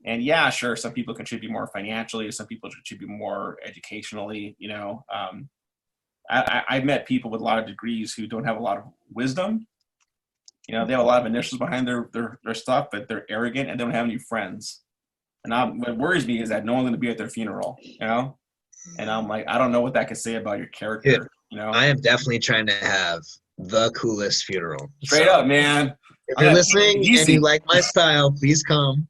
And yeah, sure, some people contribute more financially, some people contribute more educationally. I've met people with a lot of degrees who don't have a lot of wisdom. They have a lot of initials behind their stuff, but they're arrogant and they don't have any friends. And what worries me is that no one's going to be at their funeral, And I'm like, I don't know what that could say about your character, I am definitely trying to have the coolest funeral. Straight up, man. If you're listening and you like my style, please come.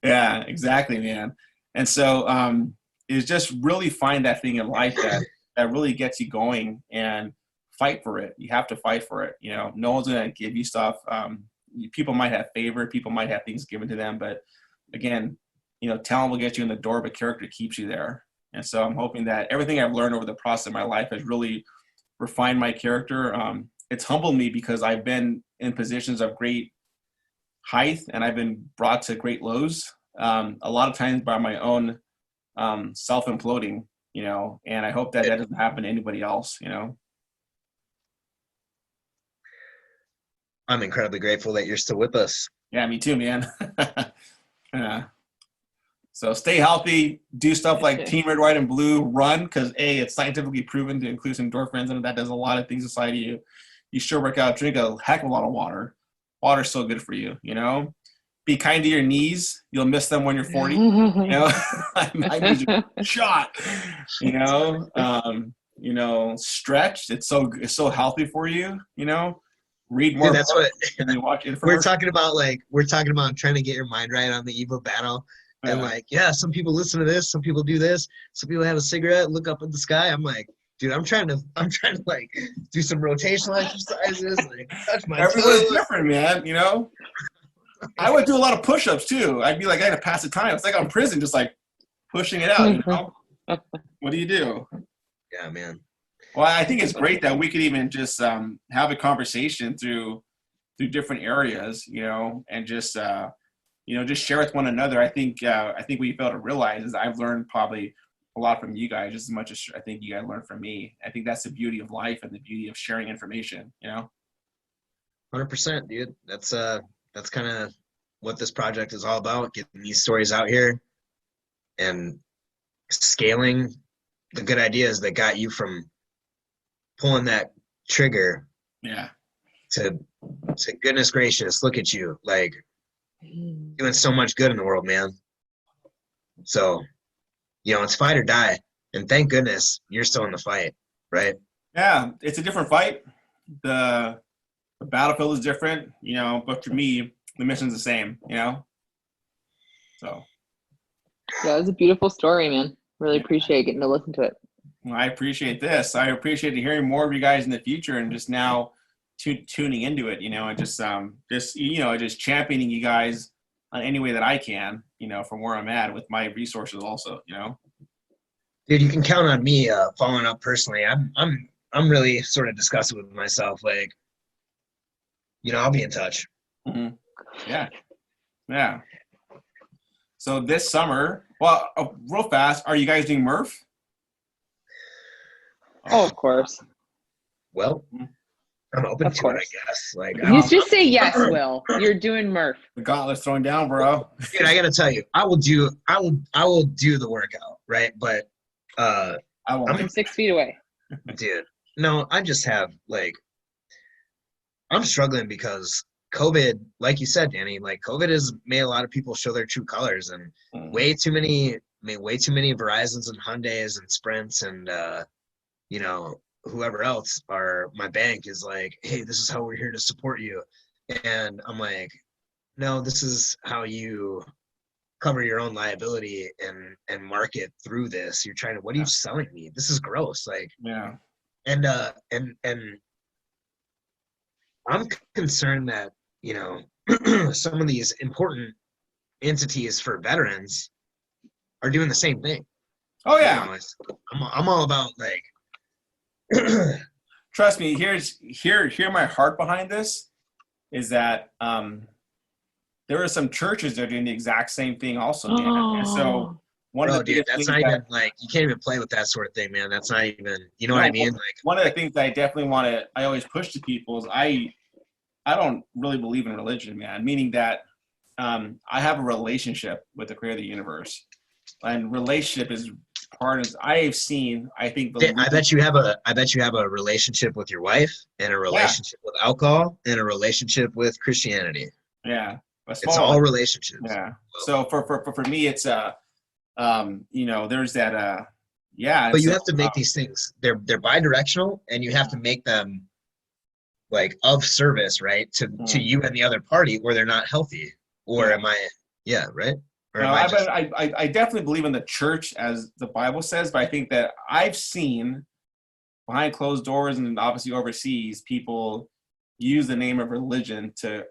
Yeah, exactly, man. And so is just really find that thing in life that really gets you going and fight for it. You have to fight for it. No one's going to give you stuff. People might have favor, people might have things given to them, but again, talent will get you in the door, but character keeps you there. And so I'm hoping that everything I've learned over the process of my life has really refined my character. It's humbled me because I've been in positions of great height and I've been brought to great lows, a lot of times by my own self-imploding, and I hope that doesn't happen to anybody else, I'm incredibly grateful that you're still with us. Yeah, me too, man. Yeah. So stay healthy, do stuff like Team Red, White, and Blue, run, because it's scientifically proven to include endorphins, and that does a lot of things inside of you. You sure work out, drink a heck of a lot of water. Water's so good for you, Be kind to your knees. You'll miss them when you're 40. My knees are shot. Stretch. It's so healthy for you. Read more. Dude, that's what you watch we're talking about. We're talking about trying to get your mind right on the eve of battle. And some people listen to this, some people do this, some people have a cigarette, look up at the sky. I'm like, dude, I'm trying to do some rotational exercises, touch my Everyone's different, man. I would do a lot of push-ups too. I'd be like, I gotta pass the time. It's like I'm in prison, just like pushing it out. What do you do? Yeah, man. Well, I think it's great that we could even just have a conversation through different areas, and just just share with one another. I think what you fail to realize is I've learned probably a lot from you guys, just as much as I think you guys learned from me. I think that's the beauty of life and the beauty of sharing information, 100%, dude. That's kind of what this project is all about, getting these stories out here and scaling the good ideas that got you from pulling that trigger to goodness gracious, look at you, doing so much good in the world, man. So, it's fight or die. And thank goodness you're still in the fight, right? Yeah, it's a different fight. The battlefield is different, but for me, the mission's the same, So. Yeah, it was a beautiful story, man. Really appreciate getting to listen to it. Well, I appreciate this. I appreciate hearing more of you guys in the future and just now tuning into it, and just championing you guys on any way that I can, from where I'm at with my resources also, Dude, you can count on me following up personally. I'm really sort of disgusted with myself. I'll be in touch. Mm-hmm. Yeah. So this summer, well, real fast, are you guys doing Murph? Oh, of course. Well, I'm open Of to course. it, I guess. Like, You just say yes, Will. You're doing Murph. The gauntlet's thrown down, bro. dude, I gotta tell you, I will do the workout, right? But I won't. I'm 6 feet away. dude, no, I just have like, I'm struggling because COVID, like you said, Danny, like COVID has made a lot of people show their true colors, and way too many Verizons and Hyundais and Sprints and you know, whoever else are my bank is like, hey, this is how we're here to support you. And I'm like, no, this is how you cover your own liability and market through this. You're trying to, what are you selling me? This is gross. Like, Yeah. and I'm concerned that, you know, some of these important entities for veterans are doing the same thing. Oh yeah. You know, I'm all about like, Trust me, here my heart behind this is that there are some churches that are doing the exact same thing also, man. And so one of the dude, that's things not even like, you can't even play with that sort of thing, man. That's not even, you know what I mean? Like, one of the things that I definitely I always push to people is I don't really believe in religion, man. Meaning that I have a relationship with the creator of the universe, and relationship is part of. I bet you have a relationship with your wife, and a relationship with alcohol, and a relationship with Christianity. Yeah, it's all relationships. Yeah. So for me, it's you know, there's that yeah. But you have to make these things. They're bi-directional, and you have to make them like of service, right, to you and the other party, or they're not healthy. Or am I? Yeah, right. Or no, I definitely believe in the church as the Bible says, but I think that I've seen behind closed doors and obviously overseas people use the name of religion to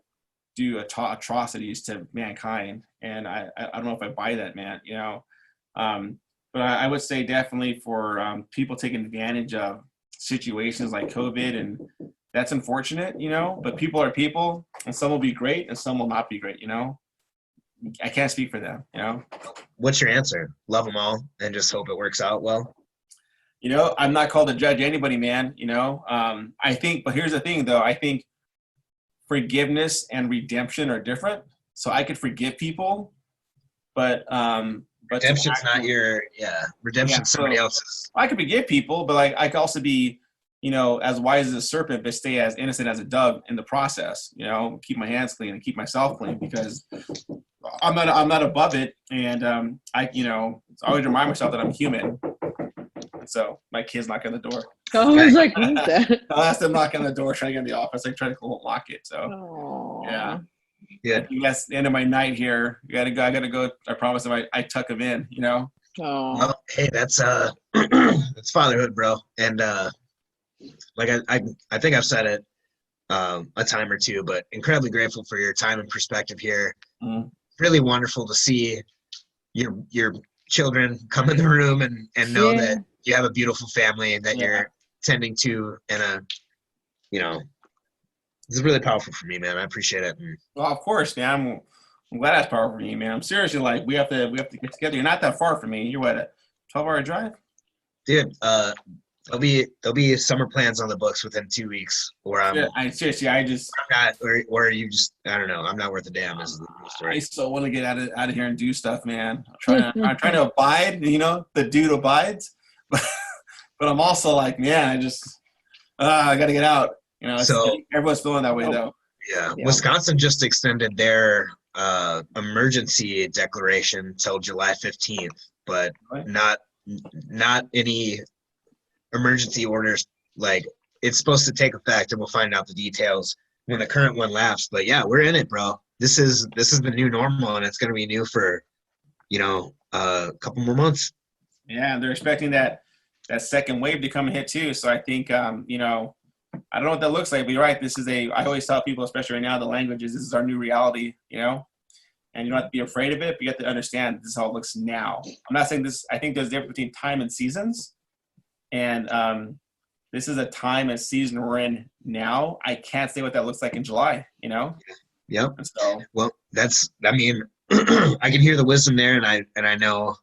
do atrocities to mankind, and I don't know if I buy that, man. You know, but I would say definitely for people taking advantage of situations like COVID, and that's unfortunate, you know. But people are people, and some will be great, and some will not be great, you know. I can't speak for them, you know. What's your answer? Love them all and just hope it works out well? You know, I'm not called to judge anybody, man, you know. I think, but here's the thing, though. I think forgiveness and redemption are different. So I could forgive people, but redemption's not your, redemption's somebody else's. I could forgive people, but like I could also be, you know, as wise as a serpent, but stay as innocent as a dove in the process. You know, keep my hands clean and keep myself clean, because I'm not above it, and I, you know, always remind myself that I'm human. So my kid's knocking on the door. Oh, I was like, who's that? I'll ask them knock on the door, trying to get in the office. I try to lock it. So yeah. That's the end of my night here. I gotta go. I promise them I tuck them in, you know. Well, hey, that's that's fatherhood, bro. And like I think I've said it a time or two, but incredibly grateful for your time and perspective here. Really wonderful to see your children come in the room and know that you have a beautiful family that you're tending to, and you know, this is really powerful for me, man. I appreciate it. Well, of course, man. I'm glad that's powerful for you, man. I'm seriously like, we have to get together. You're not that far from me. You're what, a 12-hour drive? Dude, there'll be summer plans on the books within 2 weeks, or I'm not, or you just, I don't know. I'm not worth a damn. Is the story. I still want to get out of here and do stuff, man. I'm trying to abide. You know, the dude abides, but I'm also like, man, I got to get out. You know, so everyone's feeling that way though. Yeah, Wisconsin just extended their emergency declaration till July 15th, but not any emergency orders. Like, it's supposed to take effect, and we'll find out the details when the current one lapsed. But yeah, we're in it, bro. This is the new normal, and it's going to be new for, you know, a couple more months. Yeah, and they're expecting that second wave to come and hit too. So I think, you know, I don't know what that looks like, but you're right. I always tell people, especially right now, the languages, this is our new reality, you know, and you don't have to be afraid of it, but you have to understand this is how it looks now. I'm not saying this, I think there's a difference between time and seasons. And this is a time and season we're in now. I can't say what that looks like in July, you know? Yep. So, well, I mean, I can hear the wisdom there, and I know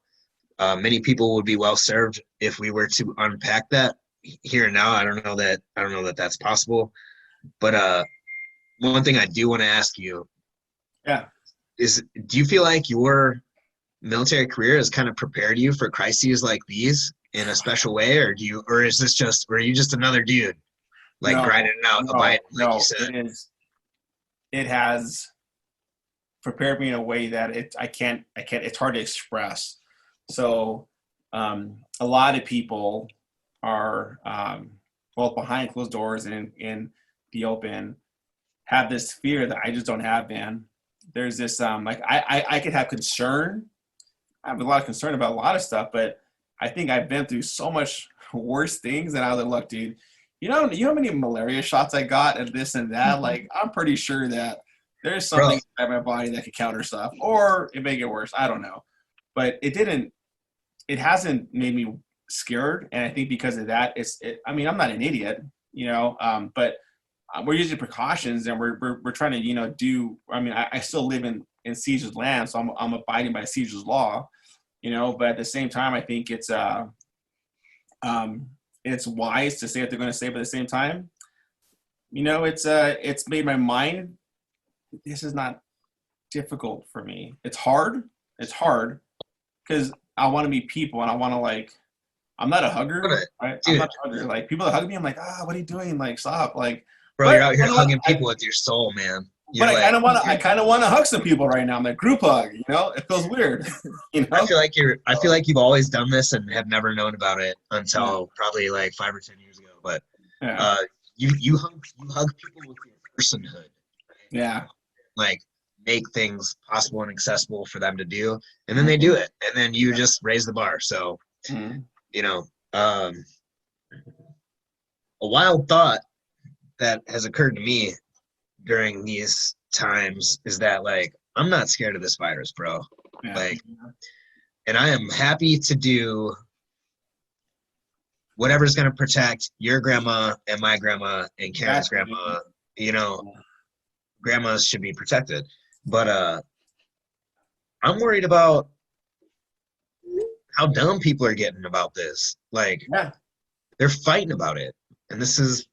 many people would be well served if we were to unpack that here and now. I don't know that that's possible. But one thing I do want to ask you Yeah. is, do you feel like your military career has kind of prepared you for crises like these in a special way, or are you just another dude like No, grinding it out, abiding, like you no, said? it has prepared me in a way that I can't, it's hard to express. So, a lot of people are, both behind closed doors and in the open, have this fear that I just don't have, man. There's this, like, I could have concern. I have a lot of concern about a lot of stuff, but I think I've been through so much worse things. And I was like, look, dude, you know how many malaria shots I got and this and that? Like, I'm pretty sure that there's something in my body that could counter stuff, or it may get worse. I don't know. But it hasn't made me scared. And I think because of that, I mean, I'm not an idiot, but we're using precautions, and we're trying to, I mean, I still live in Caesar's land, so I'm abiding by Caesar's law, but at the same time, I think it's wise to say what they're going to say, but at the same time, it's made my mind, this is not difficult for me. It's hard because I want to meet people, and I want to, I'm not a hugger, right? I'm not a hugger. Like, people that hug me, I'm like, what are you doing? Like, stop. Like, bro, you're out here hugging people with your soul, man. But I kind of want to hug some people right now. I'm like, group hug, it feels weird. I feel like you've always done this and have never known about it until probably like 5 or 10 years ago. But you hug people with your personhood. Right? Yeah. Like, make things possible and accessible for them to do, and then they do it, and then you just raise the bar. So, a wild thought that has occurred to me during these times is that, like, I'm not scared of this virus, bro. Yeah. Like, and I am happy to do whatever's going to protect your grandma and my grandma and Karen's grandma. Grandmas should be protected. But I'm worried about how dumb people are getting about this. Like, they're fighting about it. And this is,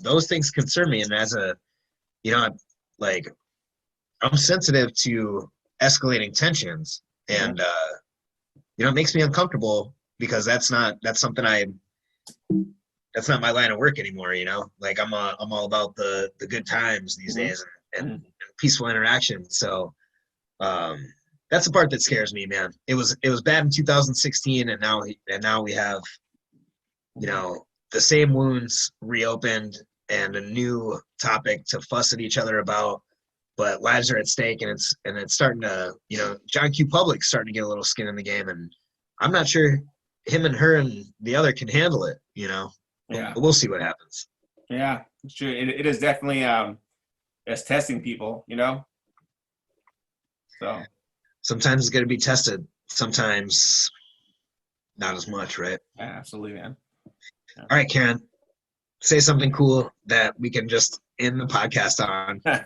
those things concern me. And as a, I'm sensitive to escalating tensions. And, it makes me uncomfortable because that's not my line of work anymore, Like, I'm all about the good times these days and peaceful interaction. So that's the part that scares me, man. It was bad in 2016, and now we have the same wounds reopened and a new topic to fuss at each other about, but lives are at stake, and it's starting to, John Q. Public's starting to get a little skin in the game, and I'm not sure him and her and the other can handle it, but we'll see what happens. Yeah, it's true. It is definitely it's testing people, so sometimes it's going to be tested, sometimes not as much, right? Yeah, absolutely, man. Yeah. All right, Karen, say something cool that we can just end the podcast on now.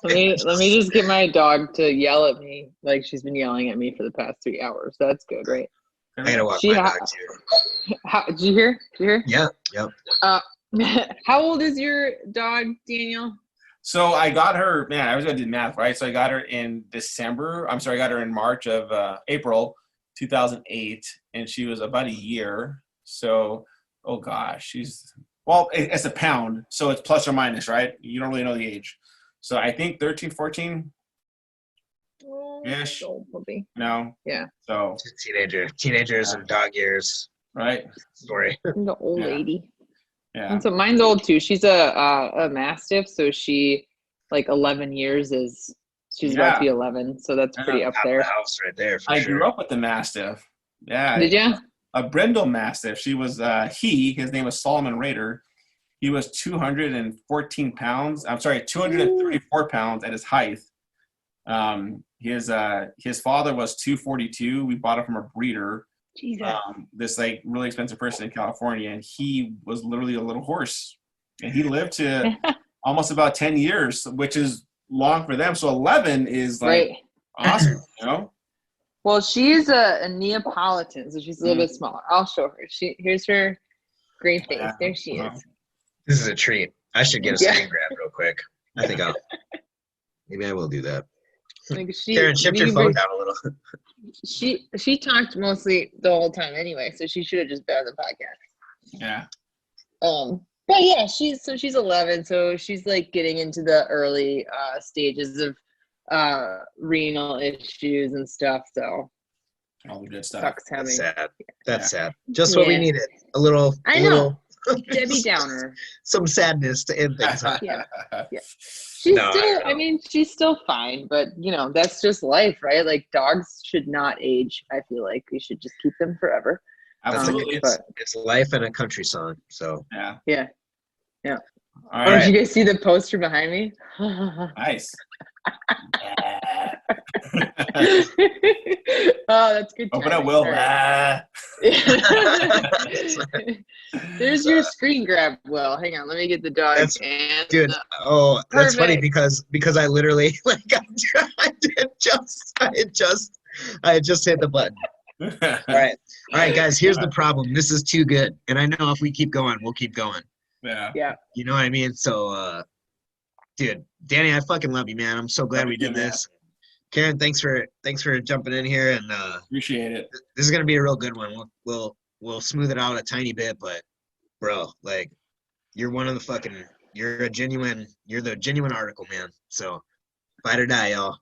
Let me just get my dog to yell at me like she's been yelling at me for the past 3 hours. That's good, right? I gotta walk my dog too. Did you hear? Yeah. Yep. How old is your dog, Daniel? So I got her, man, I was going to do math, right? So I got her in I got her in March of April 2008, and she was about a year. So, oh gosh, it's a pound, so it's plus or minus, right? You don't really know the age. So I think 13, 14 ish. No. Yeah. So teenagers and dog years. Right. Story. The old lady. Yeah. And so mine's old too. She's a Mastiff, so she 11 years she's about to be 11, so that's pretty up there. The house right there. I grew up with the Mastiff. Yeah. Did you? A Brindle Mastiff. She was his name was Solomon Raider. He was 214 pounds. I'm sorry, 234 pounds at his height. His father was 242. We bought it from a breeder. Jesus. This really expensive person in California, and he was literally a little horse, and he lived to almost about 10 years, which is long for them. So 11 is awesome, Well, she's a Neapolitan, so she's a little bit smaller. I'll show her. Here's her great face. There she is. This is a treat. I should get a Yeah. screen grab real quick. I think maybe I will do that. Like Karen, shift your phone down a little. She talked mostly the whole time anyway, so she should have just been on the podcast. Yeah. But yeah, she's 11, so she's like getting into the early stages of renal issues and stuff. So All the good stuff. sucks That's having. sad. That's sad. Just what we Yeah. needed. A little. I know. Debbie Downer. Some sadness to end things. Huh? Yeah. She's still. I mean, she's still fine, but you know, that's just life, right? Like dogs should not age. I feel like we should just keep them forever. Absolutely. It's life and a country song. So Yeah. All Oh, right. did you guys see the poster behind me? Nice. Oh, that's good. Open up, Will. All right. There's your screen grab, Will. Hang on, let me get the dog. Dude, oh, that's funny Perfect. because I literally like I had just hit the button. All right, guys. Here's the problem. This is too good, and I know if we keep going, we'll keep going. Yeah. You know what I mean? So, dude, Danny, I fucking love you, man. I'm so glad we did this. Karen, thanks for jumping in here, and Appreciate it. this is gonna be a real good one. We'll smooth it out a tiny bit, but bro, like, you're the genuine article, man. So, fight or die, y'all.